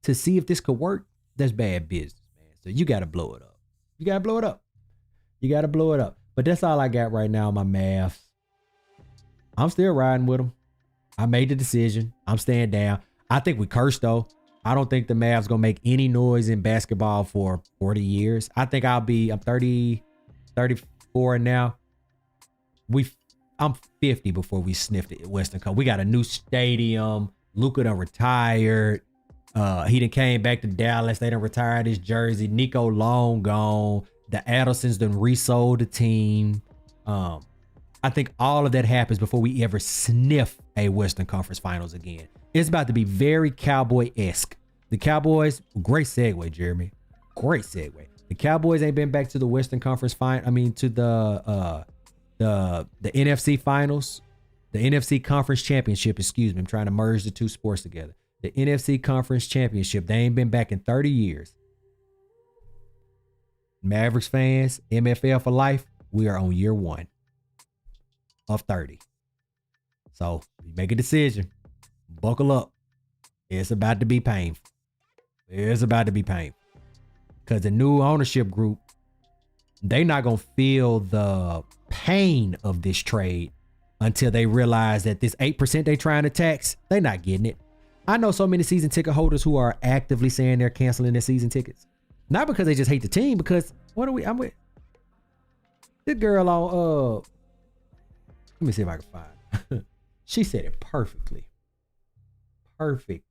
to see if this could work. That's bad business, man. So you got to blow it up. You got to blow it up. You got to blow it up. But that's all I got right now, my maths. I'm still riding with them. I made the decision. I'm staying down. I think we cursed, though. I don't think the Mavs going to make any noise in basketball for 40 years. I think I'm 34 now. I'm 50 before we sniffed it at Western Conference. We got a new stadium. Luka done retired. He done came back to Dallas. They done retired his jersey. Nico long gone. The Addisons done resold the team. I think all of that happens before we ever sniff a Western Conference Finals again. It's about to be very Cowboy-esque. The Cowboys, great segue, Jeremy. Great segue. The Cowboys ain't been back to the Western Conference to the NFC Finals, the NFC Conference Championship, excuse me. I'm trying to merge the two sports together. The NFC Conference Championship, they ain't been back in 30 years. Mavericks fans, MFL for life, we are on year 1 of 30. So make a decision. Buckle up. It's about to be painful. It's about to be painful. Because the new ownership group, they not going to feel the pain of this trade until they realize that this 8% they trying to tax, they not getting it. I know so many season ticket holders who are actively saying they're canceling their season tickets. Not because they just hate the team, because I'm with this girl on let me see if I can find. She said it perfectly. Perfectly.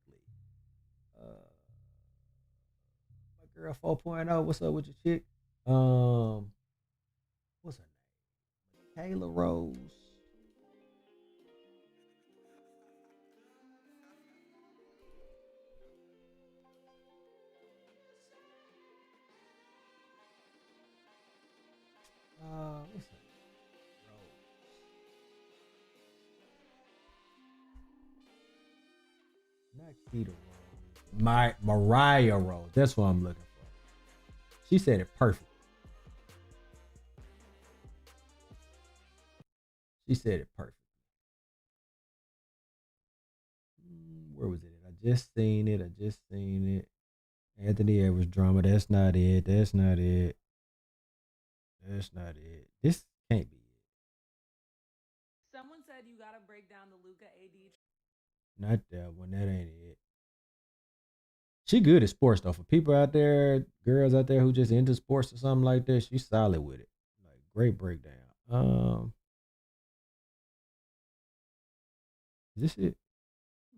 My girl 4.0, what's up with your chick? What's her name? Kayla Rose. What's her name? Rose. Not Keita Rose. Mariah Rose. That's what I'm looking for. She said it perfect. She said it perfect. Where was it? I just seen it. Anthony Edwards drama. That's not it. That's not it. This can't be it. Someone said you gotta break down the Luka AD. Not that one. That ain't it. She good at sports though. For people out there, girls out there who just into sports or something like that, she's solid with it. Like great breakdown. Is this it?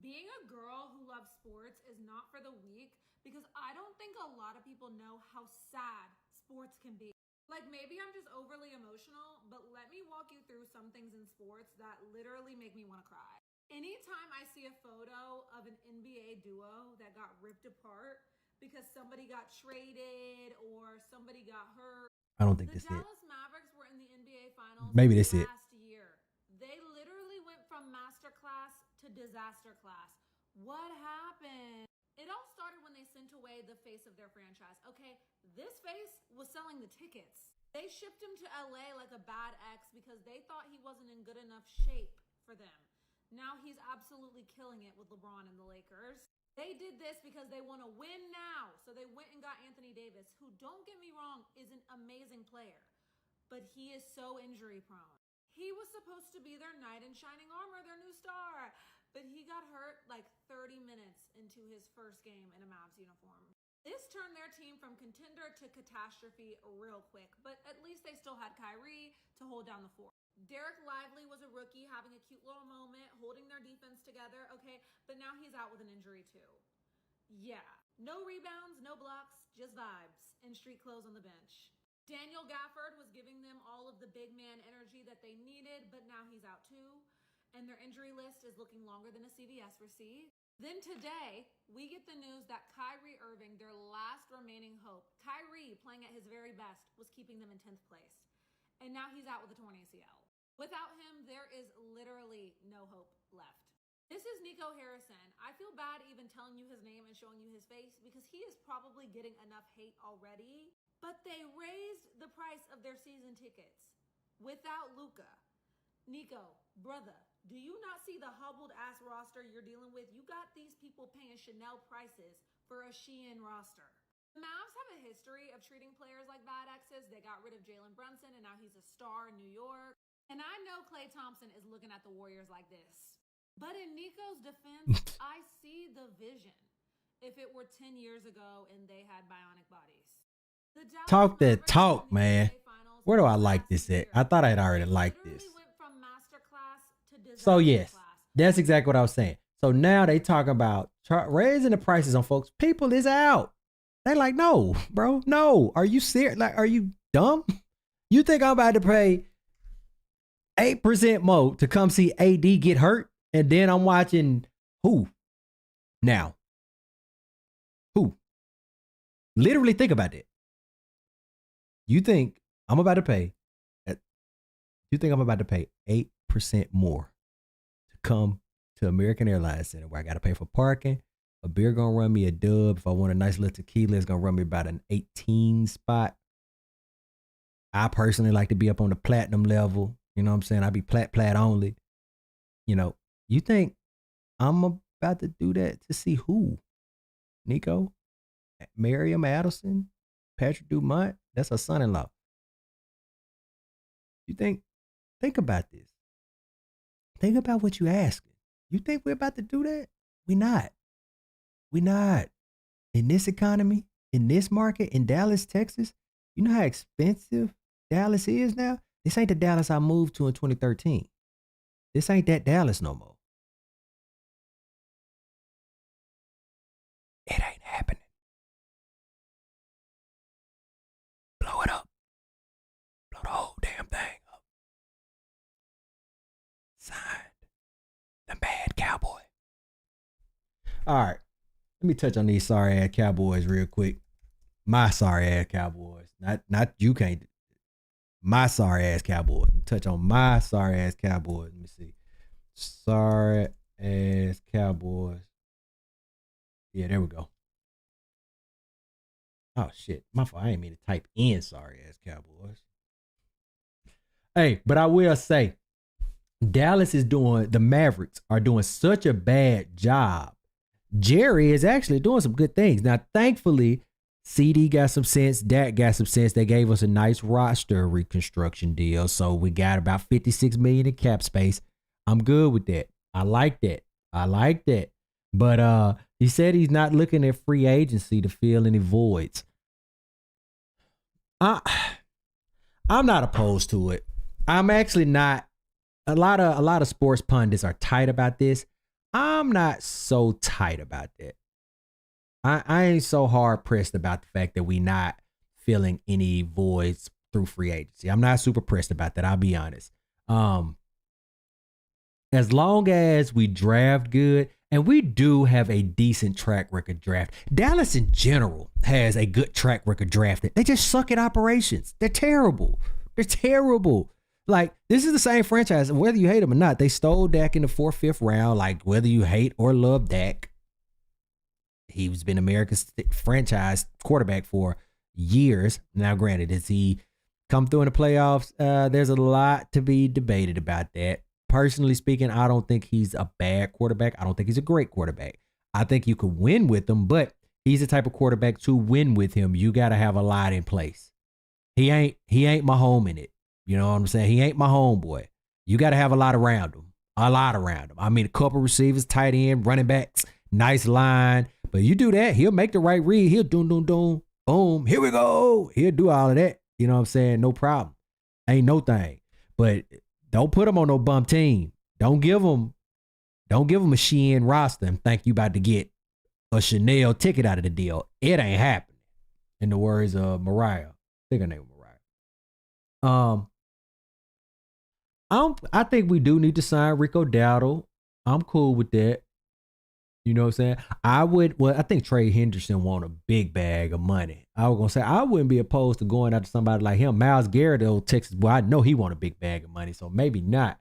Being a girl who loves sports is not for the weak because I don't think a lot of people know how sad sports can be. Like maybe I'm just overly emotional, but let me walk you through some things in sports that literally make me want to cry. Anytime I see a photo of an NBA duo that got ripped apart because somebody got traded or somebody got hurt. I don't think this is it. The Dallas Mavericks were in the NBA Finals Maybe this it. last year. They literally went from masterclass to disaster class. What happened? It all started when they sent away the face of their franchise. Okay, this face was selling the tickets. They shipped him to LA like a bad ex because they thought he wasn't in good enough shape for them. Now he's absolutely killing it with LeBron and the Lakers. They did this because they want to win now. So they went and got Anthony Davis, who, don't get me wrong, is an amazing player. But he is so injury prone. He was supposed to be their knight in shining armor, their new star. But he got hurt like 30 minutes into his first game in a Mavs uniform. This turned their team from contender to catastrophe real quick. But at least they still had Kyrie to hold down the fort. Derek Lively was a rookie having a cute little moment, holding their defense together. Okay, but now he's out with an injury too. Yeah, no rebounds, no blocks, just vibes and street clothes on the bench. Daniel Gafford was giving them all of the big man energy that they needed, but now he's out too. And their injury list is looking longer than a CVS receipt. Then today, we get the news that Kyrie Irving, their last remaining hope, Kyrie playing at his very best, was keeping them in 10th place. And now he's out with a torn ACL. Without him, there is literally no hope left. This is Nico Harrison. I feel bad even telling you his name and showing you his face because he is probably getting enough hate already. But they raised the price of their season tickets without Luka. Nico, brother, do you not see the hobbled ass roster you're dealing with? You got these people paying Chanel prices for a Shein roster. The Mavs have a history of treating players like bad exes. They got rid of Jalen Brunson and now he's a star in New York. And I know Klay Thompson is looking at the Warriors like this. But in Nico's defense, I see the vision. If it were 10 years ago and they had bionic bodies. Talk that talk, man. Where do I like this at? I thought I'd already liked this. Went So yes, that's exactly what I was saying. So now they talking about raising the prices on folks. People is out. They like, no, bro, no. Are you serious? Like, are you dumb? You think I'm about to pay 8% more to come see AD get hurt? And then I'm watching who? Now. Who? Literally think about that. You think I'm about to pay 8% more to come to American Airlines Center where I got to pay for parking? A beer gonna run me a dub. If I want a nice little tequila, it's gonna run me about an 18 spot. I personally like to be up on the platinum level. You know what I'm saying? I be plat only. You know, you think I'm about to do that to see who? Nico? Miriam Adelson? Patrick Dumont? That's her son-in-law. You think about this. Think about what you asking. You think we're about to do that? We not. In this economy, in this market, in Dallas, Texas, you know how expensive Dallas is now? This ain't the Dallas I moved to in 2013. This ain't that Dallas no more. It ain't happening. Blow it up. Blow the whole damn thing up. Signed. The bad Cowboy. All right. Let me touch on these sorry ass Cowboys real quick. My sorry ass Cowboys. Not you can't. My sorry ass Cowboys. Touch on my sorry ass Cowboys. Let me see. Sorry ass Cowboys. Yeah, there we go. Oh shit. My fault. I ain't mean to type in sorry ass Cowboys. Hey, but I will say the Mavericks are doing such a bad job. Jerry is actually doing some good things. Now, thankfully, CD got some sense. Dak got some sense. They gave us a nice roster reconstruction deal. So we got about $56 million in cap space. I'm good with that. I like that. But he said he's not looking at free agency to fill any voids. I'm not opposed to it. I'm actually not. A lot of sports pundits are tight about this. I'm not so tight about that. I ain't so hard pressed about the fact that we not filling any voids through free agency. I'm not super pressed about that. I'll be honest. As long as we draft good, and we do have a decent track record draft. Dallas in general has a good track record drafting. They just suck at operations. They're terrible. Like, this is the same franchise, whether you hate them or not. They stole Dak in the 4th, 5th round. Like, whether you hate or love Dak, he's been America's franchise quarterback for years. Now, granted, does he come through in the playoffs? There's a lot to be debated about that. Personally speaking, I don't think he's a bad quarterback. I don't think he's a great quarterback. I think you could win with him, but he's the type of quarterback to win with him. You got to have a lot in place. He ain't Mahomes in it. You know what I'm saying? He ain't my homeboy. You got to have a lot around him. I mean, a couple receivers, tight end, running backs, nice line. But you do that, he'll make the right read. He'll boom, here we go. He'll do all of that. You know what I'm saying? No problem. Ain't no thing. But don't put him on no bum team. Don't give him a Shein roster and think you about to get a Chanel ticket out of the deal. It ain't happening. In the words of Mariah. I think her name was Mariah. I think we do need to sign Rico Dowdle. I'm cool with that. You know what I'm saying? I think Trey Henderson want a big bag of money. I was going to say, I wouldn't be opposed to going after somebody like him. Myles Garrett, the old Texas boy, I know he want a big bag of money, so maybe not.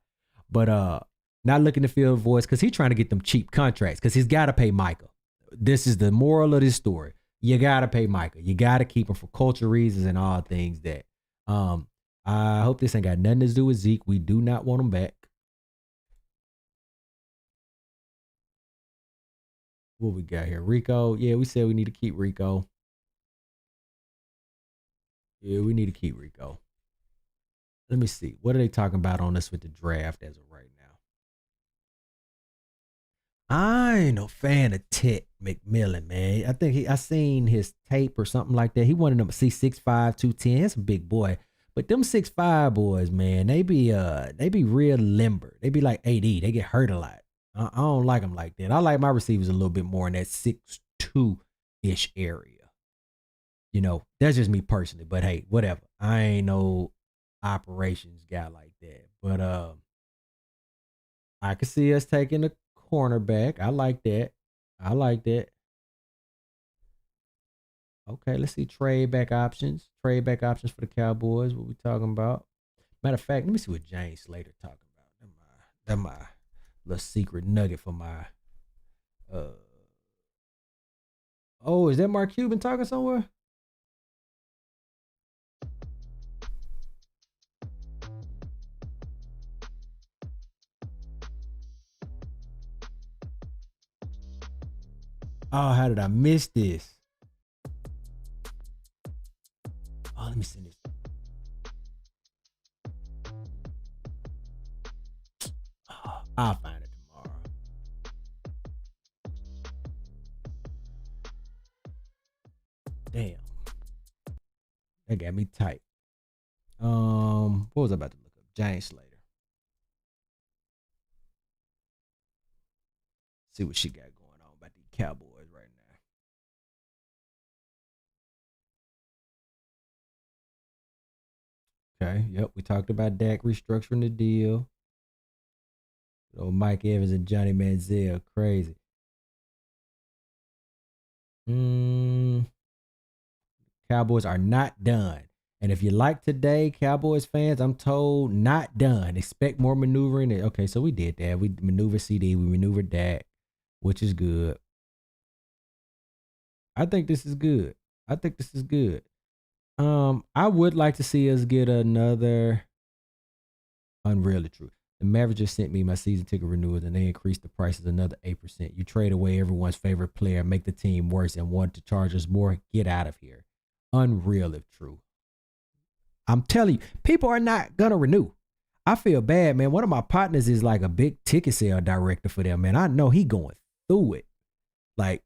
But not looking to fill voice because he's trying to get them cheap contracts because he's got to pay Micah. This is the moral of this story. You got to pay Micah. You got to keep him for culture reasons and all things that. I hope this ain't got nothing to do with Zeke. We do not want him back. What we got here? Rico. Yeah, we said we need to keep Rico. Yeah, we need to keep Rico. Let me see. What are they talking about on this with the draft as of right now? I ain't no fan of Ted McMillan, man. I think I seen his tape or something like that. He wanted him to see 6'5", 210. That's a big boy. But them 6'5" boys, man, they be real limber. They be like AD. They get hurt a lot. I don't like them like that. I like my receivers a little bit more in that 6'2" area. You know, that's just me personally. But hey, whatever. I ain't no operations guy like that. But I could see us taking a cornerback. I like that. Okay, let's see trade back options. Trade back options for the Cowboys. What we talking about? Matter of fact, let me see what James Slater talking about. That my little secret nugget for my. Oh, is that Mark Cuban talking somewhere? Oh, how did I miss this? Oh, let me send this. Oh, I'll find it tomorrow. Damn. That got me tight. What was I about to look up? James Slater. See what she got going on about the Cowboys right now. Okay, yep. We talked about Dak restructuring the deal. Oh, Mike Evans and Johnny Manziel, crazy. Cowboys are not done. And if you like today, Cowboys fans, I'm told not done. Expect more maneuvering. Okay, so we did that. We maneuvered CD. We maneuvered Dak, which is good. I think this is good. I would like to see us get another unreal true. The Mavericks just sent me my season ticket renewals and they increased the prices another 8%. You trade away everyone's favorite player, make the team worse, and want to charge us more. Get out of here. Unreal if true. I'm telling you, people are not gonna renew. I feel bad, man. One of my partners is like a big ticket sale director for them, man. I know he going through it. Like,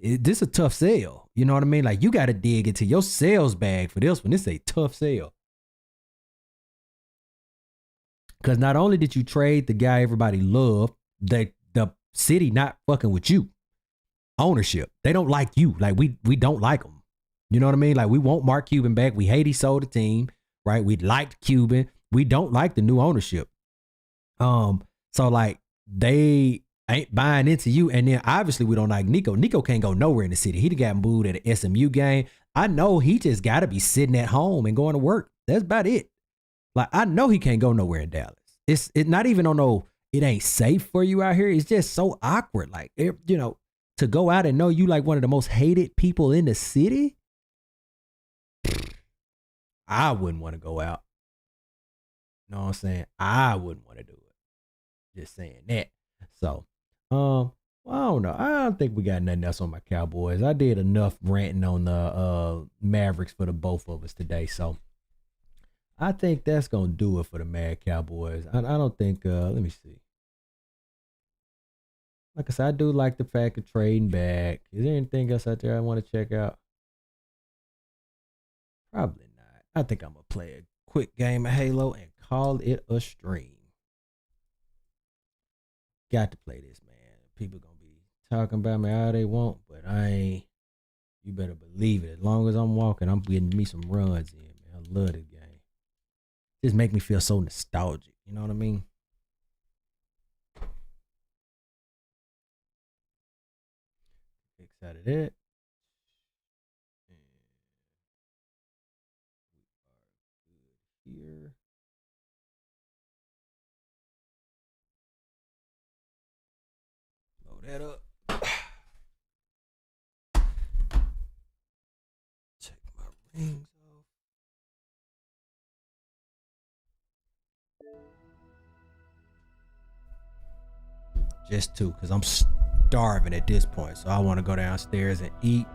this is a tough sale. You know what I mean? Like, you got to dig into your sales bag for this one. This is a tough sale. Because not only did you trade the guy everybody loved, the city not fucking with you. Ownership. They don't like you. Like, we don't like them. You know what I mean? Like, we want Mark Cuban back. We hate he sold the team, right? We liked Cuban. We don't like the new ownership. So like, they ain't buying into you. And then obviously we don't like Nico. Nico can't go nowhere in the city. He got booed at an SMU game. I know he just got to be sitting at home and going to work. That's about it. Like, I know he can't go nowhere in Dallas. It's not even on no, it ain't safe for you out here. It's just so awkward. Like, you know, to go out and know you like one of the most hated people in the city. I wouldn't want to go out. You know what I'm saying? I wouldn't want to do it. Just saying that. So, well, I don't know. I don't think we got nothing else on my Cowboys. I did enough ranting on the Mavericks for the both of us today. So, I think that's going to do it for the Mad Cowboys. I don't think, let me see. Like I said, I do like the fact of trading back. Is there anything else out there I want to check out? Probably not. I think I'm going to play a quick game of Halo and call it a stream. Got to play this, man. People going to be talking about me all they want, but I ain't. You better believe it. As long as I'm walking, I'm getting me some runs in, man. I love this game. Just make me feel so nostalgic. You know what I mean? Excited it. And we are good here. Load that up. Take my rings off. Just two, because I'm starving at this point. So I want to go downstairs and eat.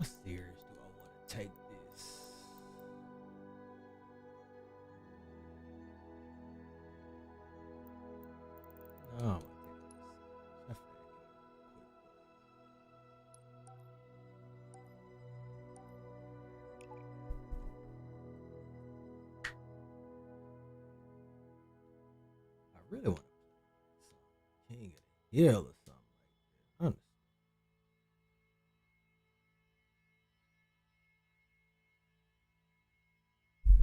How serious do I want to take this? Oh. I really want to play some King of the Hill or something like that.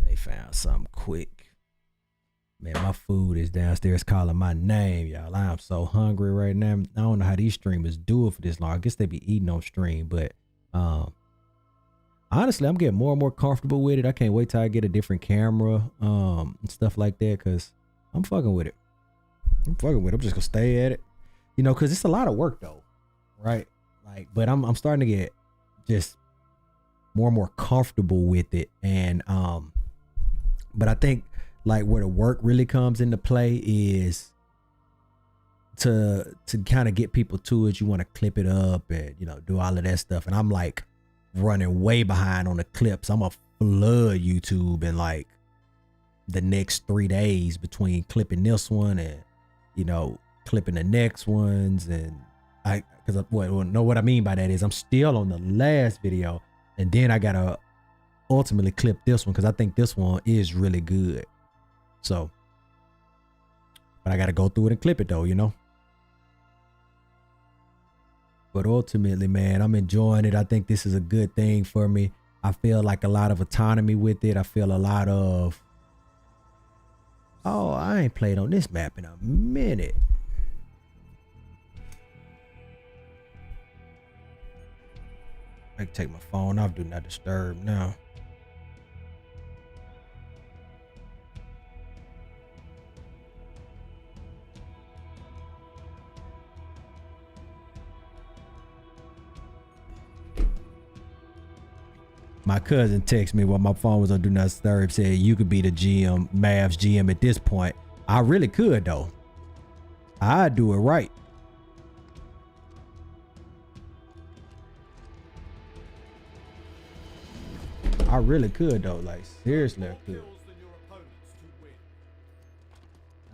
They found something quick. Man, my food is downstairs calling my name, y'all. I'm so hungry right now. I don't know how these streamers do it for this long. I guess they be eating on stream, but honestly, I'm getting more and more comfortable with it. I can't wait till I get a different camera and stuff like that, because I'm fucking with it. I'm just gonna stay at it, you know, because it's a lot of work though, right? Like, but I'm starting to get just more and more comfortable with it, and but I think like where the work really comes into play is to kind of get people to it. You want to clip it up and, you know, do all of that stuff, and I'm like running way behind on the clips. I'm gonna flood YouTube in like the next 3 days between clipping this one and, you know, clipping the next ones. And what I mean by that is I'm still on the last video, and then I gotta ultimately clip this one because I think this one is really good. So, but I gotta go through it and clip it though, you know. But ultimately, man, I'm enjoying it. I think this is a good thing for me. I feel like a lot of autonomy with it. I feel a lot of, oh, I ain't played on this map in a minute. I can take my phone off, do not disturb now. My cousin texted me while my phone was on Do Not Disturb, said you could be the GM, Mavs GM at this point. I really could though. I'd do it right. I really could though. Like seriously, I could.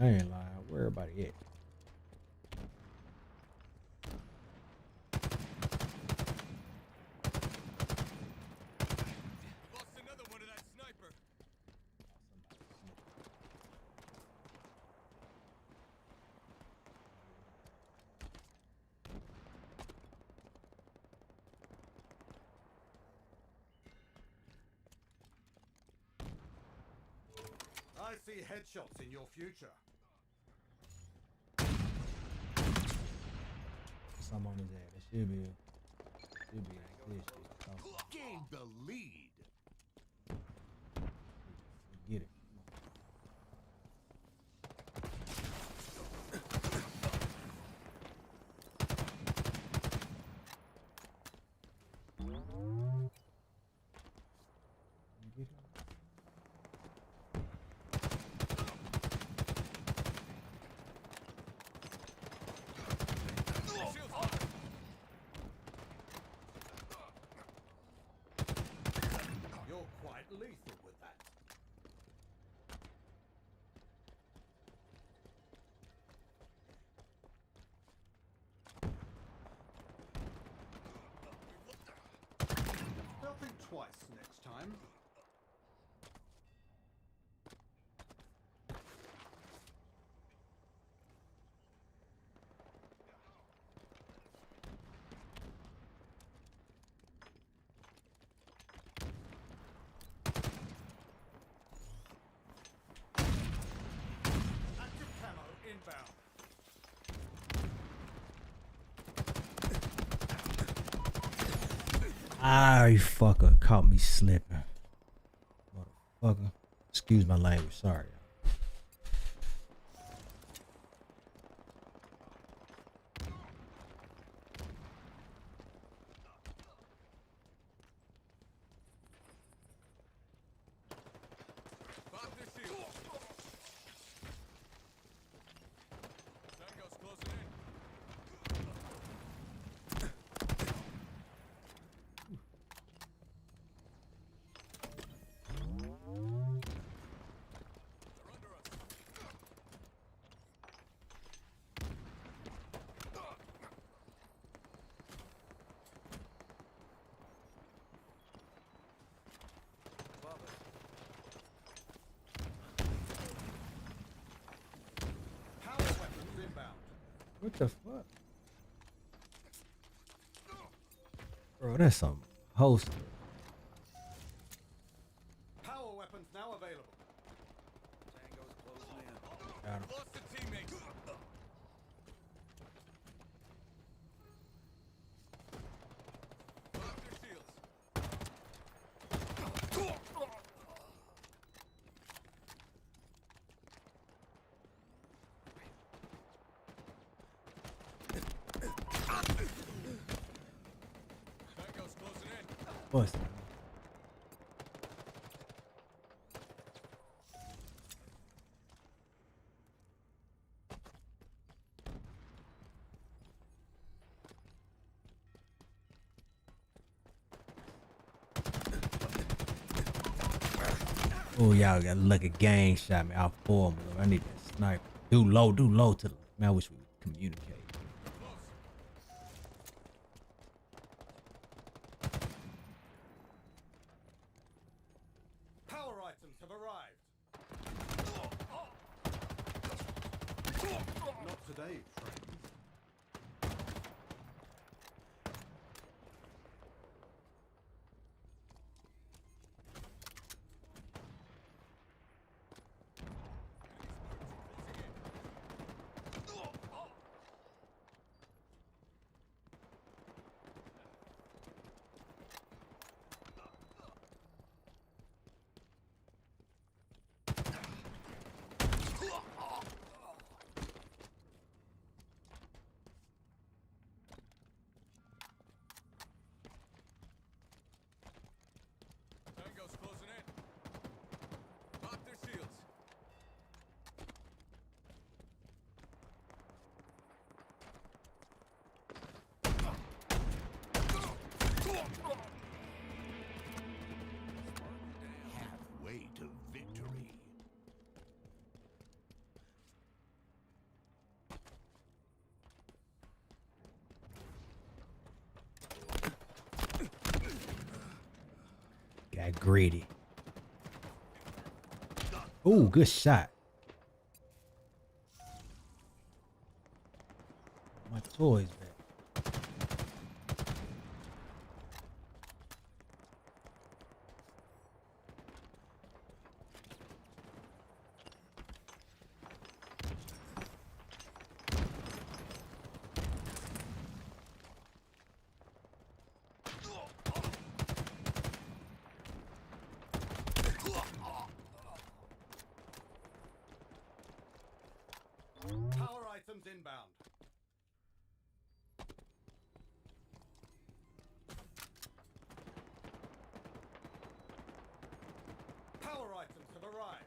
I ain't lying. Where everybody at? I see headshots in your future. Some on his ass. It should be. Gain the lead. Get it. You're quite lethal with that. They'll think twice next time. Active camo inbound. Ah, you fucker caught me slipping. Motherfucker. Excuse my language. Sorry. the fuck? Bro, that's some host. Power weapons now available. Tango's closing in. Got him. Lost a teammate. Put up your shields. Tango's closing in. What's Oh, y'all got look at gang shot me. I'll form. I need that sniper. Do low to the. Man, I wish we would communicate. Power items have arrived. Not today, friends. Tango's closing in. Pop their shields. Halfway to victory. Got greedy. Oh, good shot. My toys back. Power items inbound. Power items have arrived.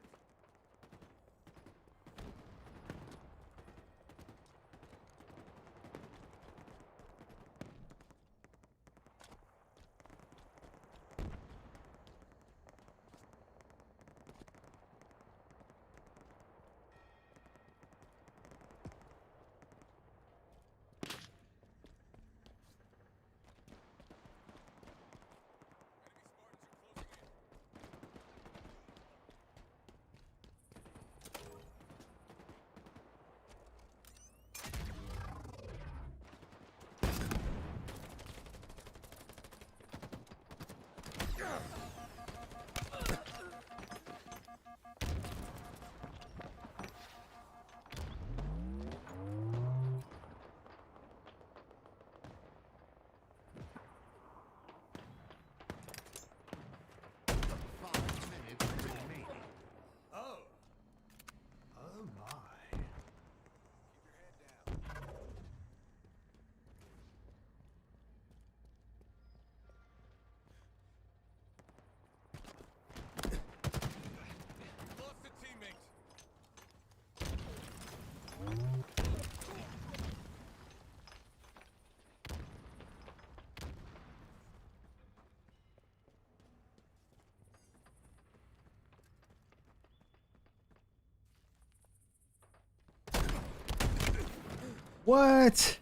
What?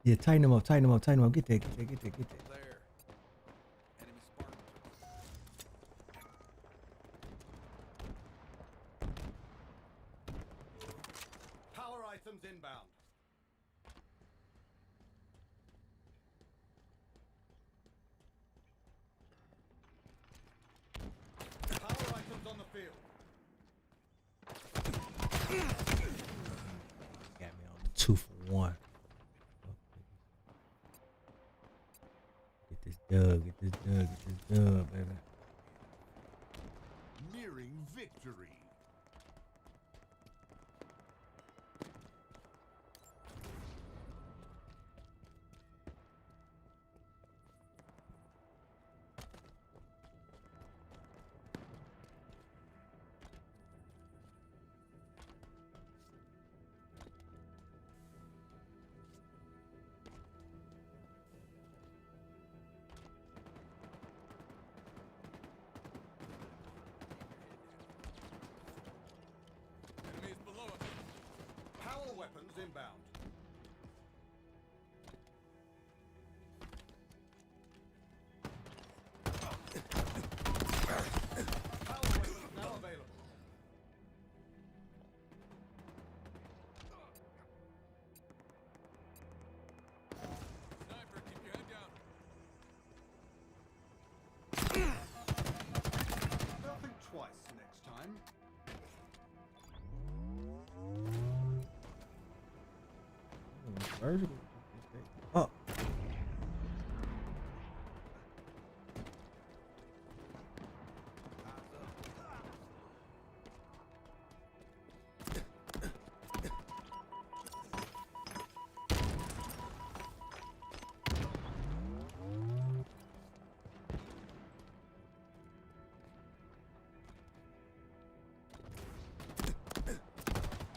Yeah, tighten him up, tighten him up, tighten him up. Get there, get there, get there, get there. Power items inbound. 2 for 1. Get this dub, get this dub, get this dub, baby. Nearing victory. Enemies below us. Power weapons inbound. Power weapons now available. Sniper, keep your head down. They'll think twice next time. Oh.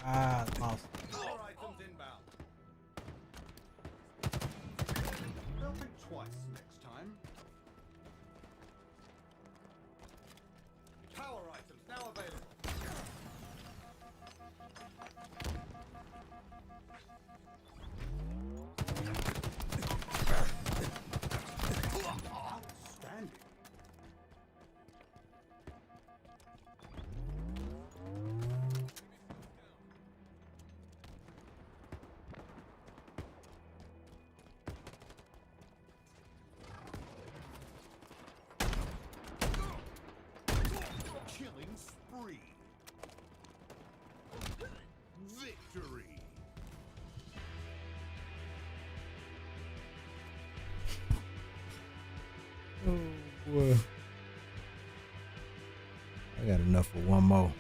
Ah, lost. Power items inbound. They'll think twice next time. Power items now available. Outstanding. Killing spree. Victory. Oh boy. I got enough for one more.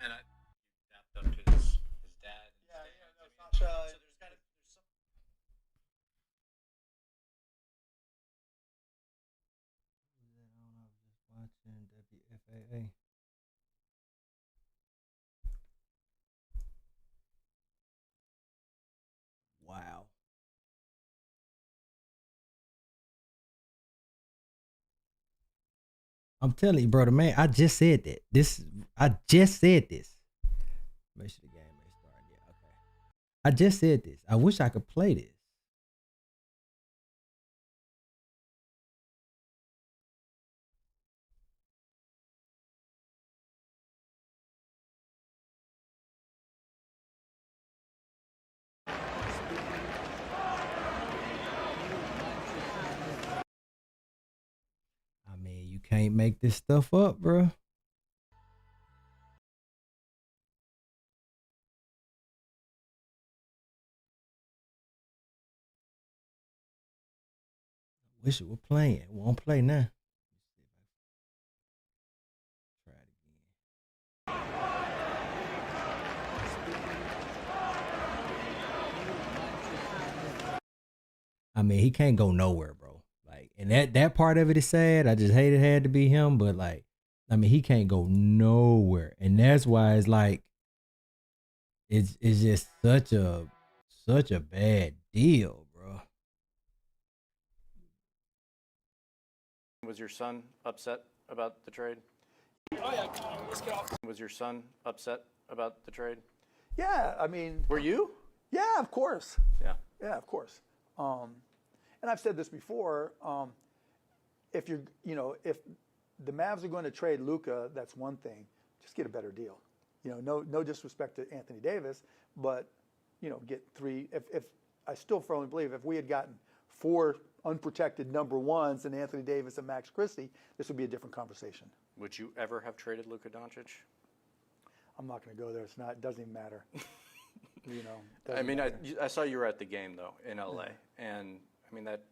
And I dapped up to his dad. And no, Sasha. So there's some. Watching WFAA. Wow. I'm telling you, brother, man, I just said that. I just said this. Make sure the game ain't starting I just said this. I wish I could play this. I mean, you can't make this stuff up, bro. Wish it were playing. It won't play now. Try it again. I mean, he can't go nowhere, bro. Like, and that part of it is sad. I just hate it had to be him, but like, I mean, he can't go nowhere, and that's why it's like, it's just such a bad deal, bro. Was your son upset about the trade? Oh yeah, let's get off. Was your son upset about the trade? Yeah, I mean. Were you? Yeah, of course. Yeah. Yeah, of course. And I've said this before. If if the Mavs are going to trade Luka, that's one thing. Just get a better deal. No disrespect to Anthony Davis, but get 3. If I still firmly believe if we had gotten 4 unprotected number ones and Anthony Davis and Max Christie, this would be a different conversation. Would you ever have traded Luka Doncic? I'm not going to go there. It doesn't even matter. I mean, I saw you were at the game though in LA, and I mean that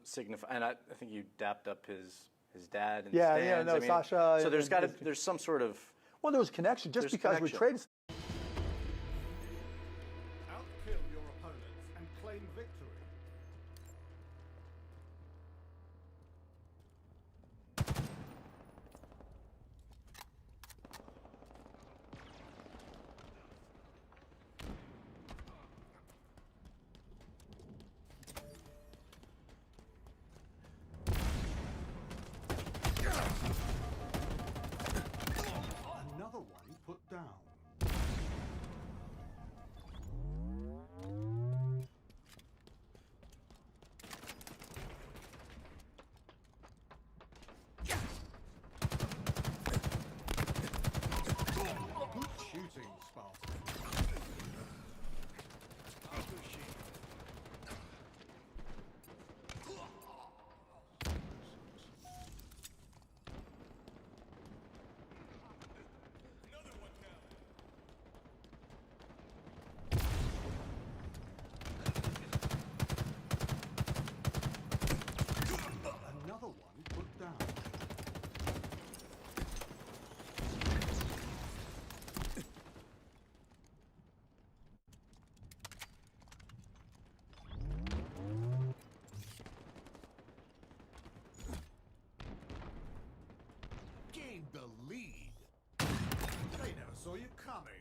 signify. And I think you dapped up his dad. And stands. I mean, Sasha. So there's some sort of there was connection just because we traded. Outkill your opponents and claim victory. Another one put down. Good shooting, Spartan. Another one put down. Gained the lead. They never saw you coming.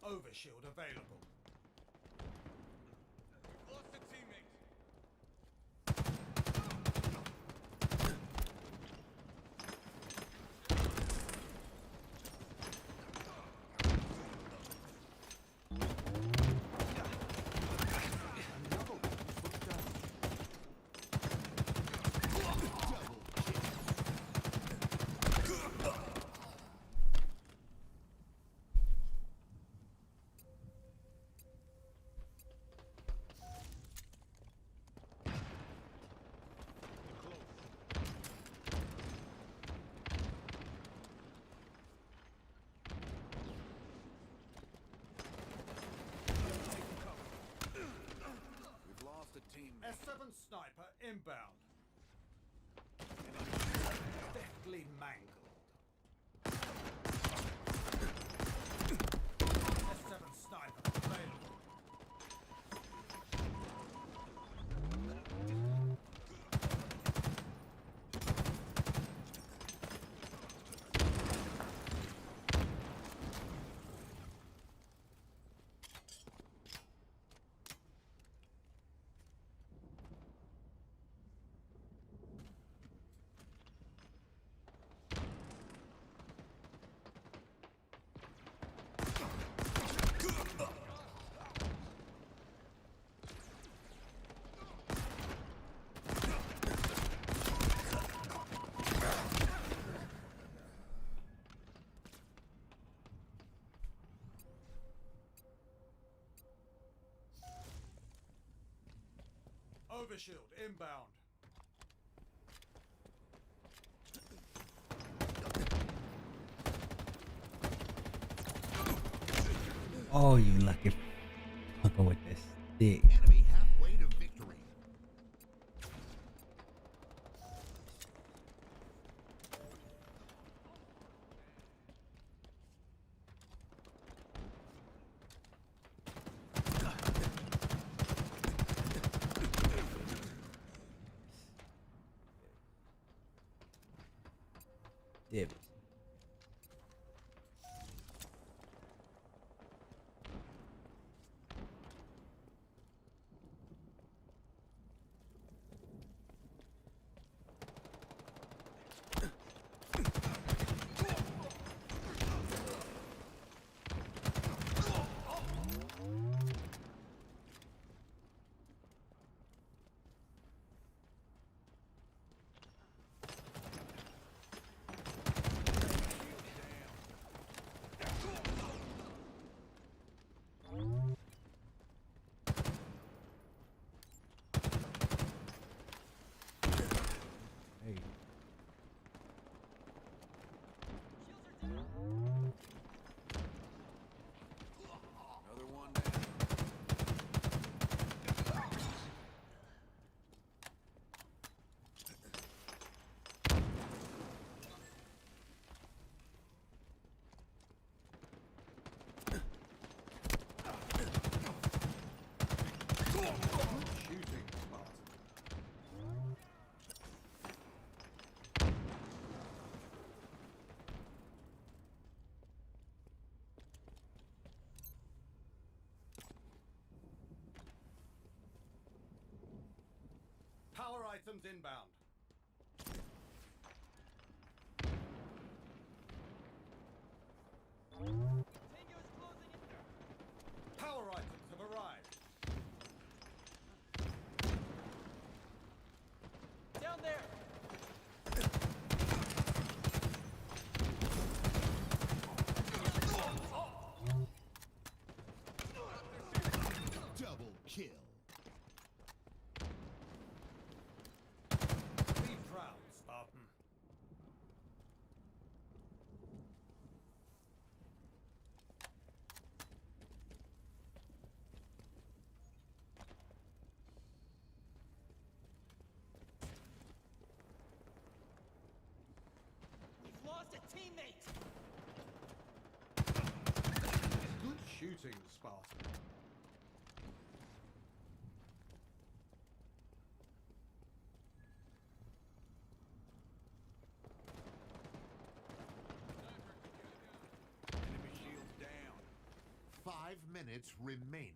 Overshield available. Lost a teammate. S7 sniper inbound. Deftly mangled. Overshield inbound. Oh, you lucky fucker with this stick. Enemy halfway to victory. Dibs. Hey. Another one down. Shooting, Spartan. Power items inbound. Power items have arrived. Down there. Double kill. Be proud, Spartan. We've lost a teammate. Good shooting, Spartan. Enemy shields down. 5 minutes remaining.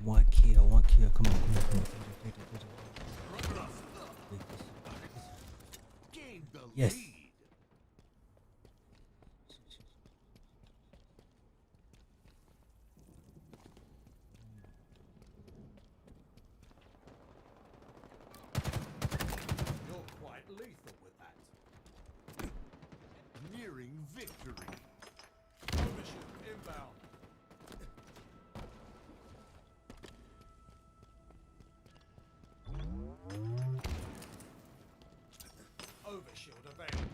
One kill, one kill. Come on, come on, come on. Take that. Gain the Yes. lead. You're quite lethal with that. Nearing victory. Overshield inbound. Overshield available.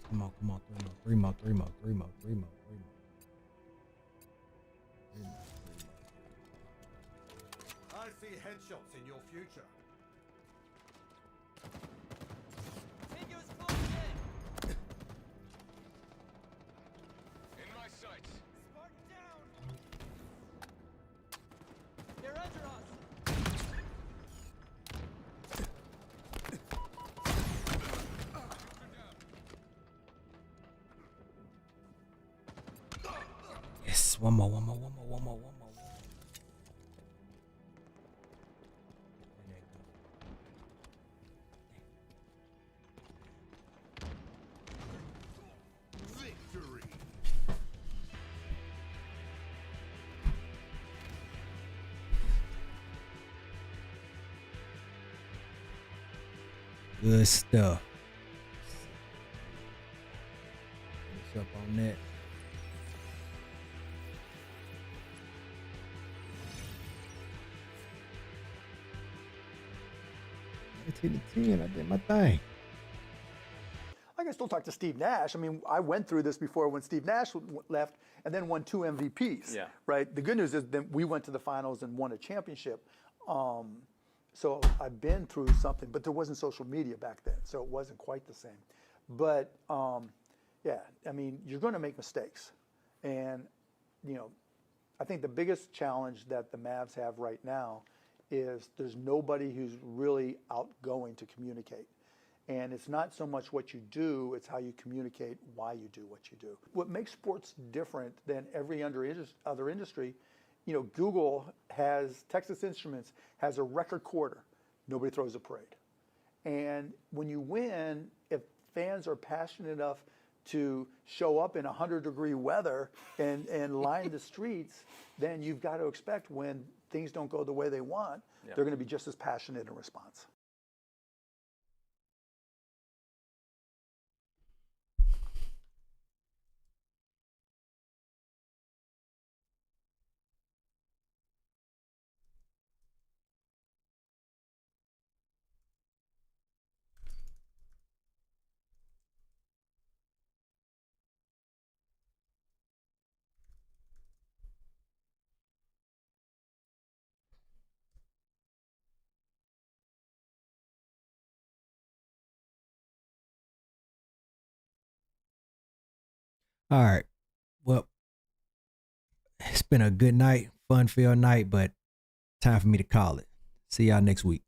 Come on. 3 more. I see headshots in your future. In my sights. Spartan down. They're under us. Yes, one more. Victory. Good stuff. Finish up on that. To the 10, I did my thing. I can still talk to Steve Nash. I mean, I went through this before when Steve Nash left and then won 2 MVPs. Yeah. Right. The good news is that we went to the finals and won a championship. So I've been through something, but there wasn't social media back then, so it wasn't quite the same. But yeah, I mean, you're going to make mistakes, and you know, I think the biggest challenge that the Mavs have right now is there's nobody who's really outgoing to communicate. And it's not so much what you do, it's how you communicate why you do what you do. What makes sports different than every other industry, you know, Google has, Texas Instruments has a record quarter. Nobody throws a parade. And when you win, if fans are passionate enough to show up in 100-degree weather and line the streets, then you've got to expect when things don't go the way they want, they're going to be just as passionate in response. All right. Well, it's been a good night, fun-filled night, but time for me to call it. See y'all next week.